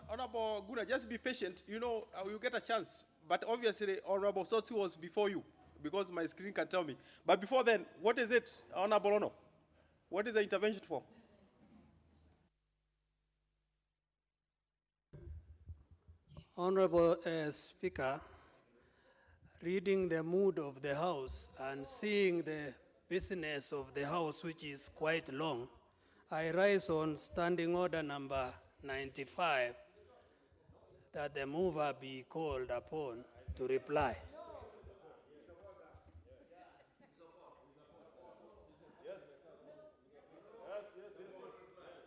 S18: Honorable Guna, just be patient. You know, you get a chance. But obviously, Honorable Sotsi was before you, because my screen can tell me. But before then, what is it, Honorable Ono? What is the intervention for?
S22: Honorable Speaker, reading the mood of the House and seeing the business of the House, which is quite long, I rise on Standing Order number 95, that the mover be called upon to reply.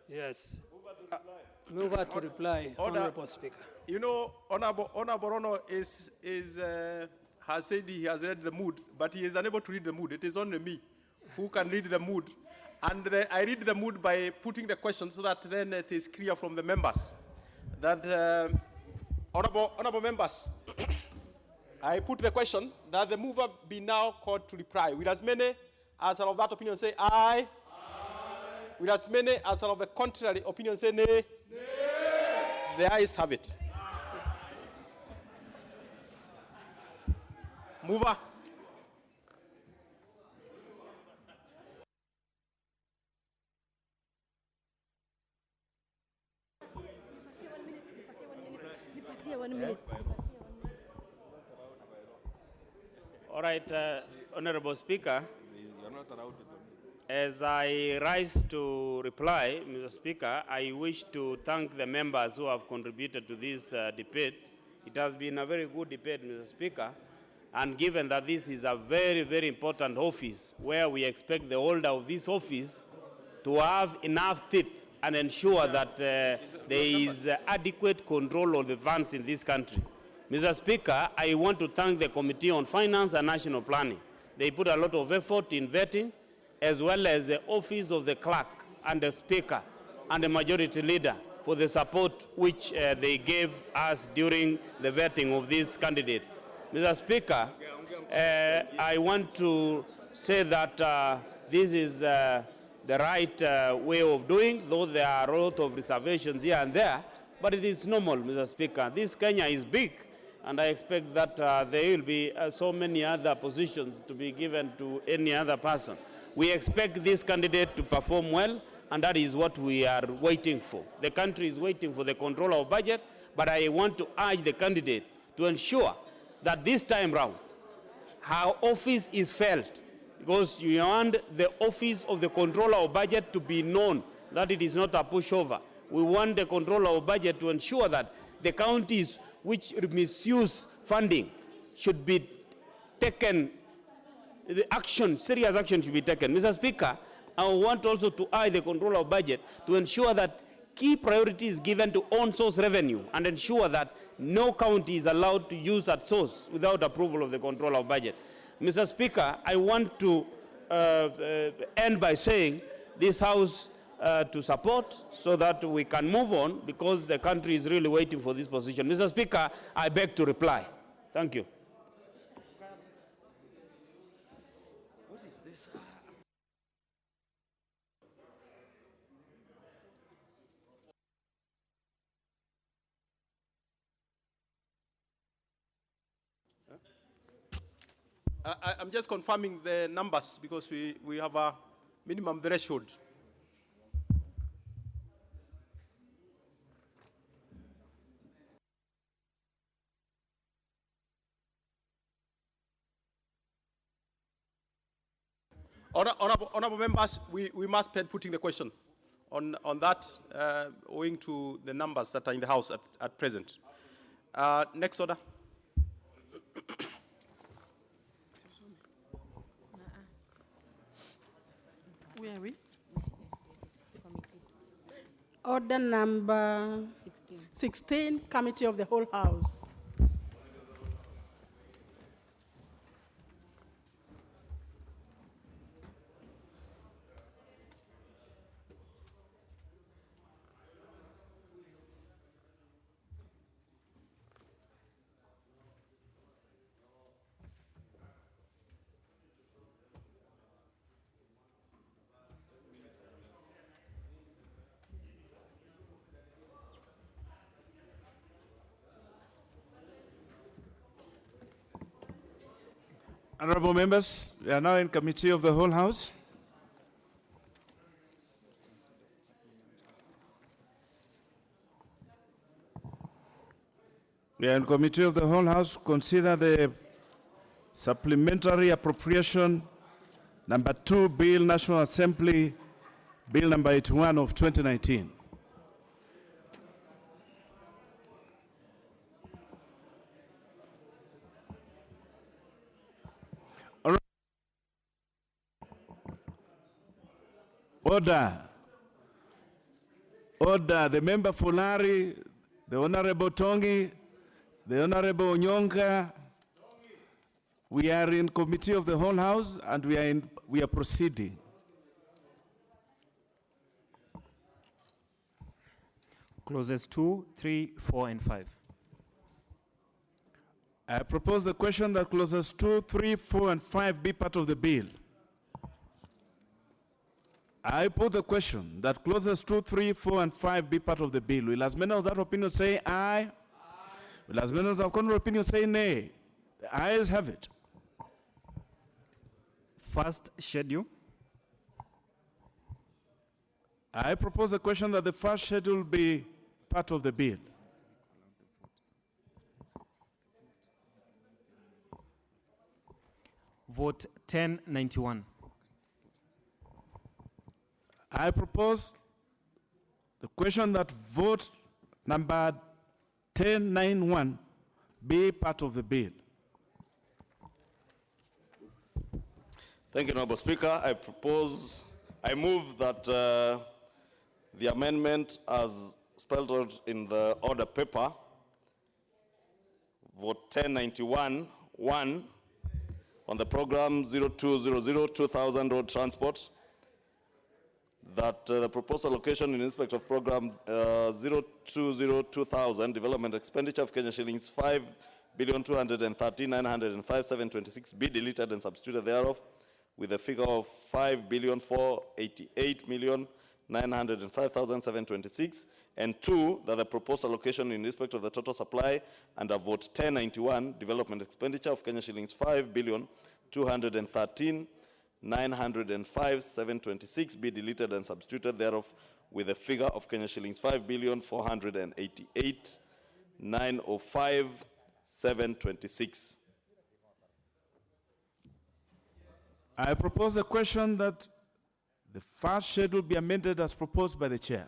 S22: Yes. Mover to reply, Honorable Speaker.
S18: You know, Honorable Ono is has said he has read the mood, but he is unable to read the mood. It is only me who can read the mood. And I read the mood by putting the question so that then it is clear from the members that, honorable members, I put the question that the mover be now called to reply. Will as many as are of that opinion say aye? Aye. Will as many as are of the contrary opinion say nay? Nay. The ayes have it. Mover.
S5: All right, Honorable Speaker, as I rise to reply, Mr. Speaker, I wish to thank the members who have contributed to this debate. It has been a very good debate, Mr. Speaker, and given that this is a very, very important office where we expect the holder of this office to have enough teeth and ensure that there is adequate control of the funds in this country. Mr. Speaker, I want to thank the Committee on Finance and National Planning. They put a lot of effort in vetting, as well as the Office of the Clerk and the Speaker and the Majority Leader for the support which they gave us during the vetting of this candidate. Mr. Speaker, I want to say that this is the right way of doing, though there are a lot of reservations here and there, but it is normal, Mr. Speaker. This Kenya is big, and I expect that there will be so many other positions to be given to any other person. We expect this candidate to perform well, and that is what we are waiting for. The country is waiting for the control of budget, but I want to urge the candidate to ensure that this time round, her office is felt, because you want the office of the controller of budget to be known, that it is not a pushover. We want the controller of budget to ensure that the counties which misuse funding should be taken, the action, serious action should be taken. Mr. Speaker, I want also to urge the controller of budget to ensure that key priority is given to on-source revenue and ensure that no county is allowed to use at source without approval of the controller of budget. Mr. Speaker, I want to end by saying this House to support so that we can move on, because the country is really waiting for this position. Mr. Speaker, I beg to reply. Thank you.
S18: What is this? I'm just confirming the numbers because we have a minimum threshold. Honorable members, we must be putting the question on that, owing to the numbers that are in the House at present. Next order.
S4: Where are we? Order number 16, Committee of the Whole House.
S10: Honorable members, we are now in Committee of the Whole House. We are in Committee of the Whole House to consider the Supplementary Appropriation number 2 Bill, National Assembly, Bill number 81 of 2019. Order. Order. The member Fulari, the Honorable Tongi, the Honorable Onyonga, We are in committee of the whole house and we are proceeding.
S11: Clauses 2, 3, 4, and 5.
S10: I propose the question that clauses 2, 3, 4, and 5 be part of the bill. I put the question that clauses 2, 3, 4, and 5 be part of the bill. Will as many of that opinion say aye? Will as many of that contrary opinion say nay? The ayes have it.
S11: First schedule.
S10: I propose the question that the first schedule be part of the bill.
S11: Vote 1091.
S10: I propose the question that vote number 1091 be part of the bill.
S14: Thank you, Honorable Speaker. I move that the amendment as spelled out in the order paper, vote 1091, 1, on the program 0200-2000 road transport, that the proposed allocation in respect of program 020-2000 development expenditure of Kenya shillings 5,213,905,726 be deleted and substituted thereof with a figure of 5,488,905,726, and 2, that the proposed allocation in respect of the total supply under vote 1091 development expenditure of Kenya shillings 5,213,905,726 be deleted and substituted thereof with a figure of Kenya shillings 5,488,905,726.
S10: I propose the question that the first schedule be amended as proposed by the chair.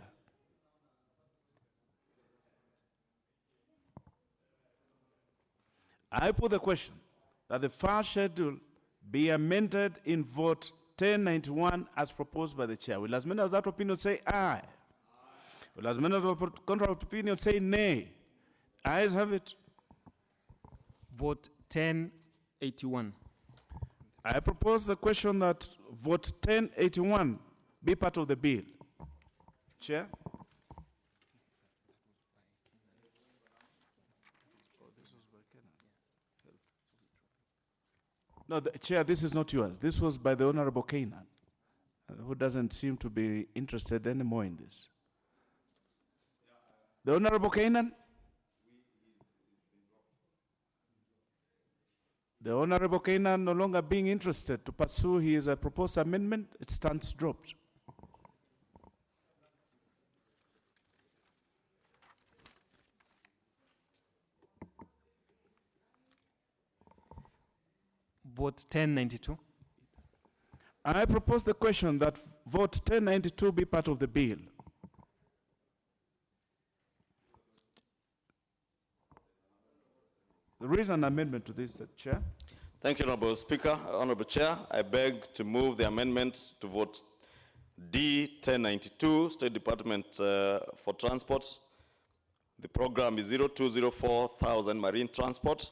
S10: I put the question that the first schedule be amended in vote 1091 as proposed by the chair. Will as many of that opinion say aye? Will as many of the contrary opinion say nay? Ayes have it.
S11: Vote 1081.
S10: I propose the question that vote 1081 be part of the bill. Chair? No, Chair, this is not yours. This was by the Honorable Kainan, who doesn't seem to be interested anymore in this. The Honorable Kainan? The Honorable Kainan no longer being interested to pursue his proposed amendment, it stands dropped.
S11: Vote 1092.
S10: I propose the question that vote 1092 be part of the bill. There is an amendment to this, Chair.
S14: Thank you, Honorable Speaker. Honorable Chair, I beg to move the amendment to vote D 1092, State Department for Transport. The program is 0204,000 Marine Transport.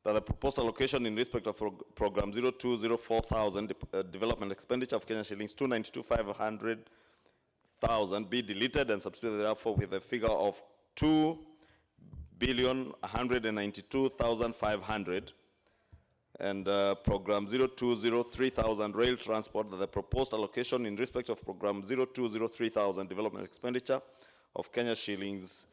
S14: That the proposed allocation in respect of program 0204,000 development expenditure of Kenya shillings 292,500,000 be deleted and substituted therefore with a figure of 2,192,500, and program 0203,000 rail transport, that the proposed allocation in respect of program 0203,000 development expenditure of Kenya shillings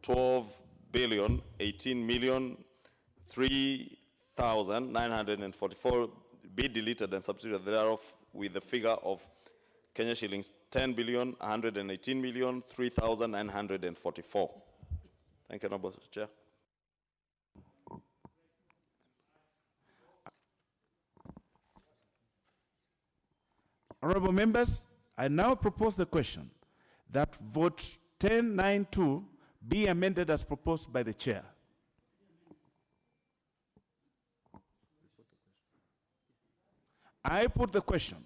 S14: 12,018,003,944 be deleted and substituted thereof with a figure of Kenya shillings 10,118,003,944. Thank you, Honorable Chair.
S10: Honorable members, I now propose the question that vote 1092 be amended as proposed by the chair. I put the question.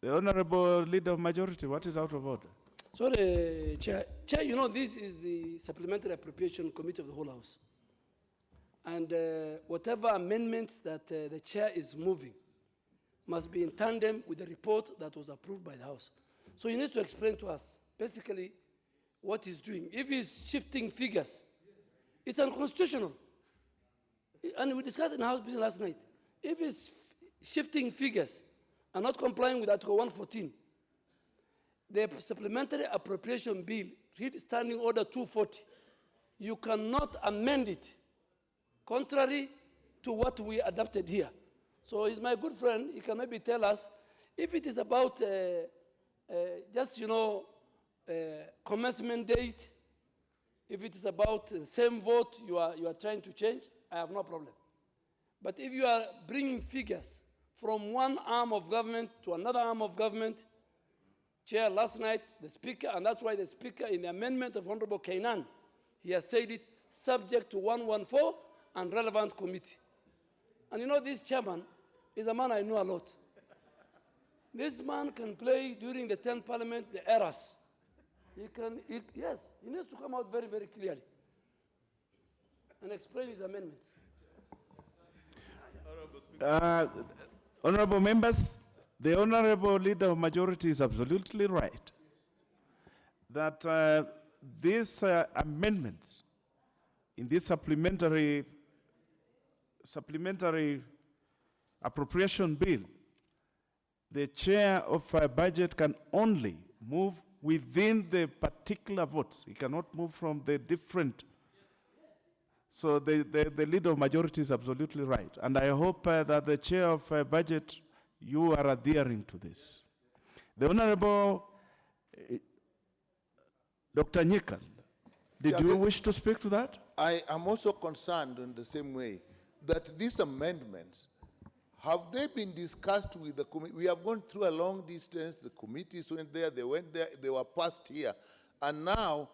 S10: The Honorable Leader of Majority, what is out of order?
S9: Sorry, Chair. Chair, you know, this is the Supplementary Appropriation Committee of the whole House. And whatever amendments that the Chair is moving must be in tandem with the report that was approved by the House. So you need to explain to us, basically, what he's doing. If he's shifting figures, it's unconstitutional. And we discussed in House business last night. If it's shifting figures and not complying with Article 114, the Supplementary Appropriation Bill, read Standing Order 240, you cannot amend it contrary to what we adopted here. So he's my good friend. He can maybe tell us if it is about just, you know, commencement date, if it is about the same vote you are trying to change, I have no problem. But if you are bringing figures from one arm of government to another arm of government, Chair, last night, the Speaker, and that's why the Speaker in the amendment of Honorable Kainan, he has said it subject to 114 and relevant committee. And you know, this chairman is a man I know a lot. This man can play during the 10th Parliament the errors. Yes, he needs to come out very, very clearly and explain his amendments.
S10: Honorable members, the Honorable Leader of Majority is absolutely right that these amendments in this supplementary appropriation bill, the chair of budget can only move within the particular votes. He cannot move from the different. So the leader of majority is absolutely right. And I hope that the chair of budget, you are adhering to this. The Honorable Dr. Nyikal, did you wish to speak to that?
S7: I am also concerned in the same way that these amendments, have they been discussed with the committee? We have gone through a long distance. The committees went there, they were passed here. And now,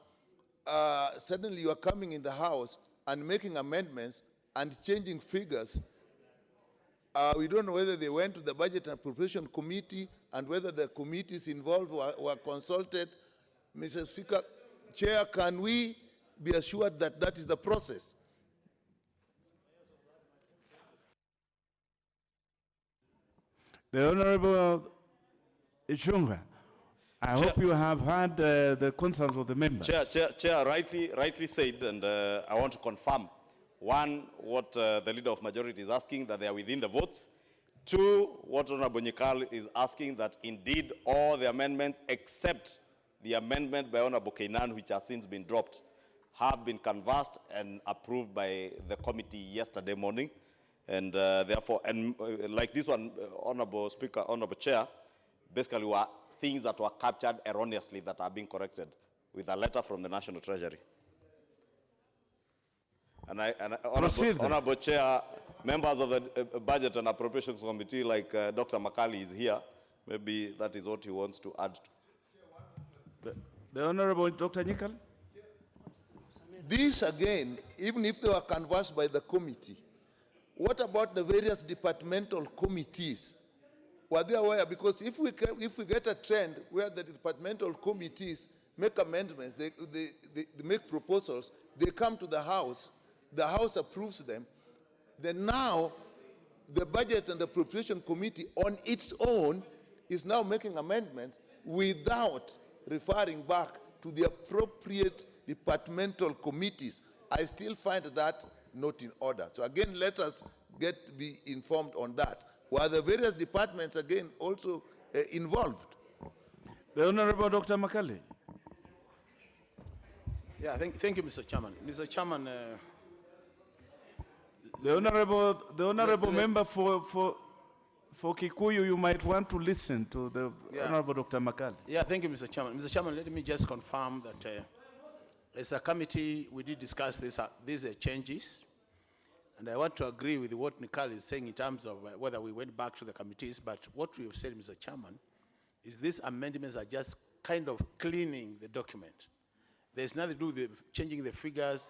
S7: suddenly you are coming in the House and making amendments and changing figures. We don't know whether they went to the Budget and Appropriation Committee and whether the committees involved were consulted. Mr. Speaker, Chair, can we be assured that that is the process?
S10: The Honorable Ichunga, I hope you have heard the concerns of the members.
S14: Chair rightly said, and I want to confirm. One, what the Leader of Majority is asking, that they are within the votes. Two, what Honorable Nyikal is asking, that indeed all the amendments except the amendment by Honorable Kainan, which has since been dropped, have been canvassed and approved by the committee yesterday morning. And therefore, like this one, Honorable Speaker, Honorable Chair, basically were things that were captured erroneously that are being corrected with a letter from the National Treasury. And Honorable Chair, members of the Budget and Appropriations Committee, like Dr. Makali is here, maybe that is what he wants to add to.
S10: The Honorable Dr. Nyikal.
S7: These again, even if they were canvassed by the committee, what about the various departmental committees? Were they aware? Because if we get a trend where the departmental committees make amendments, they make proposals, they come to the House approves them, then now the Budget and Appropriation Committee on its own is now making amendments without referring back to the appropriate departmental committees. I still find that not in order. So again, let us be informed on that. Were the various departments again also involved?
S10: The Honorable Dr. Makali.
S13: Yeah, thank you, Mr. Chairman. Mr. Chairman.
S10: The honorable member for Kikuyu, you might want to listen to the Honorable Dr. Makali.
S13: Yeah, thank you, Mr. Chairman. Mr. Chairman, let me just confirm that as a committee, we did discuss these changes. And I want to agree with what Nicole is saying in terms of whether we went back to the committees, but what we have said, Mr. Chairman, is these amendments are just kind of cleaning the document. There's nothing to do with changing the figures,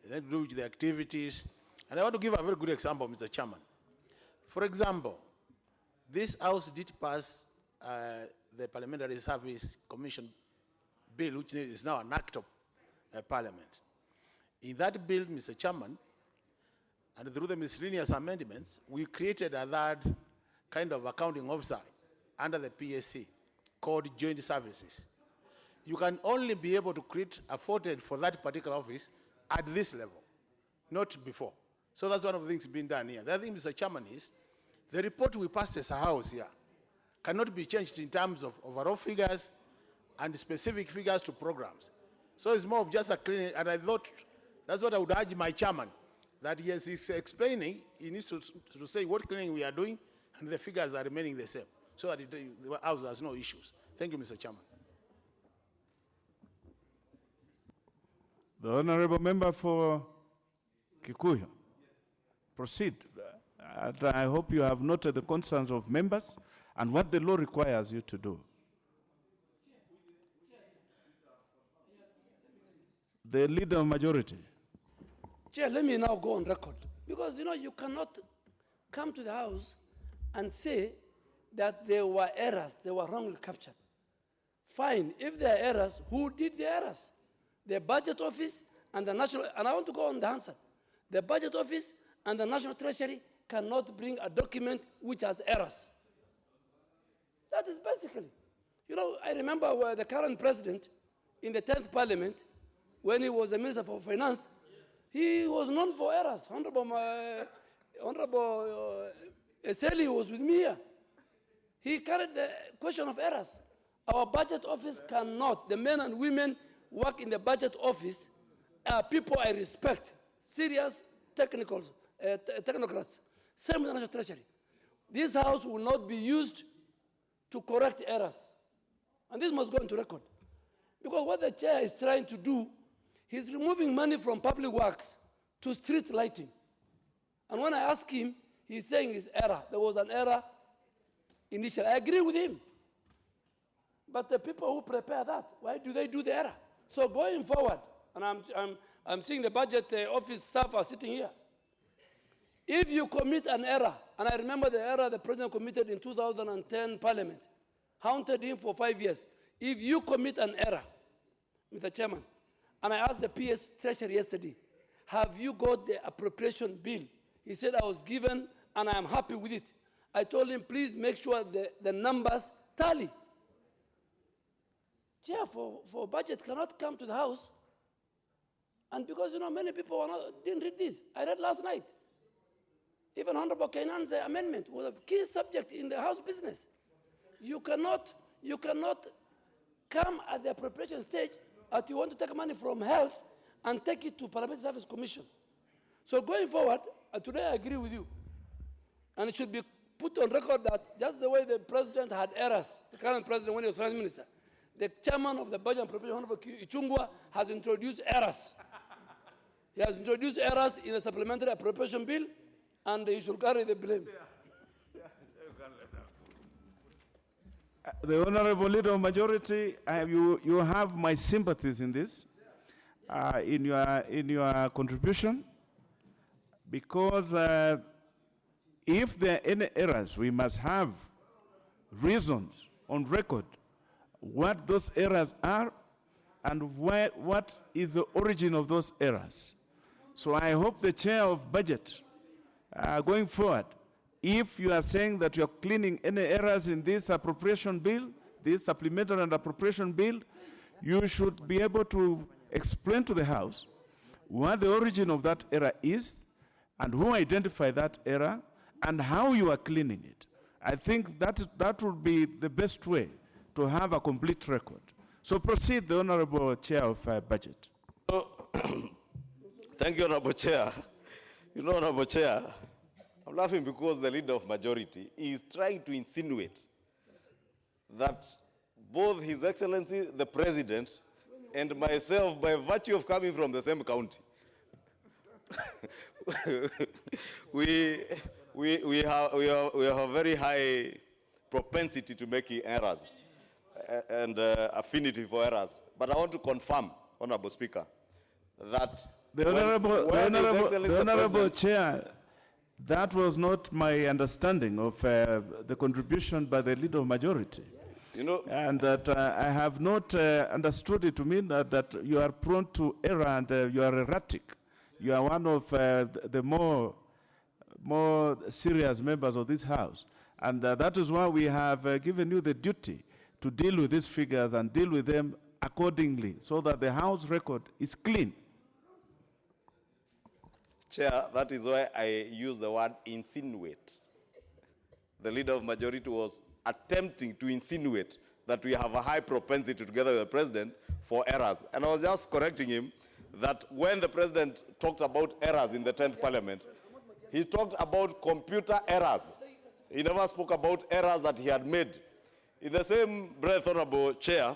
S13: nothing to do with the activities. And I want to give a very good example, Mr. Chairman. For example, this House did pass the Parliamentary Service Commission bill, which is now an act of Parliament. In that bill, Mr. Chairman, and through the miscellaneous amendments, we created a third kind of accounting officer under the PSC called Joint Services. You can only be able to create a forte for that particular office at this level, not before. So that's one of the things being done here. The other thing, Mr. Chairman, is the report we passed as a house here cannot be changed in terms of overall figures and specific figures to programs. So it's more of just a cleaning, and I thought that's what I would urge my chairman, that yes, he's explaining, he needs to say what cleaning we are doing, and the figures are remaining the same, so that the house has no issues. Thank you, Mr. Chairman.
S10: The honorable member for Kikuyu. Proceed. And I hope you have noted the concerns of members and what the law requires you to do. The leader of majority.
S9: Chair, let me now go on record. Because, you cannot come to the House and say that there were errors, they were wrongly captured. Fine, if there are errors, who did the errors? The Budget Office and the National, and I want to go on the answer. The Budget Office and the National Treasury cannot bring a document which has errors. That is basically. I remember where the current president in the 10th Parliament, when he was a Minister for Finance, he was known for errors. Honorable Eseli was with me here. He carried the question of errors. Our Budget Office cannot, the men and women work in the Budget Office are people I respect, serious technocrats. Same with the National Treasury. This House will not be used to correct errors. And this must go into record. Because what the chair is trying to do, he's removing money from public works to street lighting. And when I ask him, he's saying it's error. There was an error initially. I agree with him. But the people who prepare that, why do they do the error? So going forward, and I'm seeing the Budget Office staff are sitting here. If you commit an error, and I remember the error the president committed in 2010 Parliament, haunted him for 5 years. If you commit an error, Mr. Chairman, and I asked the PS Treasury yesterday, have you got the appropriation bill? He said, I was given, and I am happy with it. I told him, please make sure the numbers tally. Chair, for budget cannot come to the House. And because, many people didn't read this. I read last night. Even Honorable Kainan's amendment was a key subject in the House business. You cannot come at the appropriation stage that you want to take money from health and take it to Parliamentary Service Commission. So going forward, today I agree with you. And it should be put on record that just the way the president had errors, the current president when he was finance minister, the chairman of the Budget and Appropriation, Honorable Ichungwa, has introduced errors. He has introduced errors in the Supplementary Appropriation Bill, and he should carry the blame.
S10: The Honorable Leader of Majority, you have my sympathies in this, in your contribution, because if there are any errors, we must have reasons on record what those errors are and what is the origin of those errors. So I hope the chair of budget, going forward, if you are saying that you are cleaning any errors in this appropriation bill, this supplementary and appropriation bill, you should be able to explain to the House what the origin of that error is and who identified that error and how you are cleaning it. I think that would be the best way to have a complete record. So proceed, the Honorable Chair of Budget.
S14: Thank you, Honorable Chair. Honorable Chair, I'm laughing because the Leader of Majority is trying to insinuate that both His Excellency, the President, and myself, by virtue of coming from the same county, we have a very high propensity to making errors and affinity for errors. But I want to confirm, Honorable Speaker, that
S10: the Honorable Chair, that was not my understanding of the contribution by the Leader of Majority.
S14: You know,
S10: and that I have not understood it to mean that you are prone to error and you are erratic. You are one of the more serious members of this House. And that is why we have given you the duty to deal with these figures and deal with them accordingly so that the House record is clean.
S14: Chair, that is why I use the word insinuate. The leader of majority was attempting to insinuate that we have a high propensity together with the president for errors. And I was just correcting him that when the president talked about errors in the 10th parliament, he talked about computer errors. He never spoke about errors that he had made. In the same breath, Honorable Chair,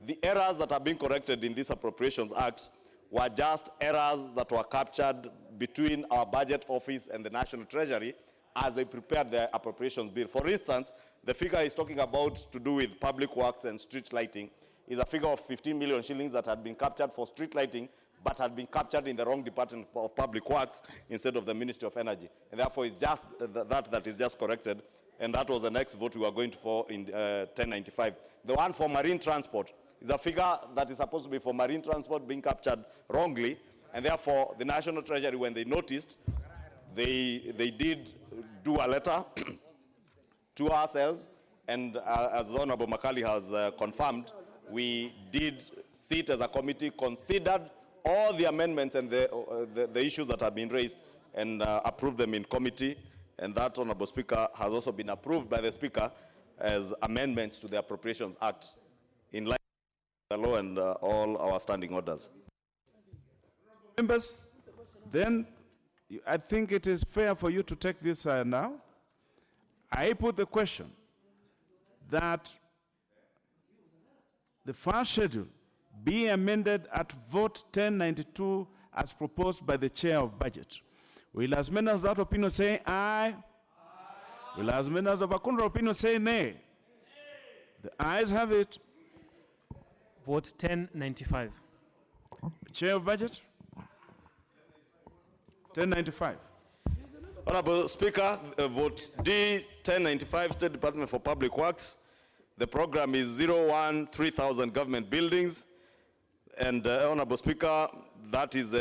S14: the errors that are being corrected in this Appropriations Act were just errors that were captured between our budget office and the National Treasury as they prepared their appropriations bill. For instance, the figure he's talking about to do with public works and street lighting is a figure of 15 million shillings that had been captured for street lighting but had been captured in the wrong Department of Public Works instead of the Ministry of Energy. And therefore, it's just that is just corrected. And that was the next vote we were going to for in 1095. The one for marine transport is a figure that is supposed to be for marine transport being captured wrongly. And therefore, the National Treasury, when they noticed, they did do a letter to ourselves. And as Honorable Makali has confirmed, we did sit as a committee, considered all the amendments and the issues that have been raised and approved them in committee. And that, Honorable Speaker, has also been approved by the Speaker as amendments to the Appropriations Act in line with the law and all our standing orders.
S10: Members, then I think it is fair for you to take this now. I put the question that the first schedule be amended at vote 1092 as proposed by the Chair of Budget. Will as many as that opinion say aye? Aye. Will as many as of a contrary opinion say nay? The ayes have it.
S11: Vote 1095.
S10: Chair of Budget? 1095.
S14: Honorable Speaker, vote D 1095, State Department for Public Works. The program is 013,000 government buildings. And Honorable Speaker, that is,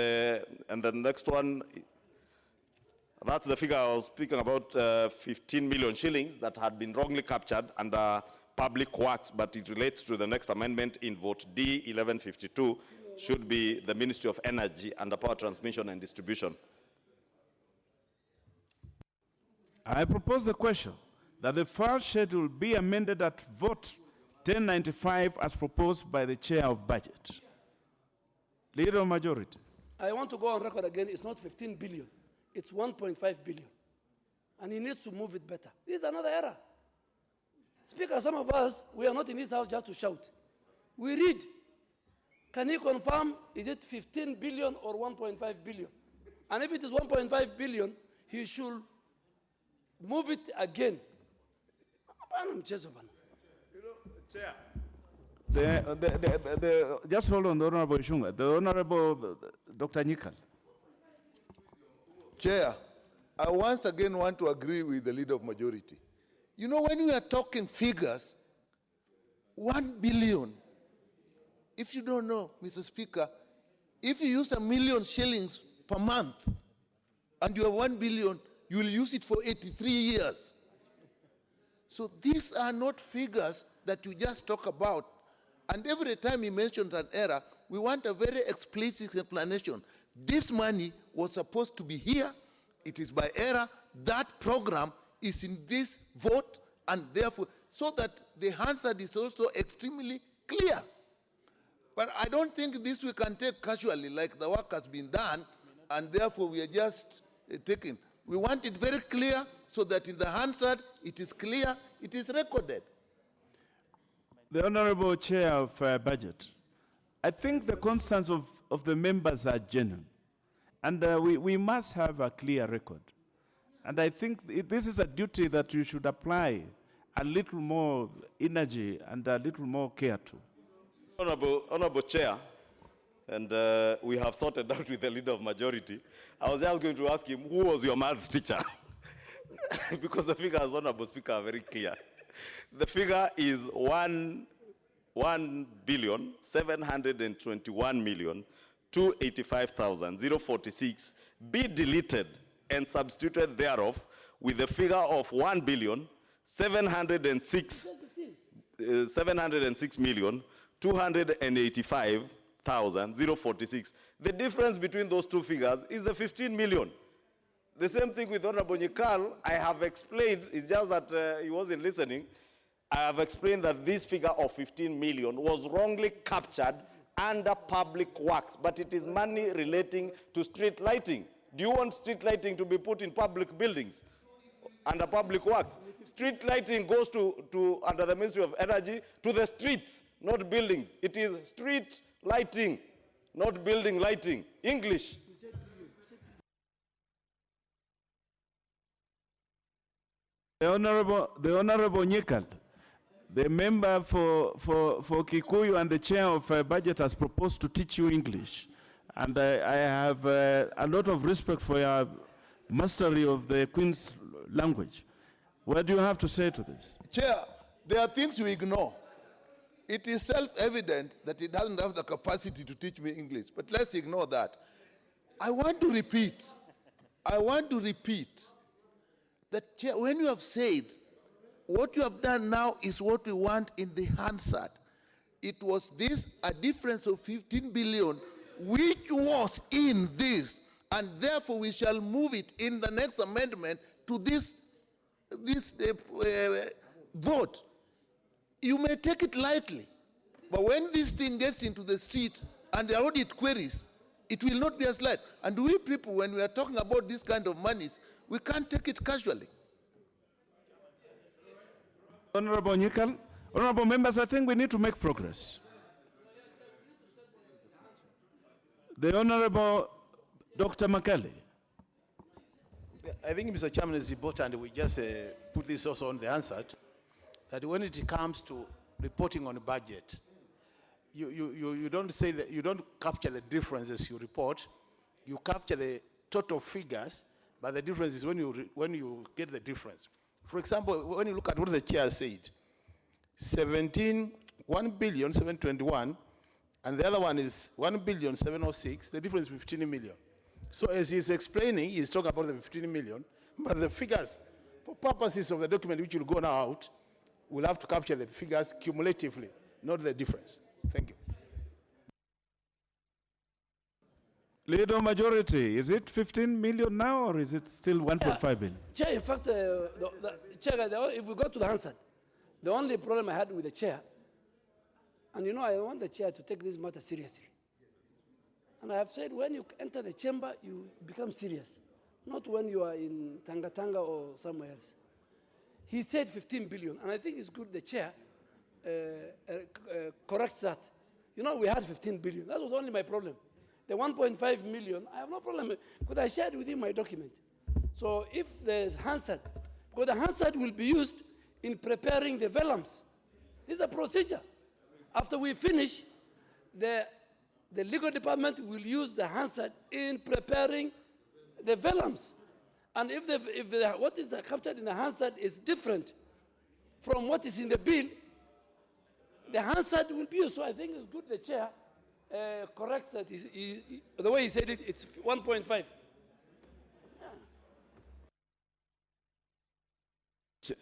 S14: and the next one, that's the figure I was speaking about, 15 million shillings that had been wrongly captured under public works, but it relates to the next amendment in vote D 1152, should be the Ministry of Energy under Power Transmission and Distribution.
S10: I propose the question that the first schedule be amended at vote 1095 as proposed by the Chair of Budget. Leader of Majority.
S9: I want to go on record again. It's not 15 billion. It's 1.5 billion. And he needs to move it better. This is another error. Speaker, some of us, we are not in this house just to shout. We read. Can he confirm, is it 15 billion or 1.5 billion? And if it is 1.5 billion, he should move it again.
S14: Chair.
S10: Just hold on, the Honorable Ishunga. The Honorable Dr. Nikal.
S7: Chair, I once again want to agree with the Leader of Majority. You know, when we are talking figures, 1 billion, if you don't know, Mr. Speaker, if you use 1 million shillings per month and you have 1 billion, you will use it for 83 years. So these are not figures that you just talk about. And every time he mentions an error, we want a very explicit explanation. This money was supposed to be here. It is by error. That program is in this vote, and therefore, so that the answer is also extremely clear. But I don't think this we can take casually, like the work has been done, and therefore we are just taking. We want it very clear so that in the answer, it is clear, it is recorded.
S10: The Honorable Chair of Budget, I think the concerns of the members are genuine. And we must have a clear record. And I think this is a duty that you should apply a little more energy and a little more care to.
S14: Honorable Chair, and we have sorted out with the Leader of Majority. I was just going to ask him, who was your maths teacher? Because the figures, Honorable Speaker, are very clear. The figure is 1,721,285,046 be deleted and substituted thereof with the figure of 706,285,046. The difference between those two figures is the 15 million. The same thing with Honorable Nyikal. I have explained, it's just that he wasn't listening. I have explained that this figure of 15 million was wrongly captured under public works, but it is money relating to street lighting. Do you want street lighting to be put in public buildings under public works? Street lighting goes to under the Ministry of Energy to the streets, not buildings. It is street lighting, not building lighting. English.
S10: The Honorable Nyikal, the member for Kikuyu and the chair of budget has proposed to teach you English. And I have a lot of respect for your mastery of the Queen's language. What do you have to say to this?
S7: Chair, there are things you ignore. It is self-evident that he doesn't have the capacity to teach me English, but let's ignore that. I want to repeat that, Chair, when you have said what you have done now is what we want in the Hansard, it was this, a difference of 15 billion, which was in this, and therefore we shall move it in the next amendment to this vote. You may take it lightly, but when this thing gets into the street and the audit queries, it will not be as light. And we people, when we are talking about this kind of monies, we can't take it casually.
S10: Honorable Nyikal, honorable members, I think we need to make progress. The Honorable Dr. Makali.
S13: I think, Mr. Chairman, it's important we just put this also on the answer, that when it comes to reporting on the budget, you don't say that, you don't capture the differences you report, you capture the total figures, but the difference is when you get the difference. For example, when you look at what the chair said, 1,721,000, and the other one is 1,706,000, the difference is 15 million. So as he's explaining, he's talking about the 15 million, but the figures, for purposes of the document which will go now out, we'll have to capture the figures cumulatively, not the difference. Thank you.
S10: Leader majority, is it 15 million now or is it still 1.5 billion?
S9: Chair, in fact, Chair, if we go to the Hansard, the only problem I had with the chair, and you know, I want the chair to take this matter seriously. And I have said, when you enter the chamber, you become serious, not when you are in Tanga or somewhere else. He said 15 billion, and I think it's good the chair corrects that. You know, we had 15 billion. That was only my problem. The 1.5 million, I have no problem, because I shared with him my document. So if the Hansard, because the Hansard will be used in preparing the vellums. This is a procedure. After we finish, the legal department will use the Hansard in preparing the vellums. And if what is captured in the Hansard is different from what is in the bill, the Hansard will be used. So I think it's good the chair corrects that. The way he said it, it's 1.5.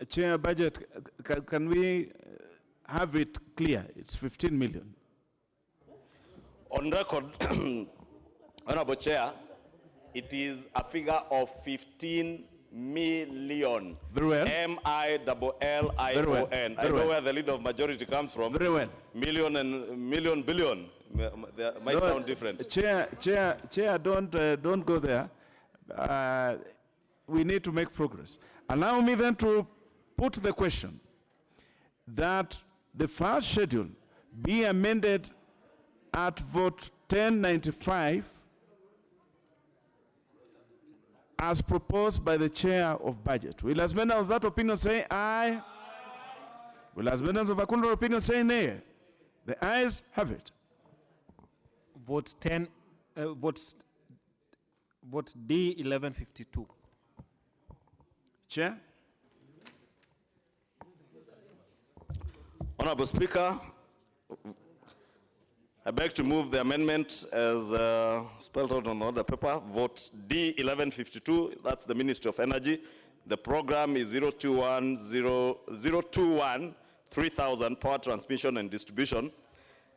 S10: Chair, budget, can we have it clear? It's 15 million.
S14: On record, Honorable Chair, it is a figure of 15 million.
S10: Very well.
S14: M-I-L-L-I-O-N.
S10: Very well.
S14: I know where the leader of majority comes from.
S10: Very well.
S14: Million and million billion. They might sound different.
S10: Chair, don't go there. We need to make progress. Allow me then to put the question that the first schedule be amended at vote 1095 as proposed by the chair of budget. Will as many of that opinion say aye? Will as many of the contrary opinion say nay? The ayes have it.
S11: Vote D 1152.
S10: Chair?
S14: Honorable Speaker, I beg to move the amendment as spelled out on the order paper. Vote D1152, that's the Ministry of Energy. The program is 021-3000 power transmission and distribution.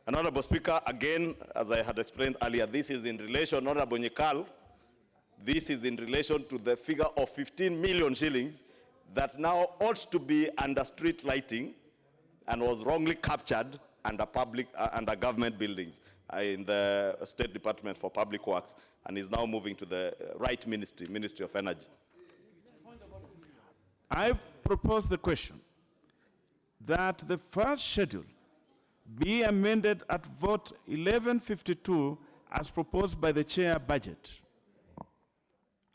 S14: And Honorable Speaker, again, as I had explained earlier, this is in relation, Honorable Nyekal, this is in relation to the figure of 15 million shillings that now ought to be under street lighting and was wrongly captured under under government buildings in the State Department for Public Works, and is now moving to the right ministry, Ministry of Energy.
S10: I propose the question that the first schedule be amended at vote 1152 as proposed by the chair budget.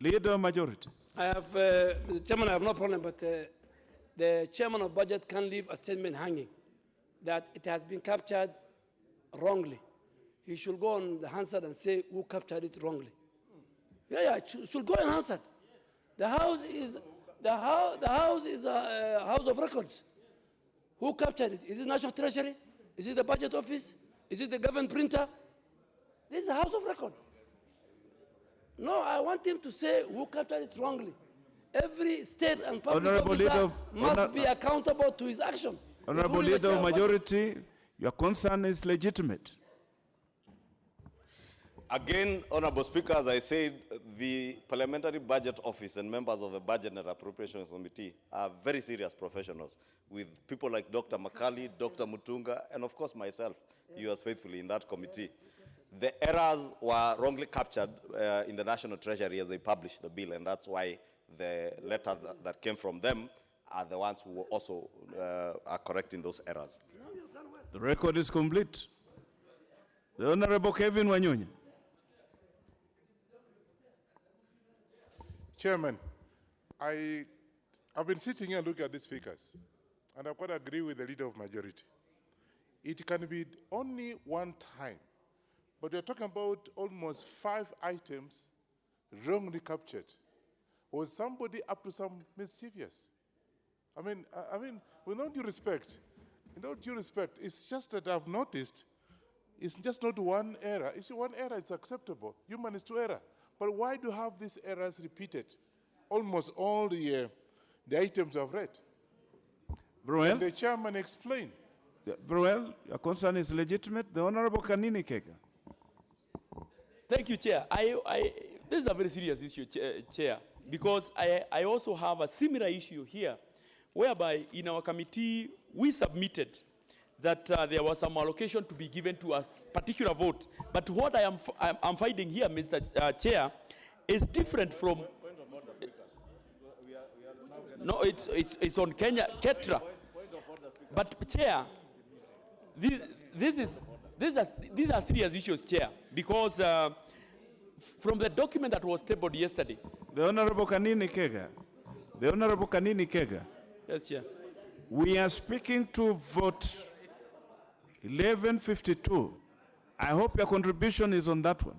S10: Leader majority.
S9: I have, Mr. Chairman, I have no problem, but the chairman of budget can leave a statement hanging that it has been captured wrongly. He should go on the Hansard and say who captured it wrongly. Yeah, should go and answer. The house is a house of records. Who captured it? Is it National Treasury? Is it the budget office? Is it the government printer? This is a house of record. No, I want him to say who captured it wrongly. Every state and public officer must be accountable to his action.
S10: Honorable Leader of Majority, your concern is legitimate.
S14: Again, Honorable Speaker, as I said, the Parliamentary Budget Office and members of the Budget and Appropriations Committee are very serious professionals, with people like Dr. Makali, Dr. Mutunga, and of course myself, yours faithfully in that committee. The errors were wrongly captured in the National Treasury as they published the bill, and that's why the letter that came from them are the ones who also are correcting those errors.
S10: The record is complete. The Honorable Kevin Wanyonyi.
S21: Chairman, I've been sitting here and looking at these figures, and I've got to agree with the Leader of Majority. It can be only one time, but we're talking about almost 5 items wrongly captured. Was somebody up to some mischievous? I mean, with all due respect, it's just that I've noticed it's just not one error. You see, one error is acceptable. Human is 2 errors. But why do you have these errors repeated? Almost all the items I've read.
S10: Very well.
S21: And the chairman explained.
S10: Very well. Your concern is legitimate. The Honorable Kanini Kega.
S12: Thank you, Chair. This is a very serious issue, Chair, because I also have a similar issue here, whereby in our committee we submitted that there was some allocation to be given to a particular vote. But what I'm finding here, Mr. Chair, is different from. No, it's on Ketra. But Chair, these are serious issues, Chair, because from the document that was tabled yesterday.
S10: The Honorable Kanini Kega. The Honorable Kanini Kega.
S12: Yes, Chair.
S10: We are speaking to vote 1152. I hope your contribution is on that one.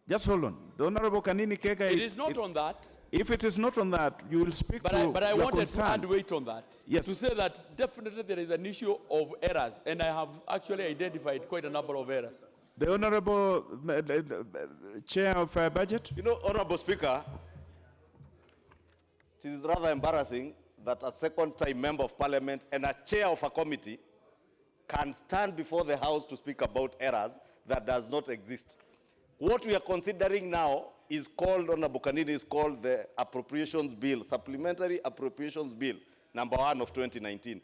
S10: Just hold on. The Honorable Kanini Kega.
S12: It is not on that.
S10: If it is not on that, you will speak
S12: but
S10: to
S12: But I
S10: your
S12: wanted
S10: concern.
S12: to add weight on that.
S10: Yes.
S12: To say that definitely there is an issue of errors, and I have actually identified quite a number of errors.
S10: The Honorable Chair of Budget.
S14: You know, Honorable Speaker, it is rather embarrassing that a second-time member of parliament and a chair of a committee can stand before the House to speak about errors that does not exist. What we are considering now is called, Honorable Kanini, is called the Appropriations Bill, Supplementary Appropriations Bill, number 1 of 2019.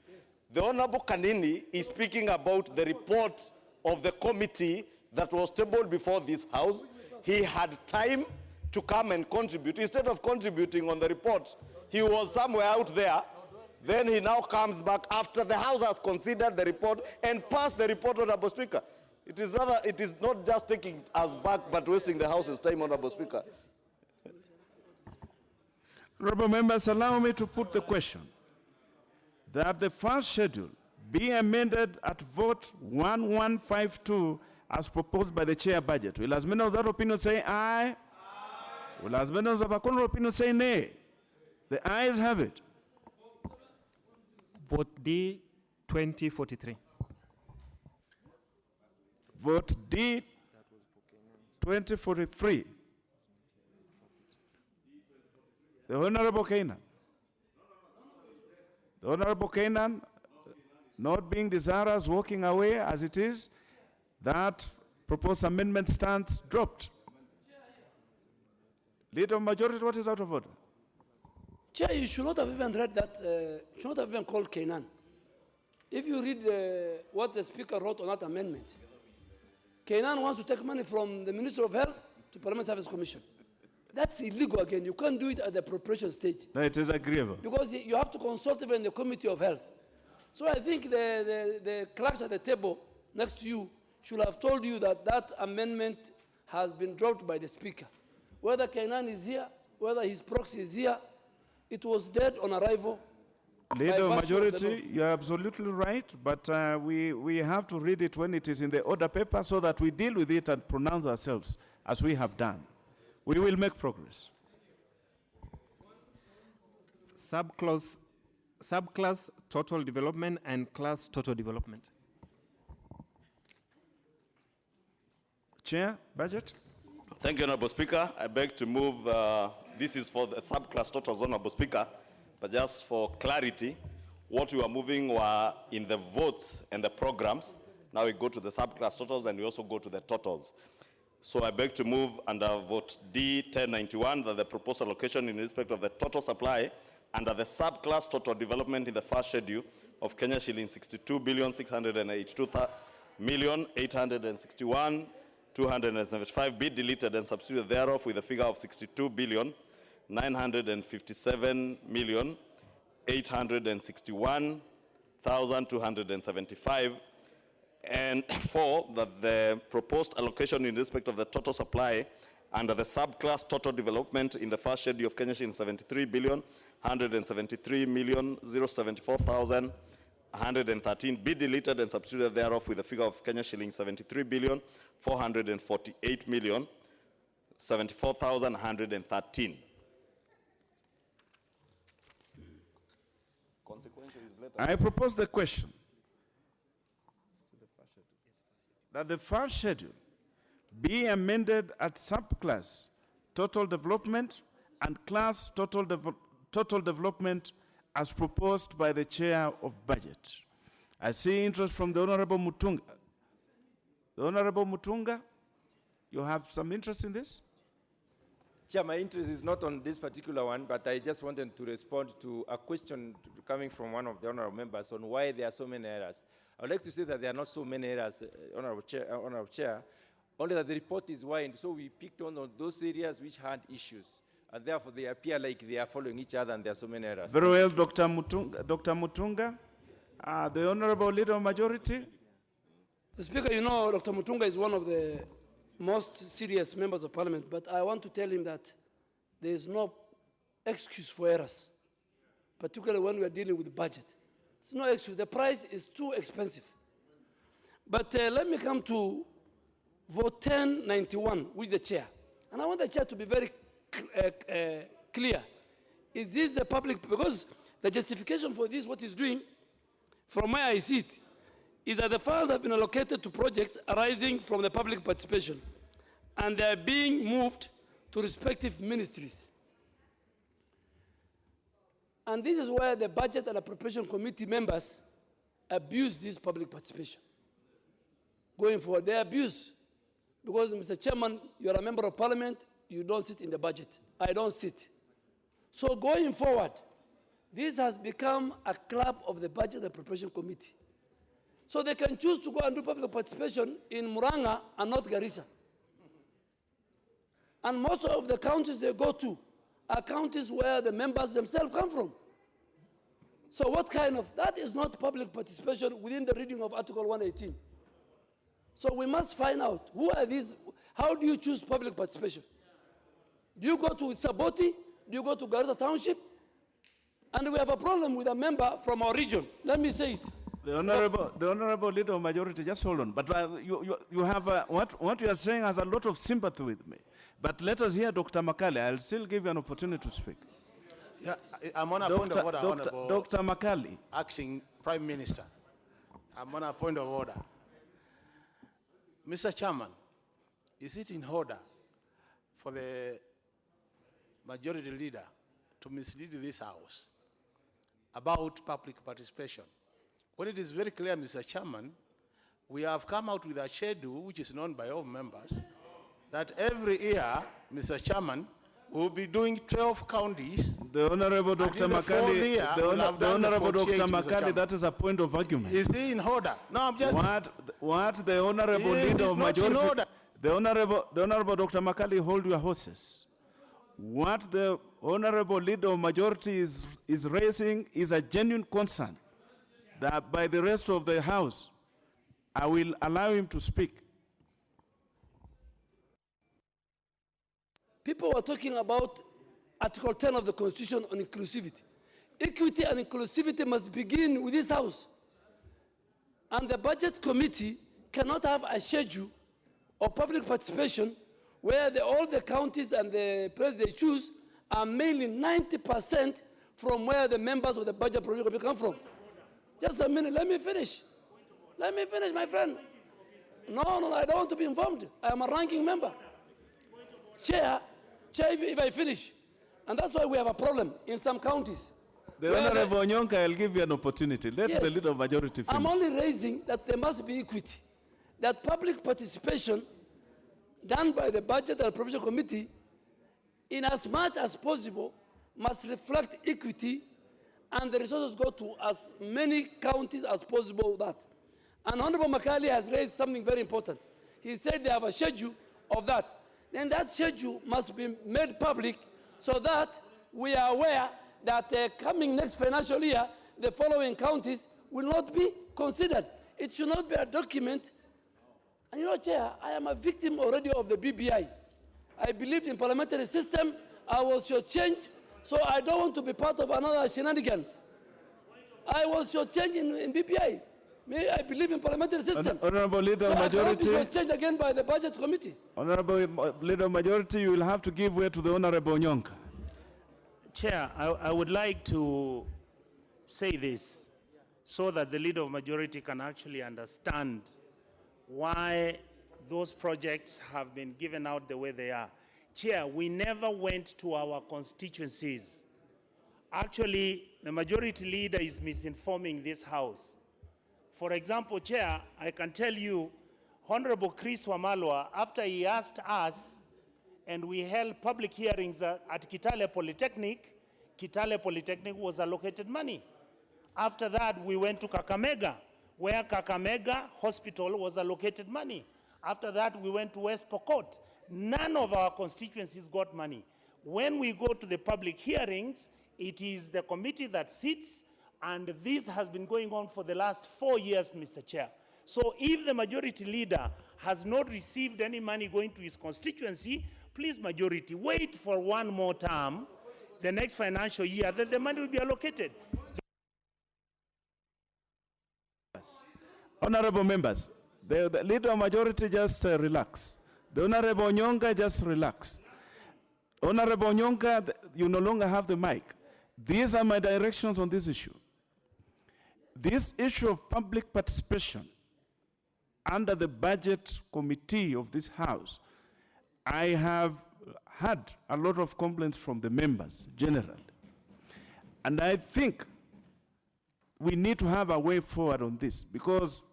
S14: The Honorable Kanini is speaking about the report of the committee that was tabled before this House. He had time to come and contribute. Instead of contributing on the report, he was somewhere out there. Then he now comes back after the House has considered the report and passed the report, Honorable Speaker. It is not just taking us back, but wasting the House's time, Honorable Speaker.
S10: Honorable members, allow me to put the question that the first schedule be amended at vote 1152 as proposed by the chair budget. Will as many of that opinion say aye? Aye. Will as many of a contrary opinion say nay? The ayes have it.
S11: Vote D 2043.
S10: Vote D 2043. The Honorable Kainan. The Honorable Kainan, not being desirous, walking away as it is, that proposed amendment stands dropped. Leader of majority, what is out of order?
S9: Chair, you should not have even read that, should not have even called Kainan. If you read what the Speaker wrote on that amendment, Kainan wants to take money from the Minister of Health to Parliament Service Commission. That's illegal again. You can't do it at the appropriation stage.
S10: No, it is agreeable.
S9: Because you have to consult even the Committee of Health. So I think the clerks at the table next to you should have told you that that amendment has been dropped by the Speaker. Whether Kainan is here, whether his proxy is here, it was dead on arrival.
S10: Leader of majority, you're absolutely right, but we have to read it when it is in the order paper so that we deal with it and pronounce ourselves as we have done. We will make progress.
S11: Subclass total development and class total development.
S10: Chair, budget.
S14: Thank you, Honorable Speaker. I beg to move, this is for the subclass totals, Honorable Speaker, but just for clarity, what we were moving were in the votes and the programs. Now we go to the subclass totals and we also go to the totals. So I beg to move under vote D 1091 that the proposed allocation in respect of the total supply under the subclass total development in the first schedule of Kenya shilling 62,682,861,275 be deleted and substituted thereof with a figure of 62,957,861,275. And 4, that the proposed allocation in respect of the total supply under the subclass total development in the first schedule of Kenya shilling 73,173,074,113 be deleted and substituted thereof with a figure of Kenya shilling 73,448,074,113.
S10: I propose the question that the first schedule be amended at subclass total development and class total development as proposed by the Chair of Budget. I see interest from the Honorable Mutunga. The Honorable Mutunga, you have some interest in this?
S19: Chair, my interest is not on this particular one, but I just wanted to respond to a question coming from one of the honorable members on why there are so many errors. I would like to say that there are not so many errors, Honorable Chair, only that the report is wide, so we picked on those areas which had issues, and therefore they appear like they are following each other and there are so many errors.
S10: Very well, Dr. Mutunga. The Honorable Leader of Majority.
S9: The Speaker, you know, Dr. Mutunga is one of the most serious members of Parliament, but I want to tell him that there is no excuse for errors, particularly when we are dealing with the budget. It's no excuse. The price is too expensive. But let me come to vote 1091 with the chair. And I want the chair to be very clear. Is this the public, because the justification for this, what he's doing, from where I see it, is that the funds have been allocated to projects arising from the public participation, and they are being moved to respective ministries. And this is where the Budget and Appropriation Committee members abuse this public participation. Going forward, they abuse. Because, Mr. Chairman, you are a member of Parliament, you don't sit in the budget. I don't sit. So going forward, this has become a club of the Budget and Appropriation Committee. So they can choose to go and do public participation in Muranga and not Garissa. And most of the counties they go to are counties where the members themselves come from. So what kind of, that is not public participation within the reading of Article 118. So we must find out, who are these, how do you choose public participation? Do you go to Saboti? Do you go to Garissa Township? And we have a problem with a member from our region. Let me say it.
S10: The Honorable Leader of Majority, just hold on. But you have, what you are saying has a lot of sympathy with me. But let us hear Dr. Makale. I'll still give you an opportunity to speak.
S13: Yeah, I'm on a point of order, Honorable
S10: Dr. Makali.
S13: Acting Prime Minister. I'm on a point of order. Mr. Chairman, is it in order for the majority leader to mislead this House about public participation? When it is very clear, Mr. Chairman, we have come out with a schedule which is known by all members that every year, Mr. Chairman, we'll be doing 12 counties.
S10: The Honorable Dr. Makali, the Honorable Dr. Makali, that is a point of argument.
S13: Is he in order? No, I'm just...
S10: What the Honorable Leader of Majority... The Honorable Dr. Makali, hold your horses. What the Honorable Leader of Majority is raising is a genuine concern that by the rest of the House, I will allow him to speak.
S9: People were talking about Article 10 of the Constitution on inclusivity. Equity and inclusivity must begin with this House. And the Budget Committee cannot have a schedule of public participation where all the counties and the places they choose are mainly 90% from where the members of the Budget Committee come from. Just a minute, let me finish. Let me finish, my friend. No, I don't want to be informed. I am a ranking member. Chair, if I finish, and that's why we have a problem in some counties.
S10: The Honorable Onyonka, I'll give you an opportunity. Let
S9: Yes.
S10: the Leader of Majority finish.
S9: I'm only raising that there must be equity, that public participation done by the Budget and Appropriation Committee, in as much as possible, must reflect equity, and the resources go to as many counties as possible. That. And Honorable Makali has raised something very important. He said they have a schedule of that. Then that schedule must be made public so that we are aware that coming next financial year, the following counties will not be considered. It should not be a document. And you know, Chair, I am a victim already of the BBI. I believed in parliamentary system. I was shortchanged, so I don't want to be part of another shenanigans. I was shortchanged in BBI. I believe in parliamentary system.
S10: Honorable Leader
S9: so
S10: of Majority.
S9: I cannot be shortchanged again by the Budget Committee.
S10: Honorable Leader of Majority, you will have to give way to the Honorable Onyonka.
S16: Chair, I would like to say this so that the Leader of Majority can actually understand why those projects have been given out the way they are. Chair, we never went to our constituencies. Actually, the Majority Leader is misinforming this House. For example, Chair, I can tell you, Honorable Chris Wamalwa, after he asked us, and we held public hearings at Kitale Polytechnic was allocated money. After that, we went to Kakamega, where Kakamega Hospital was allocated money. After that, we went to West Pokot. None of our constituencies got money. When we go to the public hearings, it is the committee that sits, and this has been going on for the last 4 years, Mr. Chair. So if the Majority Leader has not received any money going to his constituency, please, Majority, wait for one more term, the next financial year, then the money will be allocated.
S10: Honorable members, the Leader of Majority just relax. The Honorable Onyonka, just relax. Honorable Onyonka, you no longer have the mic. These are my directions on this issue. This issue of public participation under the Budget Committee of this House, I have had a lot of complaints from the members generally. And I think we need to have a way forward on this, because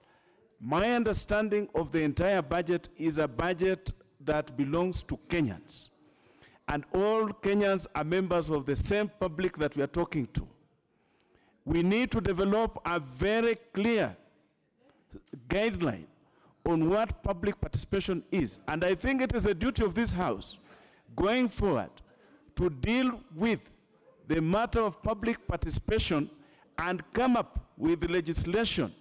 S10: my understanding of the entire budget is a budget that belongs to Kenyans. And all Kenyans are members of the same public that we are talking to. We need to develop a very clear guideline on what public participation is. And I think it is the duty of this House, going forward, to deal with the matter of public participation and come up with legislation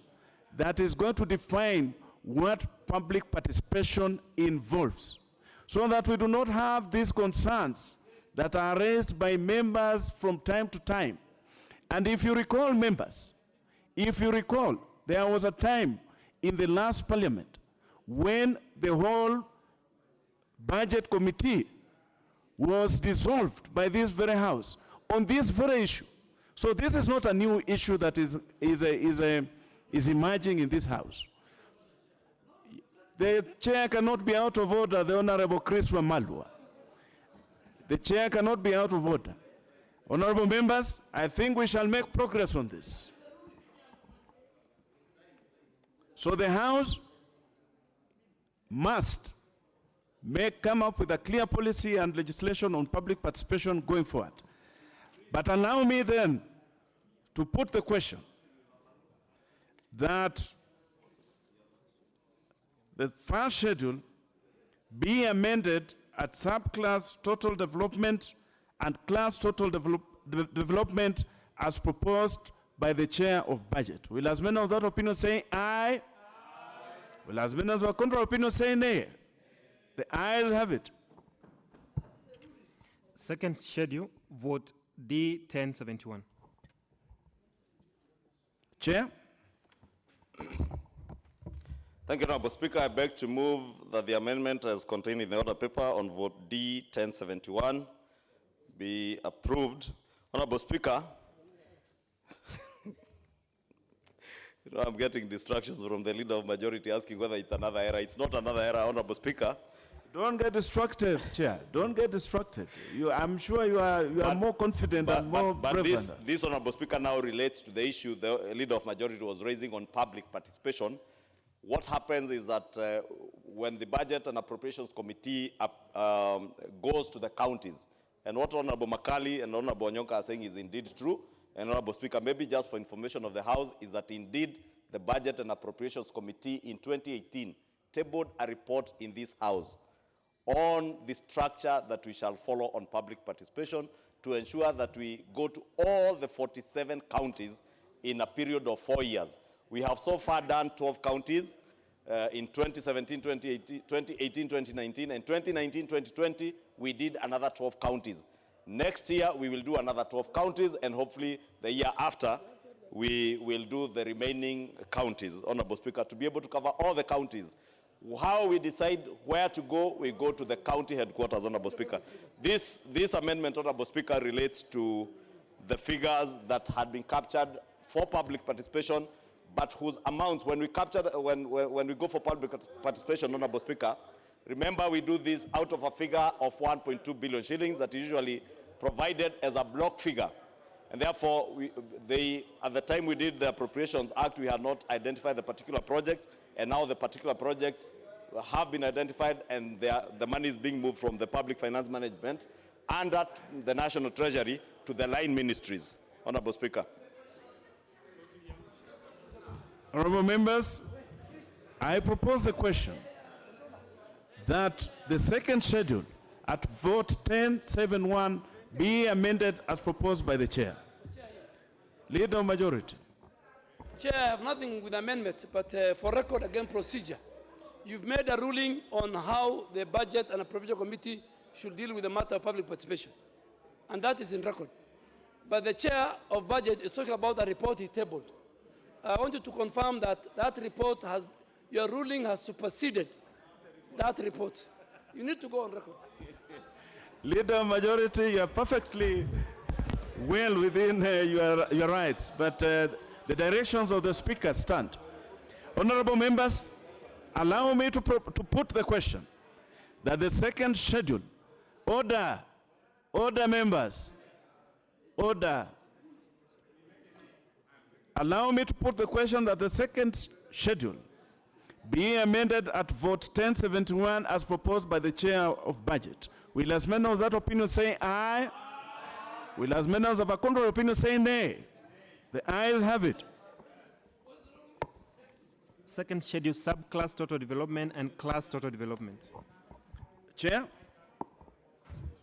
S10: that is going to define what public participation involves, so that we do not have these concerns that are raised by members from time to time. And if you recall, members, there was a time in the last parliament when the whole Budget Committee was dissolved by this very House on this very issue. So this is not a new issue that is emerging in this House. The chair cannot be out of order, the Honorable Chris Wamalwa. The chair cannot be out of order. Honorable members, I think we shall make progress on this. So the House must come up with a clear policy and legislation on public participation going forward. But allow me then to put the question that the first schedule be amended at subclass total development and class total development as proposed by the chair of budget. Will as many of that opinion say aye? Will as many of the contrary opinion say nay? The ayes have it.
S11: Second schedule, vote D1071.
S10: Chair.
S14: Thank you, Honorable Speaker. I beg to move that the amendment as contained in the order paper on vote D1071 be approved. Honorable Speaker, I'm getting distractions from the leader of majority asking whether it's another error. It's not another error, Honorable Speaker.
S10: Don't get distracted, Chair. Don't get distracted. I'm sure you are more confident and more
S14: But
S10: brave.
S14: this, Honorable Speaker, now relates to the issue the leader of majority was raising on public participation. What happens is that when the Budget and Appropriations Committee goes to the counties, and what Honorable Makali and Honorable Onyonka are saying is indeed true, and Honorable Speaker, maybe just for information of the House, is that indeed the Budget and Appropriations Committee in 2018 tabled a report in this House on the structure that we shall follow on public participation to ensure that we go to all the 47 counties in a period of 4 years. We have so far done 12 counties in 2017, 2018, 2019, and 2019, 2020, we did another 12 counties. Next year, we will do another 12 counties, and hopefully the year after, we will do the remaining counties, Honorable Speaker, to be able to cover all the counties. How we decide where to go, we go to the county headquarters, Honorable Speaker. This amendment, Honorable Speaker, relates to the figures that had been captured for public participation, but whose amounts, when we go for public participation, Honorable Speaker, remember we do this out of a figure of 1.2 billion shillings that is usually provided as a block figure. And therefore, at the time we did the Appropriations Act, we had not identified the particular projects, and now the particular projects have been identified, and the money is being moved from the Public Finance Management under the National Treasury to the line ministries, Honorable Speaker.
S10: Honorable members, I propose the question that the second schedule at vote 1071 be amended as proposed by the chair. Leader of majority.
S9: Chair, I have nothing with amendment, but for record again procedure. You've made a ruling on how the Budget and Appropriation Committee should deal with the matter of public participation. And that is in record. But the chair of budget is talking about a report he tabled. I want you to confirm that that report your ruling has superseded that report. You need to go on record.
S10: Leader of majority, you are perfectly well within your rights, but the directions of the speaker stand. Honorable members, allow me to put the question that the second schedule, order members, order. Allow me to put the question that the second schedule be amended at vote 1071 as proposed by the chair of budget. Will as many of that opinion say aye? Will as many of a contrary opinion say nay? The ayes have it.
S11: Second schedule, subclass total development and class total development.
S10: Chair.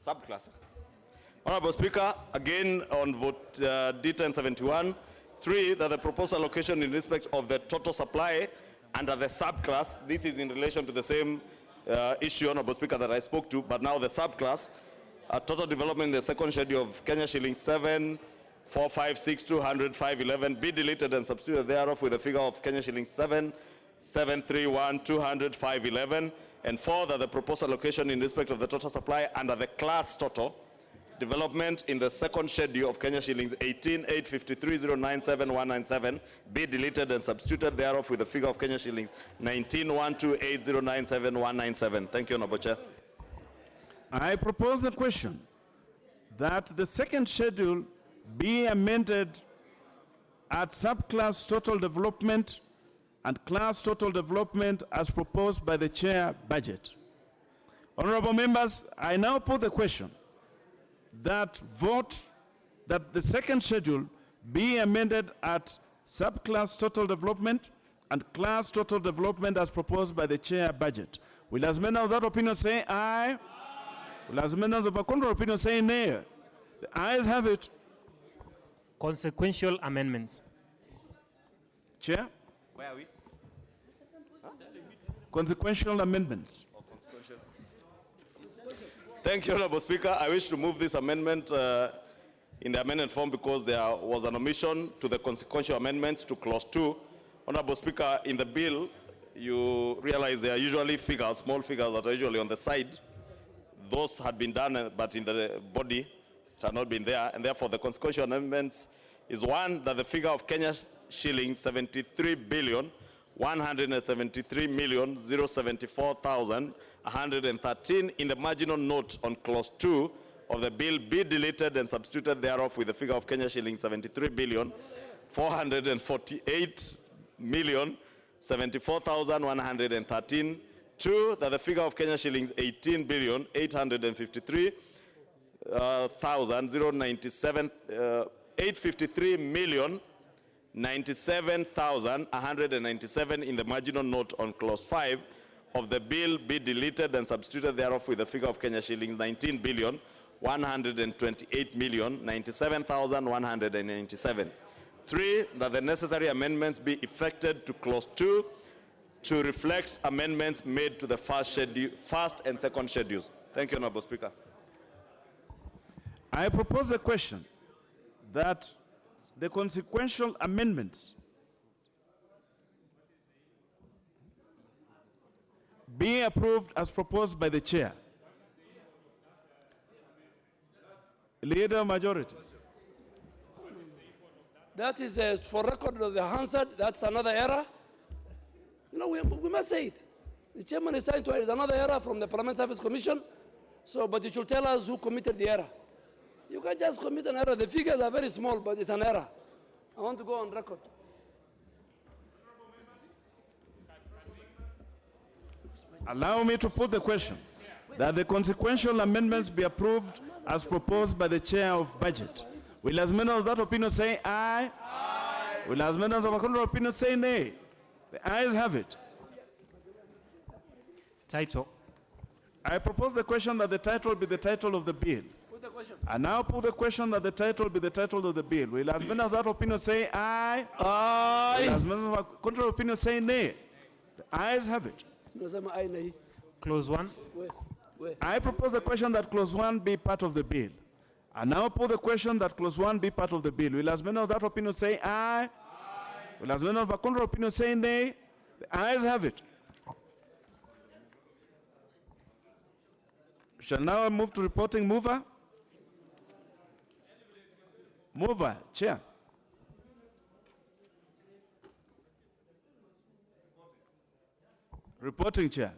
S14: Subclass. Honorable Speaker, again on vote D1071, 3, that the proposed allocation in respect of the total supply under the subclass, this is in relation to the same issue, Honorable Speaker, that I spoke to, but now the subclass, total development in the second schedule of Kenya shilling 7,456,200,511 be deleted and substituted thereof with a figure of Kenya shilling 7,731,200,511, and 4, that the proposed allocation in respect of the total supply under the class total development in the second schedule of Kenya shillings 18,853,097,197 be deleted and substituted thereof with the figure of Kenya shillings 19,128,097,197. Thank you, Honorable Chair.
S10: I propose the question that the second schedule be amended at subclass total development and class total development as proposed by the chair budget. Honorable members, I now put the question that the second schedule be amended at subclass total development and class total development as proposed by the chair budget. Will as many of that opinion say aye? Will as many of the contrary opinion say nay? The ayes have it.
S11: Consequential amendments.
S10: Chair?
S14: Where are we?
S10: Consequential amendments.
S14: Thank you, Honorable Speaker. I wish to move this amendment in the amended form because there was an omission to the consequential amendments to clause 2. Honorable Speaker, in the bill, you realize there are usually figures, small figures that are usually on the side. Those had been done, but in the body, it had not been there, and therefore the consequential amendments is one, that the figure of Kenya shillings 73,173,074,113 in the marginal note on clause 2 of the bill be deleted and substituted thereof with the figure of Kenya shillings 73,448,074,113. 2, that the figure of Kenya shillings 853,097,197 in the marginal note on clause 5 of the bill be deleted and substituted thereof with the figure of Kenya shillings 19,128,097,197. 3, that the necessary amendments be effected to clause 2 to reflect amendments made to the first and second schedules. Thank you, Honorable Speaker.
S10: I propose the question that the consequential amendments be approved as proposed by the chair. Leader majority.
S9: That is for record of the answer. That's another error. You know, we must say it. The chairman is trying to it's another error from the Parliament Service Commission. So, but you should tell us who committed the error. You can just commit an error. The figures are very small, but it's an error. I want to go on record.
S10: Allow me to put the question that the consequential amendments be approved as proposed by the chair of budget. Will as many of that opinion say aye? Aye. Will as many of the contrary opinion say nay? The ayes have it.
S11: Title.
S10: I propose the question that the title be the title of the bill.
S9: Put the question.
S10: I now put the question that the title be the title of the bill. Will as many of that opinion say aye?
S9: Aye.
S10: Will as many of the contrary opinion say nay? The ayes have it.
S11: Clause 1.
S10: I propose the question that clause 1 be part of the bill. I now put the question that clause 1 be part of the bill. Will as many of that opinion say aye? Aye. Will as many of the contrary opinion say nay? The ayes have it. Shall now move to reporting mover. Mover, chair. Reporting chair.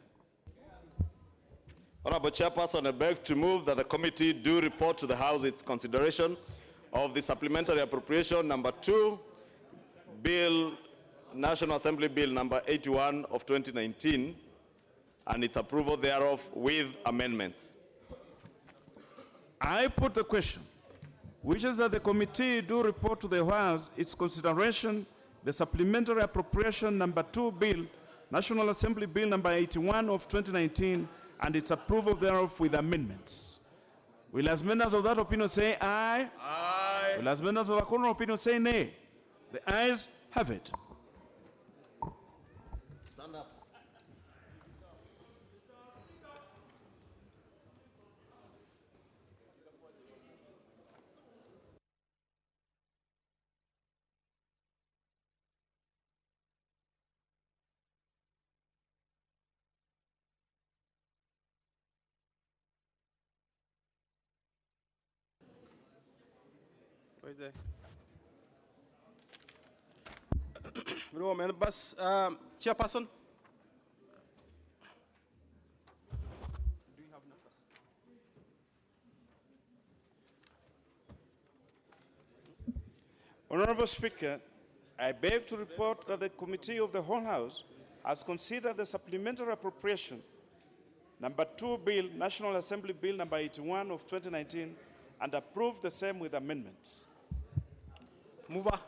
S14: Honorable Chairperson, I beg to move that the committee do report to the House its consideration of the supplementary appropriation number 2, Bill, National Assembly Bill number 81 of 2019, and its approval thereof with amendments.
S10: I put the question, which is that the committee do report to the House its consideration, the supplementary appropriation number 2 Bill, National Assembly Bill number 81 of 2019, and its approval thereof with amendments. Will as many of that opinion say aye? Aye. Will as many of the contrary opinion say nay? The ayes have it.
S14: Stand up.
S18: Where's the no members, chairperson?
S10: Honorable Speaker, I beg to report that the Committee of the Whole House has considered the Supplementary Appropriation Number 2 Bill, National Assembly Bill Number 81 of 2019, and approved the same with amendments.
S18: Mover.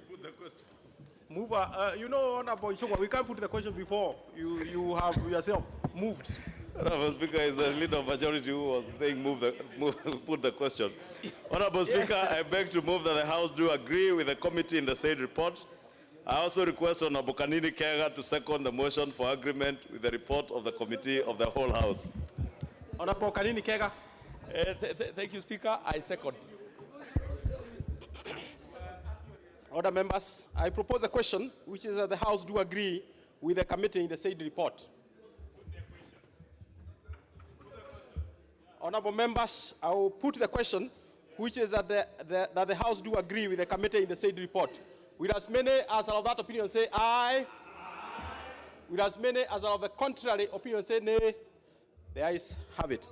S18: Put the question. Mover, you know, Honorable Ichung'wah, we can't put the question before you have yourself moved.
S14: Honorable Speaker, is the leader of majority who was saying put the question. Honorable Speaker, I beg to move that the House do agree with the committee in the said report. I also request Honorable Kanini Kega to second the motion for agreement with the report of the Committee of the Whole House.
S18: Honorable Kanini Kega.
S12: Thank you, Speaker. I second.
S18: Other members, I propose a question, which is that the House do agree with the committee in the said report. Honorable members, I will put the question, which is that the House do agree with the committee in the said report. With as many as are of that opinion say aye. With as many as are of the contrary opinion say nay. The ayes have it.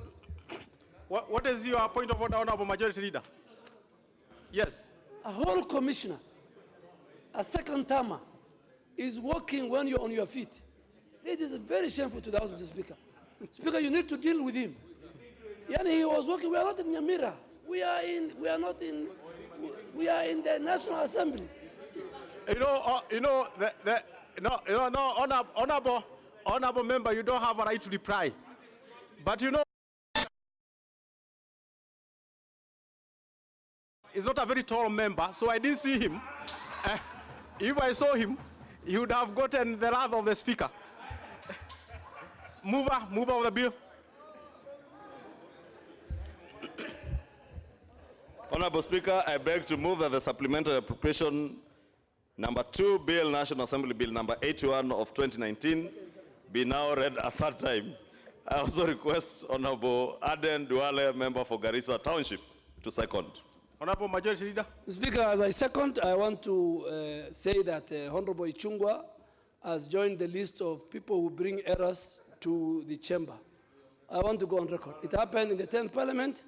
S18: What is your point of order, Honorable Majority Leader? Yes.
S9: A whole commissioner, a second termer, is working when you're on your feet. It is very shameful to the House, Mr. Speaker. Speaker, you need to deal with him. Yani he was working, we are not in Nyamira. We are in the National Assembly.
S18: Honorable member, you don't have a right to reply. But you know, he's not a very tall member, so I didn't see him. If I saw him, he would have gotten the wrath of the speaker. Mover of the bill.
S14: Honorable Speaker, I beg to move that the Supplementary Appropriation Number 2 Bill, National Assembly Bill Number 81 of 2019, be now read a third time. I also request Honorable Aden Duale, member for Garissa Township, to second.
S18: Honorable Majority Leader.
S9: Speaker, as I second, I want to say that Honorable Ichung'wah has joined the list of people who bring errors to the chamber. I want to go on record. It happened in the 10th Parliament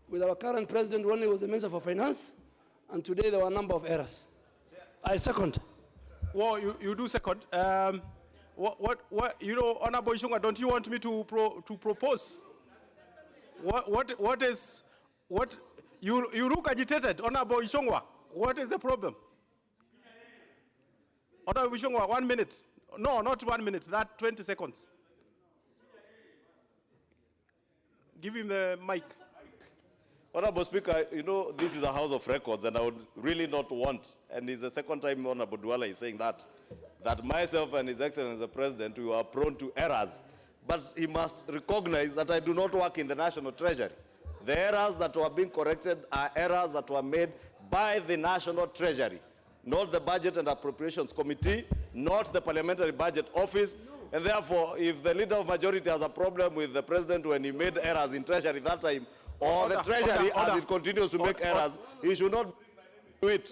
S9: with our current president when he was the Minister for Finance, and today there were a number of errors. I second.
S18: Well, you do second. You know, Honorable Ichung'wah, don't you want me to propose? You look agitated, Honorable Ichung'wah. What is the problem? Honorable Ichung'wah, 1 minute. No, not 1 minute, that 20 seconds. Give him the mic.
S14: Honorable Speaker, you know, this is a House of Records, and I would really not want, and it's the second time Honorable Duala is saying that myself and His Excellency the President, we are prone to errors. But he must recognize that I do not work in the National Treasury. The errors that were being corrected are errors that were made by the National Treasury, not the Budget and Appropriations Committee, not the Parliamentary Budget Office. And therefore, if the leader of majority has a problem with the President when he made errors in Treasury that time, or the Treasury as it continues to make errors, he should not do it.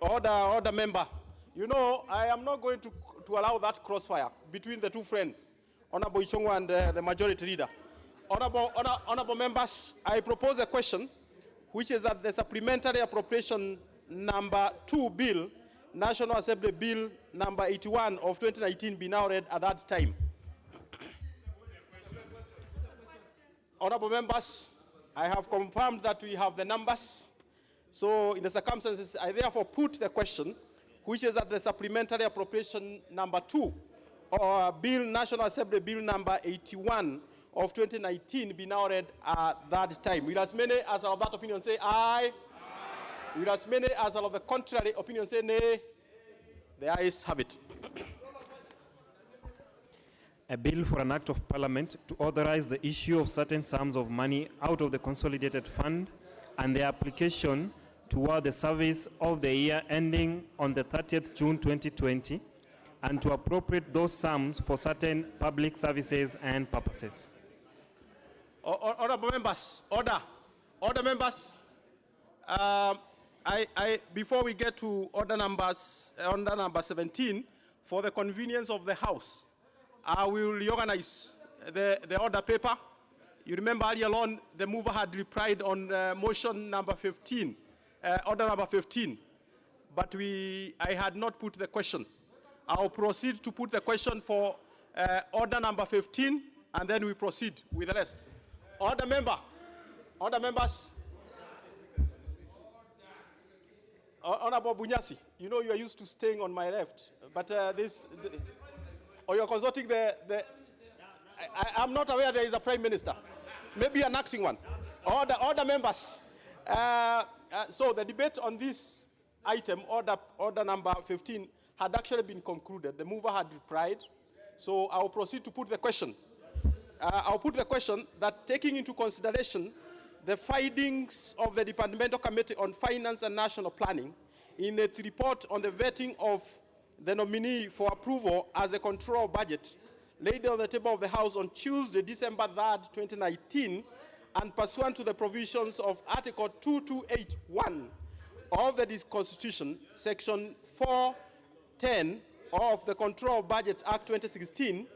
S18: Order, member. You know, I am not going to allow that crossfire between the two friends, Honorable Ichung'wah and the Majority Leader. Honorable members, I propose a question, which is that the Supplementary Appropriation Number 2 Bill, National Assembly Bill Number 81 of 2019, be now read at that time. Honorable members, I have confirmed that we have the numbers. So in the circumstances, I therefore put the question, which is that the Supplementary Appropriation Number 2, or Bill, National Assembly Bill Number 81 of 2019, be now read at that time. Will as many as are of that opinion say aye? Aye. Will as many as are of the contrary opinion say nay? The ayes have it.
S11: A bill for an act of parliament to authorize the issue of certain sums of money out of the consolidated fund and their application toward the service of the year ending on the 30th June 2020, and to appropriate those sums for certain public services and purposes.
S18: Honorable members, order. Order members, before we get to order number 17, for the convenience of the House, I will reorganize the order paper. You remember earlier on, the mover had replied on motion number 15, order number 15, but I had not put the question. I'll proceed to put the question for order number 15, and then we proceed with the rest. Order members. Honorable Bunyasi, you know you are used to staying on my left, but or you're consulting I'm not aware there is a prime minister. Maybe an acting one. Order members. So the debate on this item, order number 15, had actually been concluded. The mover had replied. So I'll proceed to put the question. I'll put the question that, taking into consideration the findings of the Departmental Committee on Finance and National Planning in its report on the vetting of the nominee for approval as a control budget, laid on the table of the House on Tuesday, December 3rd, 2019, and pursuant to the provisions of Article 2281 of the Constitution, Section 410 of the Control Budget Act 2016,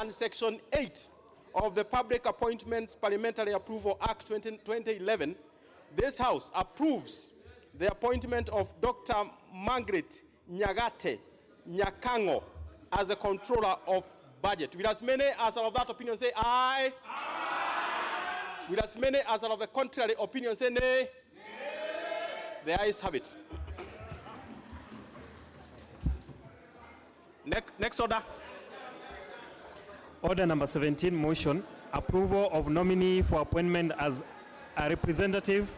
S18: and Section 8 of the Public Appointments Parliamentary Approval Act 2011, this House approves the appointment of Dr. Margaret Nyagate Nyakango as a controller of budget. Will as many as are of that opinion say aye? Aye. Will as many as are of the contrary opinion say nay? Nay. The ayes have it. Next order.
S11: Order number 17, motion, approval of nominee for appointment as a representative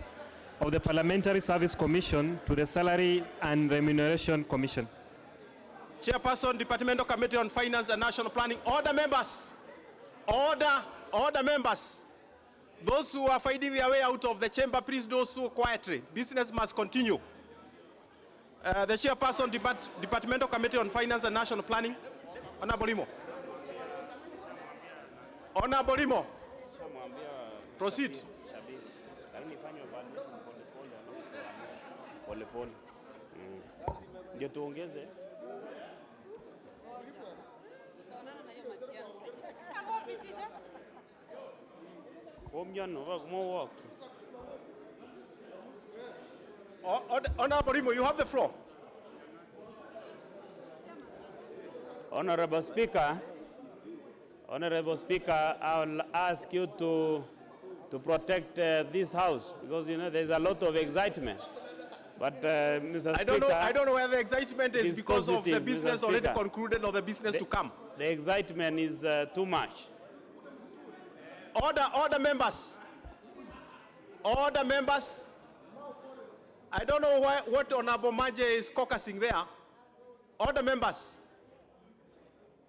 S11: of the Parliamentary Service Commission to the Salary and Remuneration Commission.
S18: Chairperson, Departmental Committee on Finance and National Planning. Order members. Order members. Those who are finding their way out of the chamber, please do so quietly. Business must continue. The Chairperson, Departmental Committee on Finance and National Planning. Honorable Limo. Honorable Limo. Proceed.
S5: Ndio tuongeze.
S18: Honorable Limo, you have the floor.
S5: Honorable Speaker, I will ask you to protect this House, because you know there's a lot of excitement. But Mr. Speaker,
S18: I don't know whether the excitement is because of the business already concluded or the business to come.
S5: The excitement is too much.
S18: Order members. Order members. I don't know what Honorable Maje is caucusing there. Order members.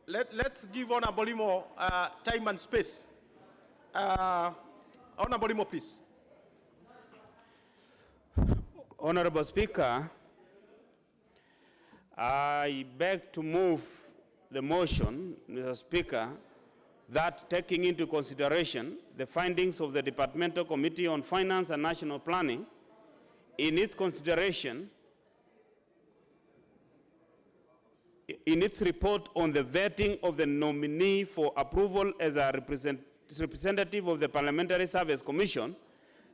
S18: Let's give Honorable Limo time and space. Honorable Limo, please.
S5: Honorable Speaker, I beg to move the motion, Mr. Speaker, that taking into consideration the findings of the Departmental Committee on Finance and National Planning, in its consideration, in its report on the vetting of the nominee for approval as a representative of the Parliamentary Service Commission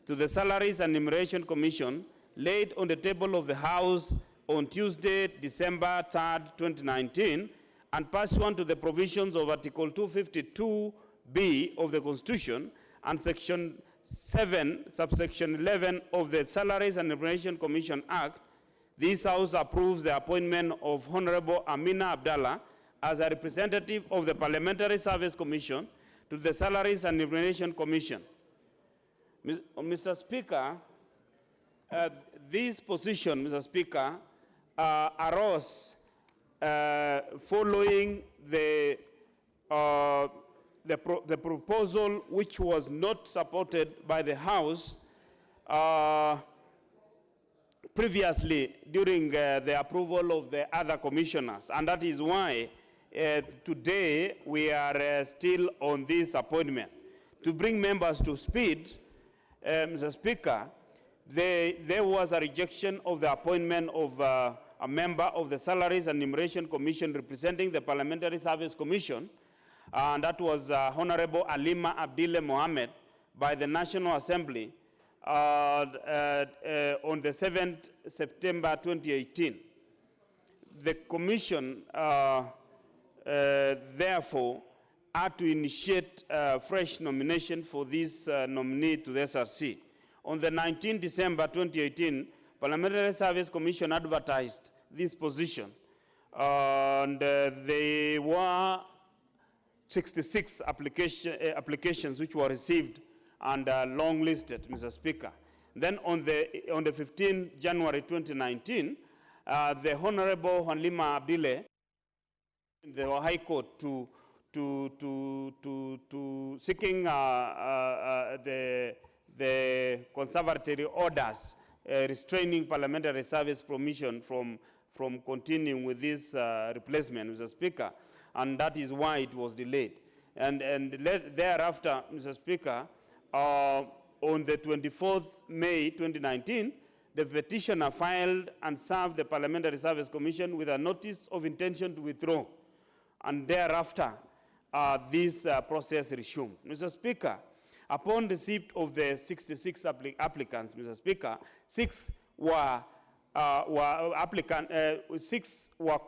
S5: to the Salaries and Remuneration Commission, laid on the table of the House on Tuesday, December 3rd, 2019, and pursuant to the provisions of Article 252B of the Constitution and Section 7, subsection 11 of the Salaries and Remuneration Commission Act, this House approves the appointment of Honorable Amina Abdallah as a representative of the Parliamentary Service Commission to the Salaries and Remuneration Commission. Mr. Speaker, this position, Mr. Speaker, arose following the proposal which was not supported by the House previously during the approval of the other commissioners. And that is why today we are still on this appointment. To bring members to speed, Mr. Speaker, there was a rejection of the appointment of a member of the Salaries and Enumeration Commission representing the Parliamentary Service Commission, and that was Honorable Alima Abdile Mohammed by the National Assembly on the 7th September 2018. The Commission, therefore, had to initiate a fresh nomination for this nominee to the SRC. On the 19th December 2018, Parliamentary Service Commission advertised this position, and there were 66 applications which were received and long-listed, Mr. Speaker. Then on the 15th January 2019, the Honorable Halima Abdile, the High Court to seeking the conservatory orders restraining Parliamentary Service Commission from continuing with this replacement, Mr. Speaker, and that is why it was delayed. And thereafter, Mr. Speaker, on the 24th May 2019, the petitioner filed and served the Parliamentary Service Commission with a notice of intention to withdraw, and thereafter, this process resumed. Mr. Speaker, upon receipt of the 66 applicants, Mr. Speaker, 6 were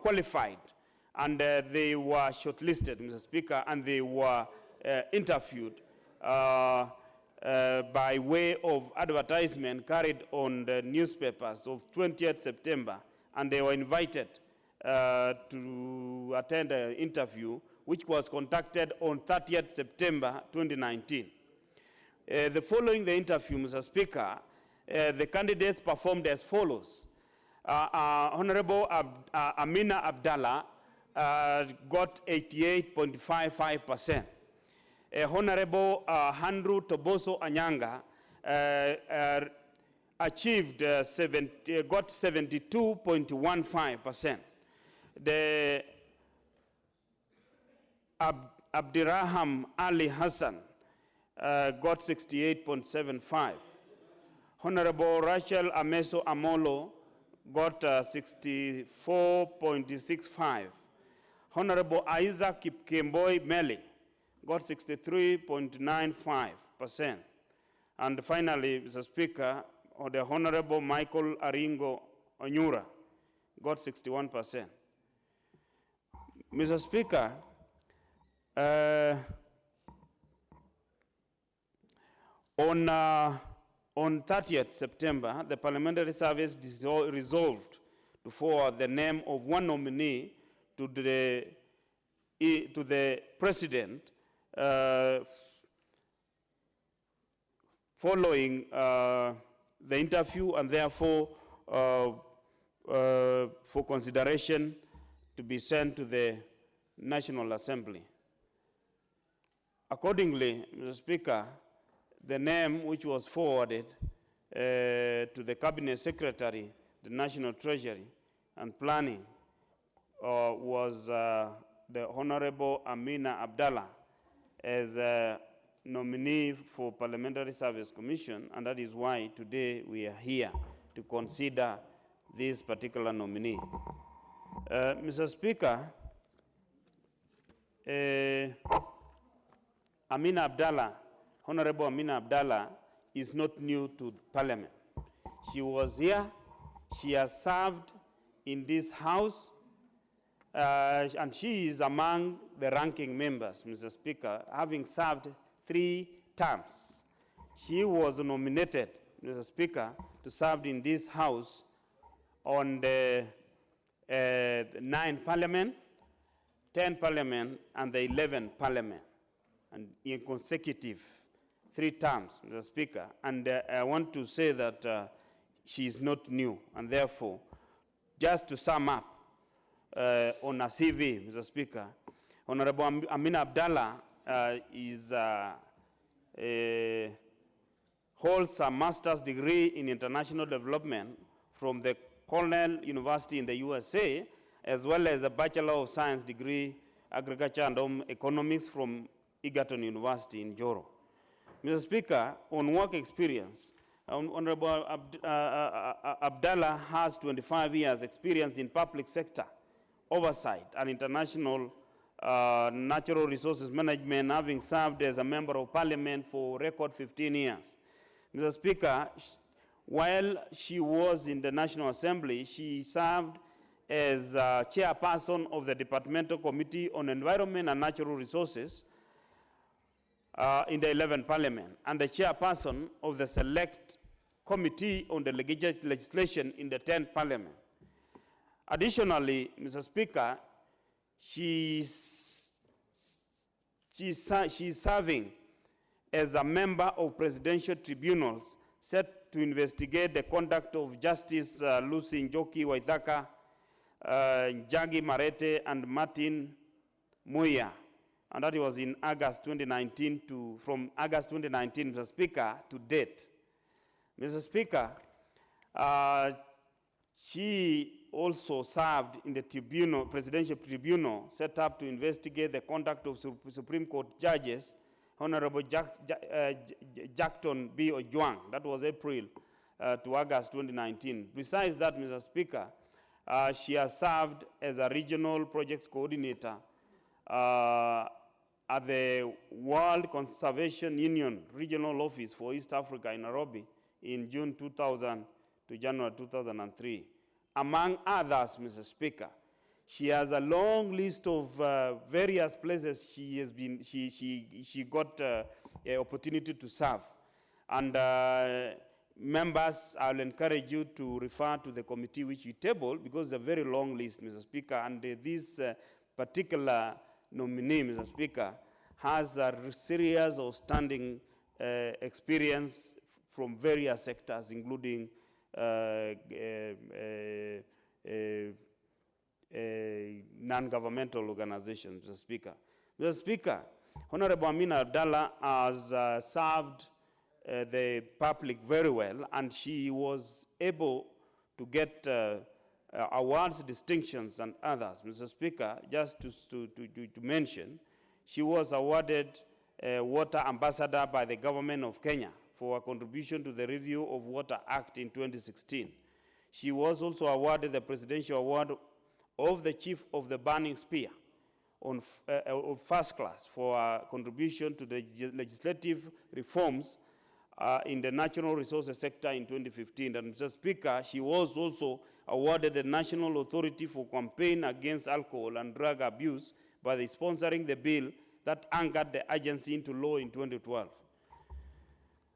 S5: qualified, and they were shortlisted, Mr. Speaker, and they were interviewed by way of advertisement carried on the newspapers of 20th September, and they were invited to attend an interview which was conducted on 30th September 2019. Following the interview, Mr. Speaker, the candidates performed as follows. Honorable Amina Abdallah got 88.55%. Honorable Handru Toboso Anyanga achieved got 72.15%. The Abdiraham Ali Hassan got 68.75. Honorable Rachel Ameso Amolo got 64.65. Honorable Isaac Kipkemboi Meli got 63.95%. And finally, Mr. Speaker, the Honorable Michael Aringo Onyura got 61%. Mr. Speaker, on 30th September, the Parliamentary Service resolved to forward the name of one nominee to the President following the interview, and therefore for consideration to be sent to the National Assembly. Accordingly, Mr. Speaker, the name which was forwarded to the Cabinet Secretary, the National Treasury, and Planning was the Honorable Amina Abdallah as a nominee for Parliamentary Service Commission, and that is why today we are here to consider this particular nominee. Mr. Speaker, Amina Abdallah, Honorable Amina Abdallah, is not new to Parliament. She was here, she has served in this House, and she is among the ranking members, Mr. Speaker, having served 3 terms. She was nominated, Mr. Speaker, to serve in this House on the 9th Parliament, 10th Parliament, and the 11th Parliament, and in consecutive 3 terms, Mr. Speaker. And I want to say that she is not new, and therefore, just to sum up on a CV, Mr. Speaker, Honorable Amina Abdallah holds a master's degree in international development from the Cornell University in the USA, as well as a Bachelor of Science degree, Agriculture and Home Economics from Egerton University in Joro. Mr. Speaker, on work experience, Honorable Abdallah has 25 years experience in public sector oversight and international natural resources management, having served as a member of parliament for record 15 years. Mr. Speaker, while she was in the National Assembly, she served as chairperson of the Departmental Committee on Environment and Natural Resources in the 11th Parliament, and the chairperson of the Select Committee on the Legislation in the 10th Parliament. Additionally, Mr. Speaker, she's serving as a member of presidential tribunals set to investigate the conduct of Justice Lucy Njoki Waithaka, Jagi Marete, and Martin Muya. And that was in August 2019 from August 2019, Mr. Speaker, to date. Mr. Speaker, she also served in the tribunal, presidential tribunal set up to investigate the conduct of Supreme Court judges, Honorable Jackton B. Ojwang. That was April to August 2019. Besides that, Mr. Speaker, she has served as a regional projects coordinator at the World Conservation Union Regional Office for East Africa in Nairobi in June 2000 to January 2003. Among others, Mr. Speaker, she has a long list of various places she got an opportunity to serve. And members, I'll encourage you to refer to the committee which we tabled, because it's a very long list, Mr. Speaker, and this particular nominee, Mr. Speaker, has a series of standing experience from various sectors, including non-governmental organizations, Mr. Speaker. Mr. Speaker, Honorable Amina Abdallah has served the public very well, and she was able to get awards, distinctions, and others. Mr. Speaker, just to mention, she was awarded Water Ambassador by the Government of Kenya for a contribution to the Review of Water Act in 2016. She was also awarded the Presidential Award of the Chief of the Burning Spear on first class for a contribution to the legislative reforms in the natural resources sector in 2015. And Mr. Speaker, she was also awarded the National Authority for Campaign Against Alcohol and Drug Abuse by sponsoring the bill that anchored the agency into law in 2012.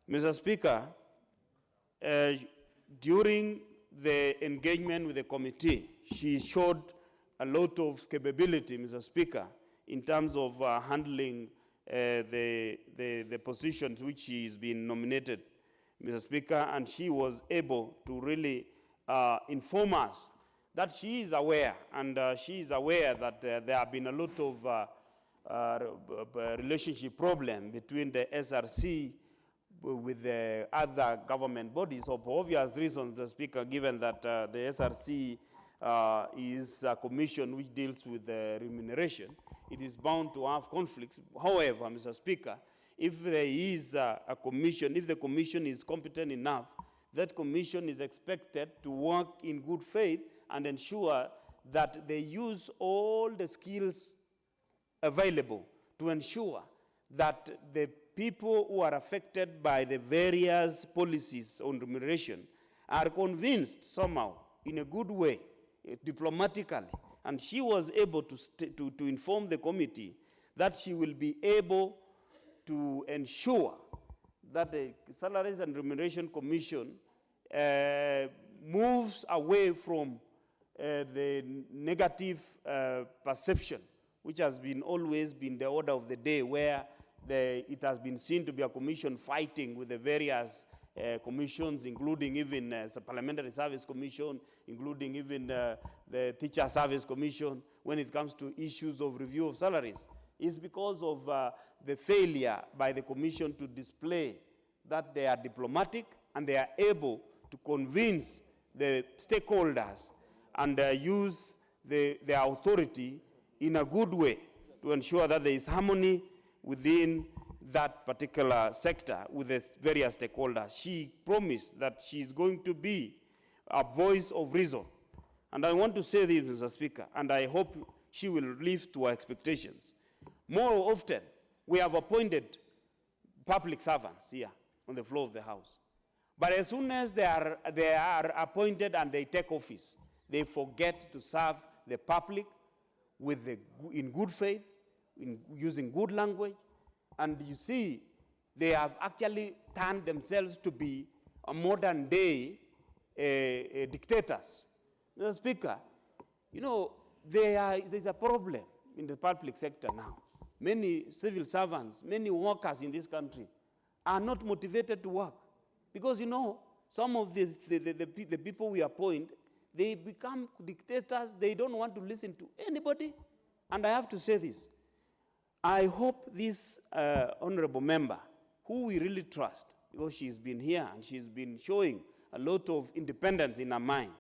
S5: Mr. Speaker, during the engagement with the committee, she showed a lot of capability, Mr. Speaker, in terms of handling the positions which she has been nominated, Mr. Speaker, and she was able to really inform us that she is aware, and she is aware that there have been a lot of relationship problem between the SRC with the other government bodies, for obvious reasons, Mr. Speaker, given that the SRC is a commission which deals with the remuneration. It is bound to have conflicts. However, Mr. Speaker, if there is a commission, if the commission is competent enough, that commission is expected to work in good faith and ensure that they use all the skills available to ensure that the people who are affected by the various policies on remuneration are convinced somehow, in a good way, diplomatically. And she was able to inform the committee that she will be able to ensure that the Salaries and Remuneration Commission moves away from the negative perception, which has always been the order of the day, where it has been seen to be a commission fighting with the various commissions, including even Supplementary Service Commission, including even the Teacher Service Commission, when it comes to issues of review of salaries. It's because of the failure by the commission to display that they are diplomatic and they are able to convince the stakeholders and use their authority in a good way to ensure that there is harmony within that particular sector with the various stakeholders. She promised that she is going to be a voice of reason. And I want to say this, Mr. Speaker, and I hope she will live to our expectations. More often, we have appointed public servants here on the floor of the House. But as soon as they are appointed and they take office, they forget to serve the public in good faith, in using good language, and you see, they have actually turned themselves to be a modern day dictators. Mr. Speaker, you know, there's a problem in the public sector now. Many civil servants, many workers in this country are not motivated to work. Because, you know, some of the people we appoint, they become dictators. They don't want to listen to anybody. And I have to say this. I hope this honorable member, who we really trust, because she's been here and she's been showing a lot of independence in her mind,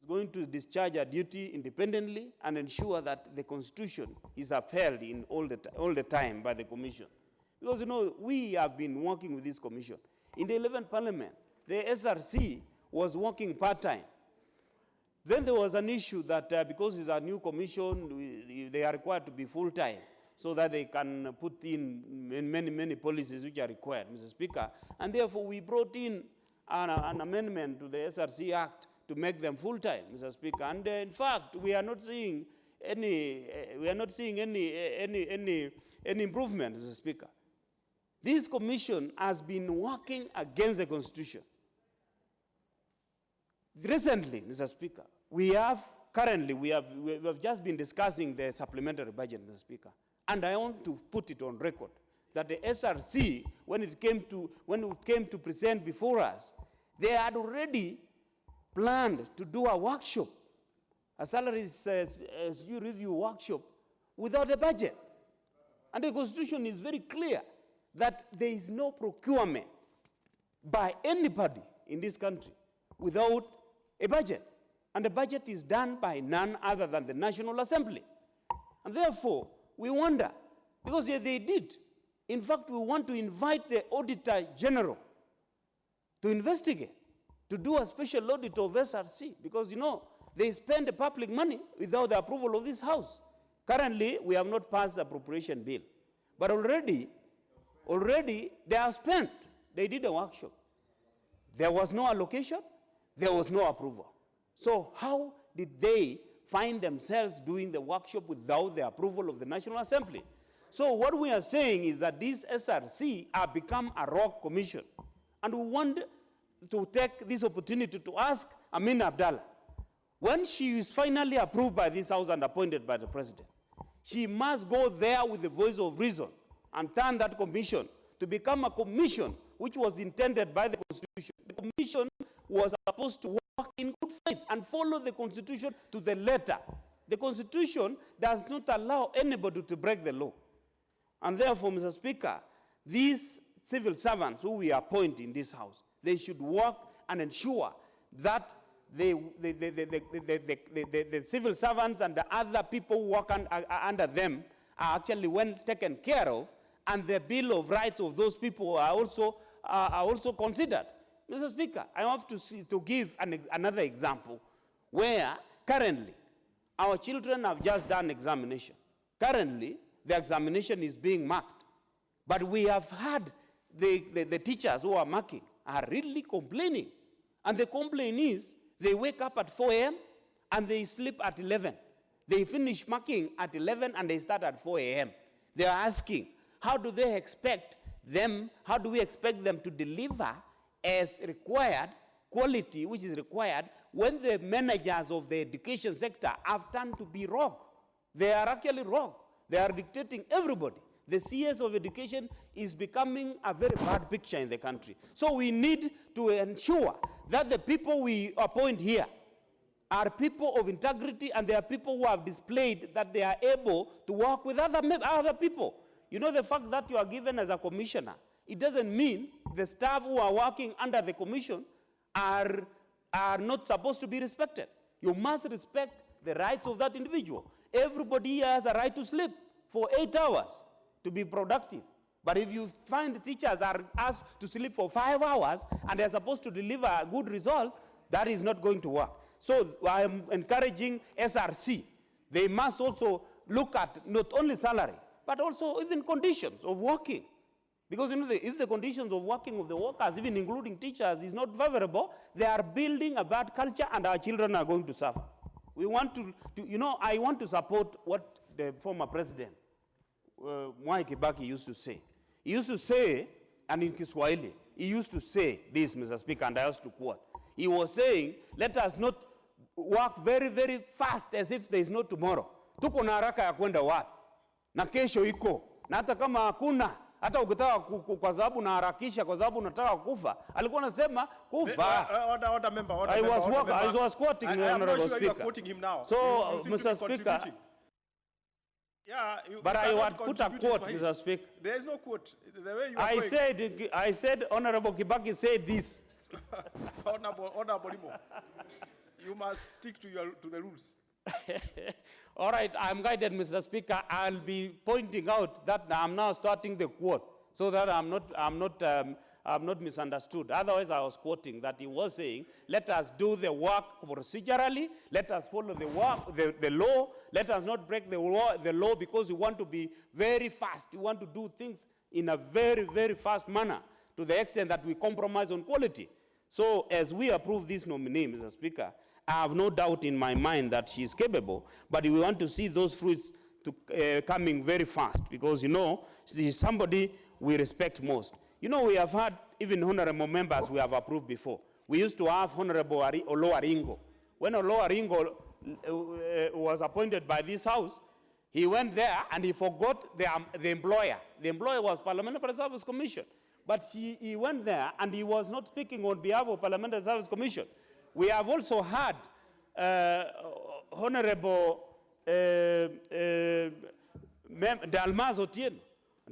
S5: is going to discharge her duty independently and ensure that the Constitution is upheld in all the time by the Commission. Because, you know, we have been working with this Commission. In the 11th Parliament, the SRC was working part-time. Then there was an issue that because it's a new commission, they are required to be full-time so that they can put in many policies which are required, Mr. Speaker. And therefore, we brought in an amendment to the SRC Act to make them full-time, Mr. Speaker. And in fact, we are not seeing any improvement, Mr. Speaker. This commission has been working against the Constitution. Recently, Mr. Speaker, we have just been discussing the supplementary budget, Mr. Speaker. And I want to put it on record that the SRC, when it came to present before us, they had already planned to do a workshop, a salaries review workshop, without a budget. And the Constitution is very clear that there is no procurement by anybody in this country without a budget. And the budget is done by none other than the National Assembly. And therefore, we wonder, because they did. In fact, we want to invite the Auditor General to investigate, to do a special audit of SRC, because, you know, they spend the public money without the approval of this House. Currently, we have not passed the appropriation bill. But already they have spent. They did a workshop. There was no allocation. There was no approval. So how did they find themselves doing the workshop without the approval of the National Assembly? So what we are saying is that this SRC have become a rogue commission. And we want to take this opportunity to ask Amin Abdallah, when she is finally approved by this House and appointed by the President, she must go there with the voice of reason and turn that commission to become a commission which was intended by the Constitution. The commission was supposed to work in good faith and follow the Constitution to the letter. The Constitution does not allow anybody to break the law. And therefore, Mr. Speaker, these civil servants who we appoint in this House, they should work and ensure that the civil servants and the other people who work under them are actually well taken care of, and the Bill of Rights of those people are also considered. Mr. Speaker, I have to give another example where currently our children have just done examination. Currently, the examination is being marked. But we have had the teachers who are marking are really complaining. And the complaint is they wake up at 4 a.m. and they sleep at 11. They finish marking at 11 and they start at 4 a.m. They are asking, how do we expect them to deliver as required, quality which is required, when the managers of the education sector have turned to be rogue? They are actually rogue. They are dictating everybody. The CS of education is becoming a very bad picture in the country. So we need to ensure that the people we appoint here are people of integrity, and they are people who have displayed that they are able to work with other people. You know, the fact that you are given as a commissioner, it doesn't mean the staff who are working under the commission are not supposed to be respected. You must respect the rights of that individual. Everybody has a right to sleep for 8 hours to be productive. But if you find teachers are asked to sleep for 5 hours and they're supposed to deliver good results, that is not going to work. So I am encouraging SRC. They must also look at not only salary, but also even conditions of working. Because if the conditions of working of the workers, even including teachers, is not favorable, they are building a bad culture and our children are going to suffer. We want I want to support what the former president, Mwai Kibaki, used to say. He used to say, and in Kiswahili, he used to say this, Mr. Speaker, and I used to quote. He was saying, let us not work very, very fast as if there is no tomorrow. Tuko na haraka ya kwenda wapi? Na kesho iko. Na hata kama hakuna, hata ukitaka kwa sababu unaharakisha, kwa sababu unataka kufa, alikuwa anasema kufa. I was quoting the Honorable Speaker. So, Mr. Speaker, but I would put a quote, Mr. Speaker.
S18: There is no quote. The way you are
S5: I said, Honorable Kibaki said this.
S18: Honorable Imo, you must stick to the rules.
S5: All right, I'm guided, Mr. Speaker. I'll be pointing out that I'm now starting the quote so that I'm not misunderstood. Otherwise, I was quoting that he was saying, let us do the work procedurally, let us follow the law, let us not break the law because we want to be very fast. We want to do things in a very, very fast manner to the extent that we compromise on quality. So as we approve this nominee, Mr. Speaker, I have no doubt in my mind that she is capable, but we want to see those fruits coming very fast because, she is somebody we respect most. We have had even honorable members we have approved before. We used to have Honorable Olo Aringo. When Olo Aringo was appointed by this House, he went there and he forgot the employer. The employer was Parliamentary Service Commission. But he went there and he was not speaking on behalf of Parliamentary Service Commission. We have also had Honorable Dalmas Otieno.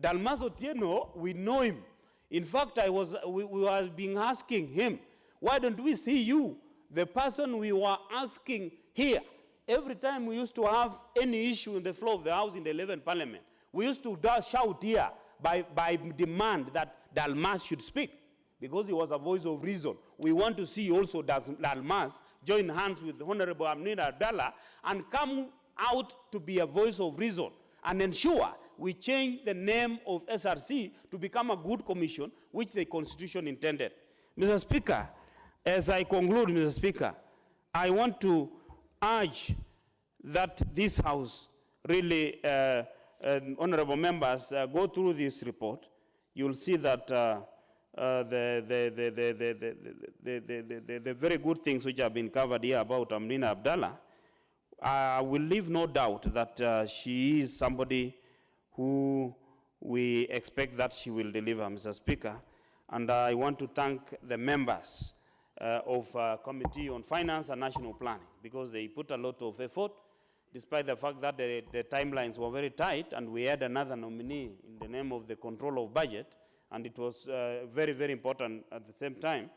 S5: Dalmas Otieno, we know him. In fact, we were being asking him, why don't we see you, the person we were asking here? Every time we used to have any issue in the floor of the House in the 11th Parliament, we used to shout here by demand that Dalmas should speak, because he was a voice of reason. We want to see also Dalmas join hands with Honorable Amina Abdallah and come out to be a voice of reason and ensure we change the name of SRC to become a good commission, which the Constitution intended. Mr. Speaker, as I conclude, Mr. Speaker, I want to urge that this House really, honorable members, go through this report. You'll see that the very good things which have been covered here about Amina Abdallah, I will leave no doubt that she is somebody who we expect that she will deliver, Mr. Speaker. And I want to thank the members of Committee on Finance and National Planning, because they put a lot of effort, despite the fact that the timelines were very tight, and we had another nominee in the name of the control of budget, and it was very, very important at the same time.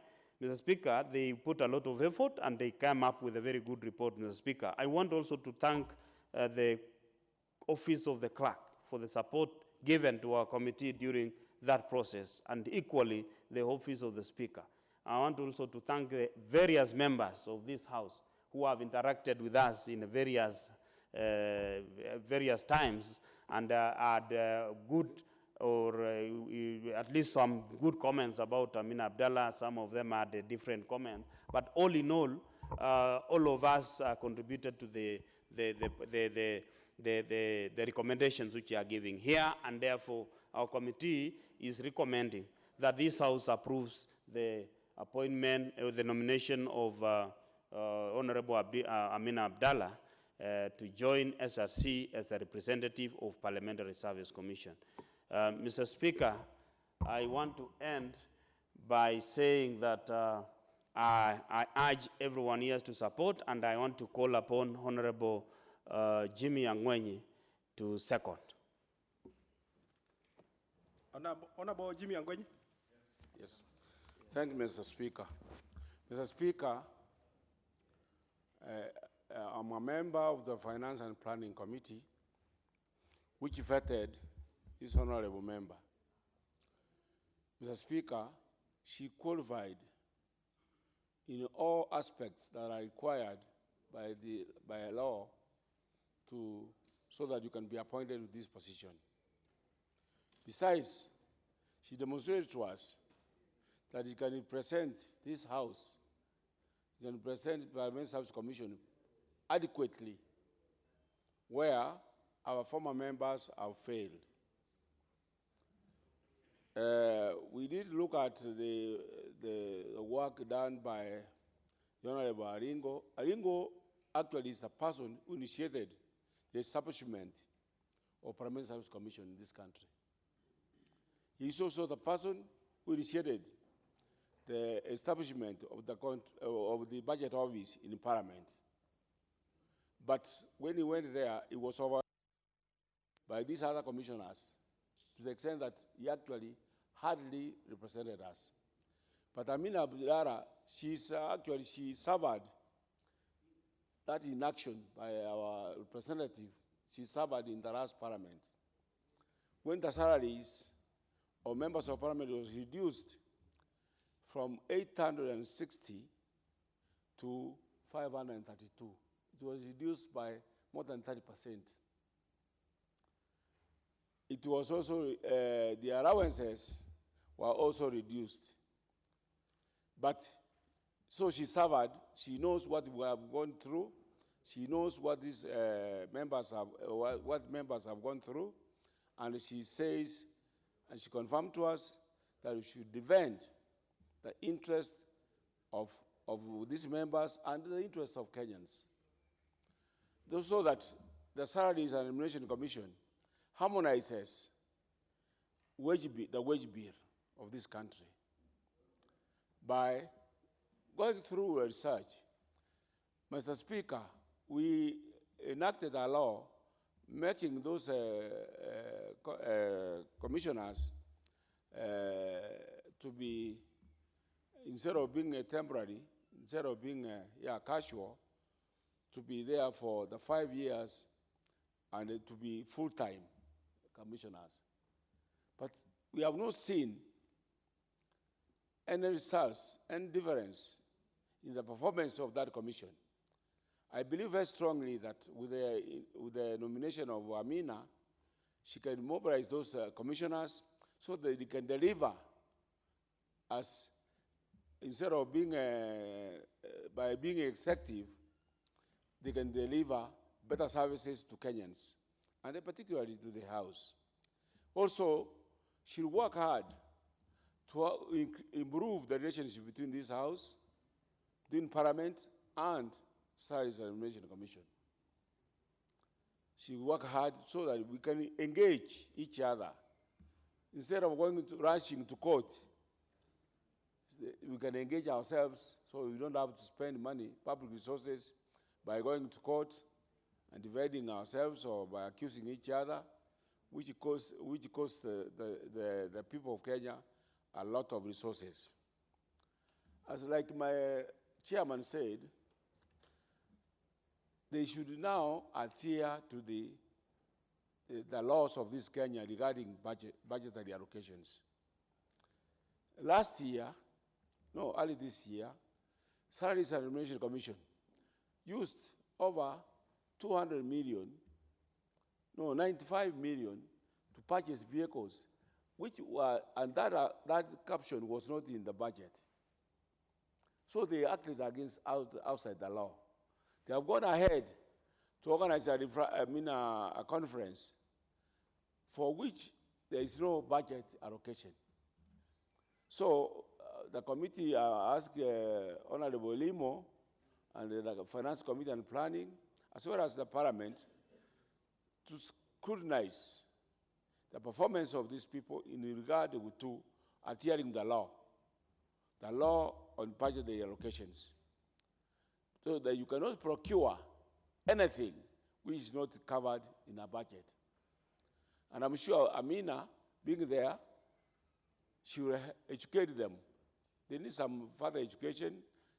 S5: Mr. Speaker, they put a lot of effort, and they came up with a very good report, Mr. Speaker. I want also to thank the Office of the Clerk for the support given to our committee during that process, and equally the Office of the Speaker. I want also to thank the various members of this House who have interacted with us in various times and had good or at least some good comments about Amina Abdallah. Some of them had different comments. But all in all of us contributed to the recommendations which you are giving here, and therefore our committee is recommending that this House approves the appointment, the nomination of Honorable Amina Abdallah to join SRC as a representative of Parliamentary Service Commission. Mr. Speaker, I want to end by saying that I urge everyone here to support, and I want to call upon Honorable Jimmy Angwenyi to second.
S18: Honorable Jimmy Angwenyi.
S1: Yes. Thank you, Mr. Speaker. Mr. Speaker, I'm a member of the Finance and Planning Committee, which vetted this honorable member. Mr. Speaker, she qualified in all aspects that are required by law so that you can be appointed to this position. Besides, she demonstrated to us that you can represent this House, you can represent the Parliamentary Service Commission adequately where our former members have failed. We did look at the work done by the Honorable Aringo. Aringo actually is the person who initiated the establishment of Parliamentary Service Commission in this country. He is also the person who initiated the establishment of the budget office in Parliament. But when he went there, it was over by these other commissioners to the extent that he actually hardly represented us. But Amina Abdullah, she suffered that inaction by our representative. She suffered in the last Parliament. When the salaries of members of Parliament was reduced from 860 to 532. It was reduced by more than 30%. It was also, the allowances were also reduced. But, so she suffered, she knows what we have gone through, she knows what these members have gone through, and she says, and she confirmed to us that we should defend the interest of these members and the interest of Kenyans. So that the Salaries and Remuneration Commission harmonizes the wage bill of this country by going through research. Mr. Speaker, we enacted a law making those commissioners to be, instead of being temporary, instead of being casual, to be there for the 5 years and to be full-time commissioners. But we have not seen any results, any difference in the performance of that commission. I believe very strongly that with the nomination of Amina, she can mobilize those commissioners so that they can deliver as, instead of being, by being executive, they can deliver better services to Kenyans, and particularly to the House. Also, she'll work hard to improve the relationship between this House, between Parliament, and Salaries and Remuneration Commission. She work hard so that we can engage each other. Instead of rushing to court, we can engage ourselves so we don't have to spend money, public resources, by going to court and dividing ourselves or by accusing each other, which costs the people of Kenya a lot of resources. As like my chairman said, they should now adhere to the laws of this Kenya regarding budgetary allocations. Last year, no, early this year, Salaries and Remuneration Commission used over 200 million, no, 95 million to purchase vehicles, which were, and that caption was not in the budget. So they acted outside the law. They have gone ahead to organize a conference for which there is no budget allocation. So the committee asked Honorable Limo and the Finance Committee and Planning, as well as the Parliament, to scrutinize the performance of these people in regard to adhering the law on budgetary allocations, so that you cannot procure anything which is not covered in a budget. And I'm sure Amina, being there, she will educate them. They need some further education,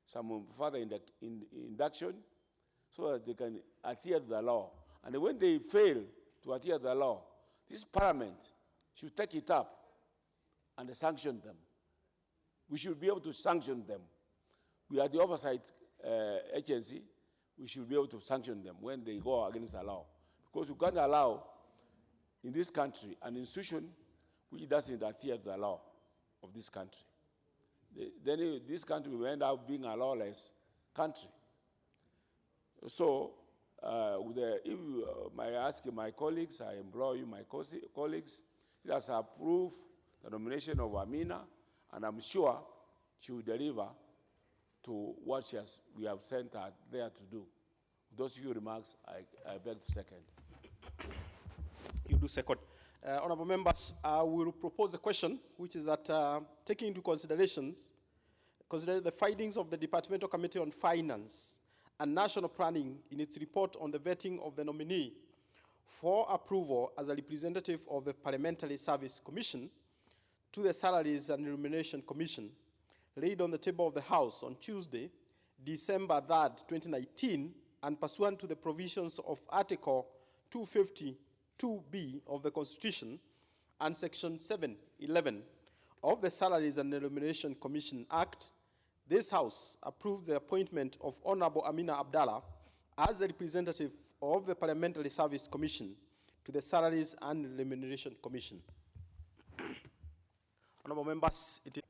S1: some further induction, so that they can adhere to the law. And when they fail to adhere to the law, this Parliament should take it up and sanction them. We should be able to sanction them. We are the oversight agency. We should be able to sanction them when they go against the law. Because you can't allow in this country an institution which doesn't interfere with the law of this country. Then this country will end up being a lawless country. So, if you, I ask my colleagues, I implore you, my colleagues, let us approve the nomination of Amina, and I'm sure she will deliver to what we have sent her there to do. Those few remarks, I beg to second.
S18: You do second. Honorable members, I will propose a question, which is that taking into consider the findings of the Departmental Committee on Finance and National Planning in its report on the vetting of the nominee for approval as a representative of the Parliamentary Service Commission to the Salaries and Remuneration Commission, laid on the table of the House on Tuesday, December 3rd, 2019, and pursuant to the provisions of Article 252B of the Constitution and Section 711 of the Salaries and Remuneration Commission Act, this House approves the appointment of Honorable Amina Abdallah as a representative of the Parliamentary Service Commission to the Salaries and Remuneration Commission. Honorable members, it is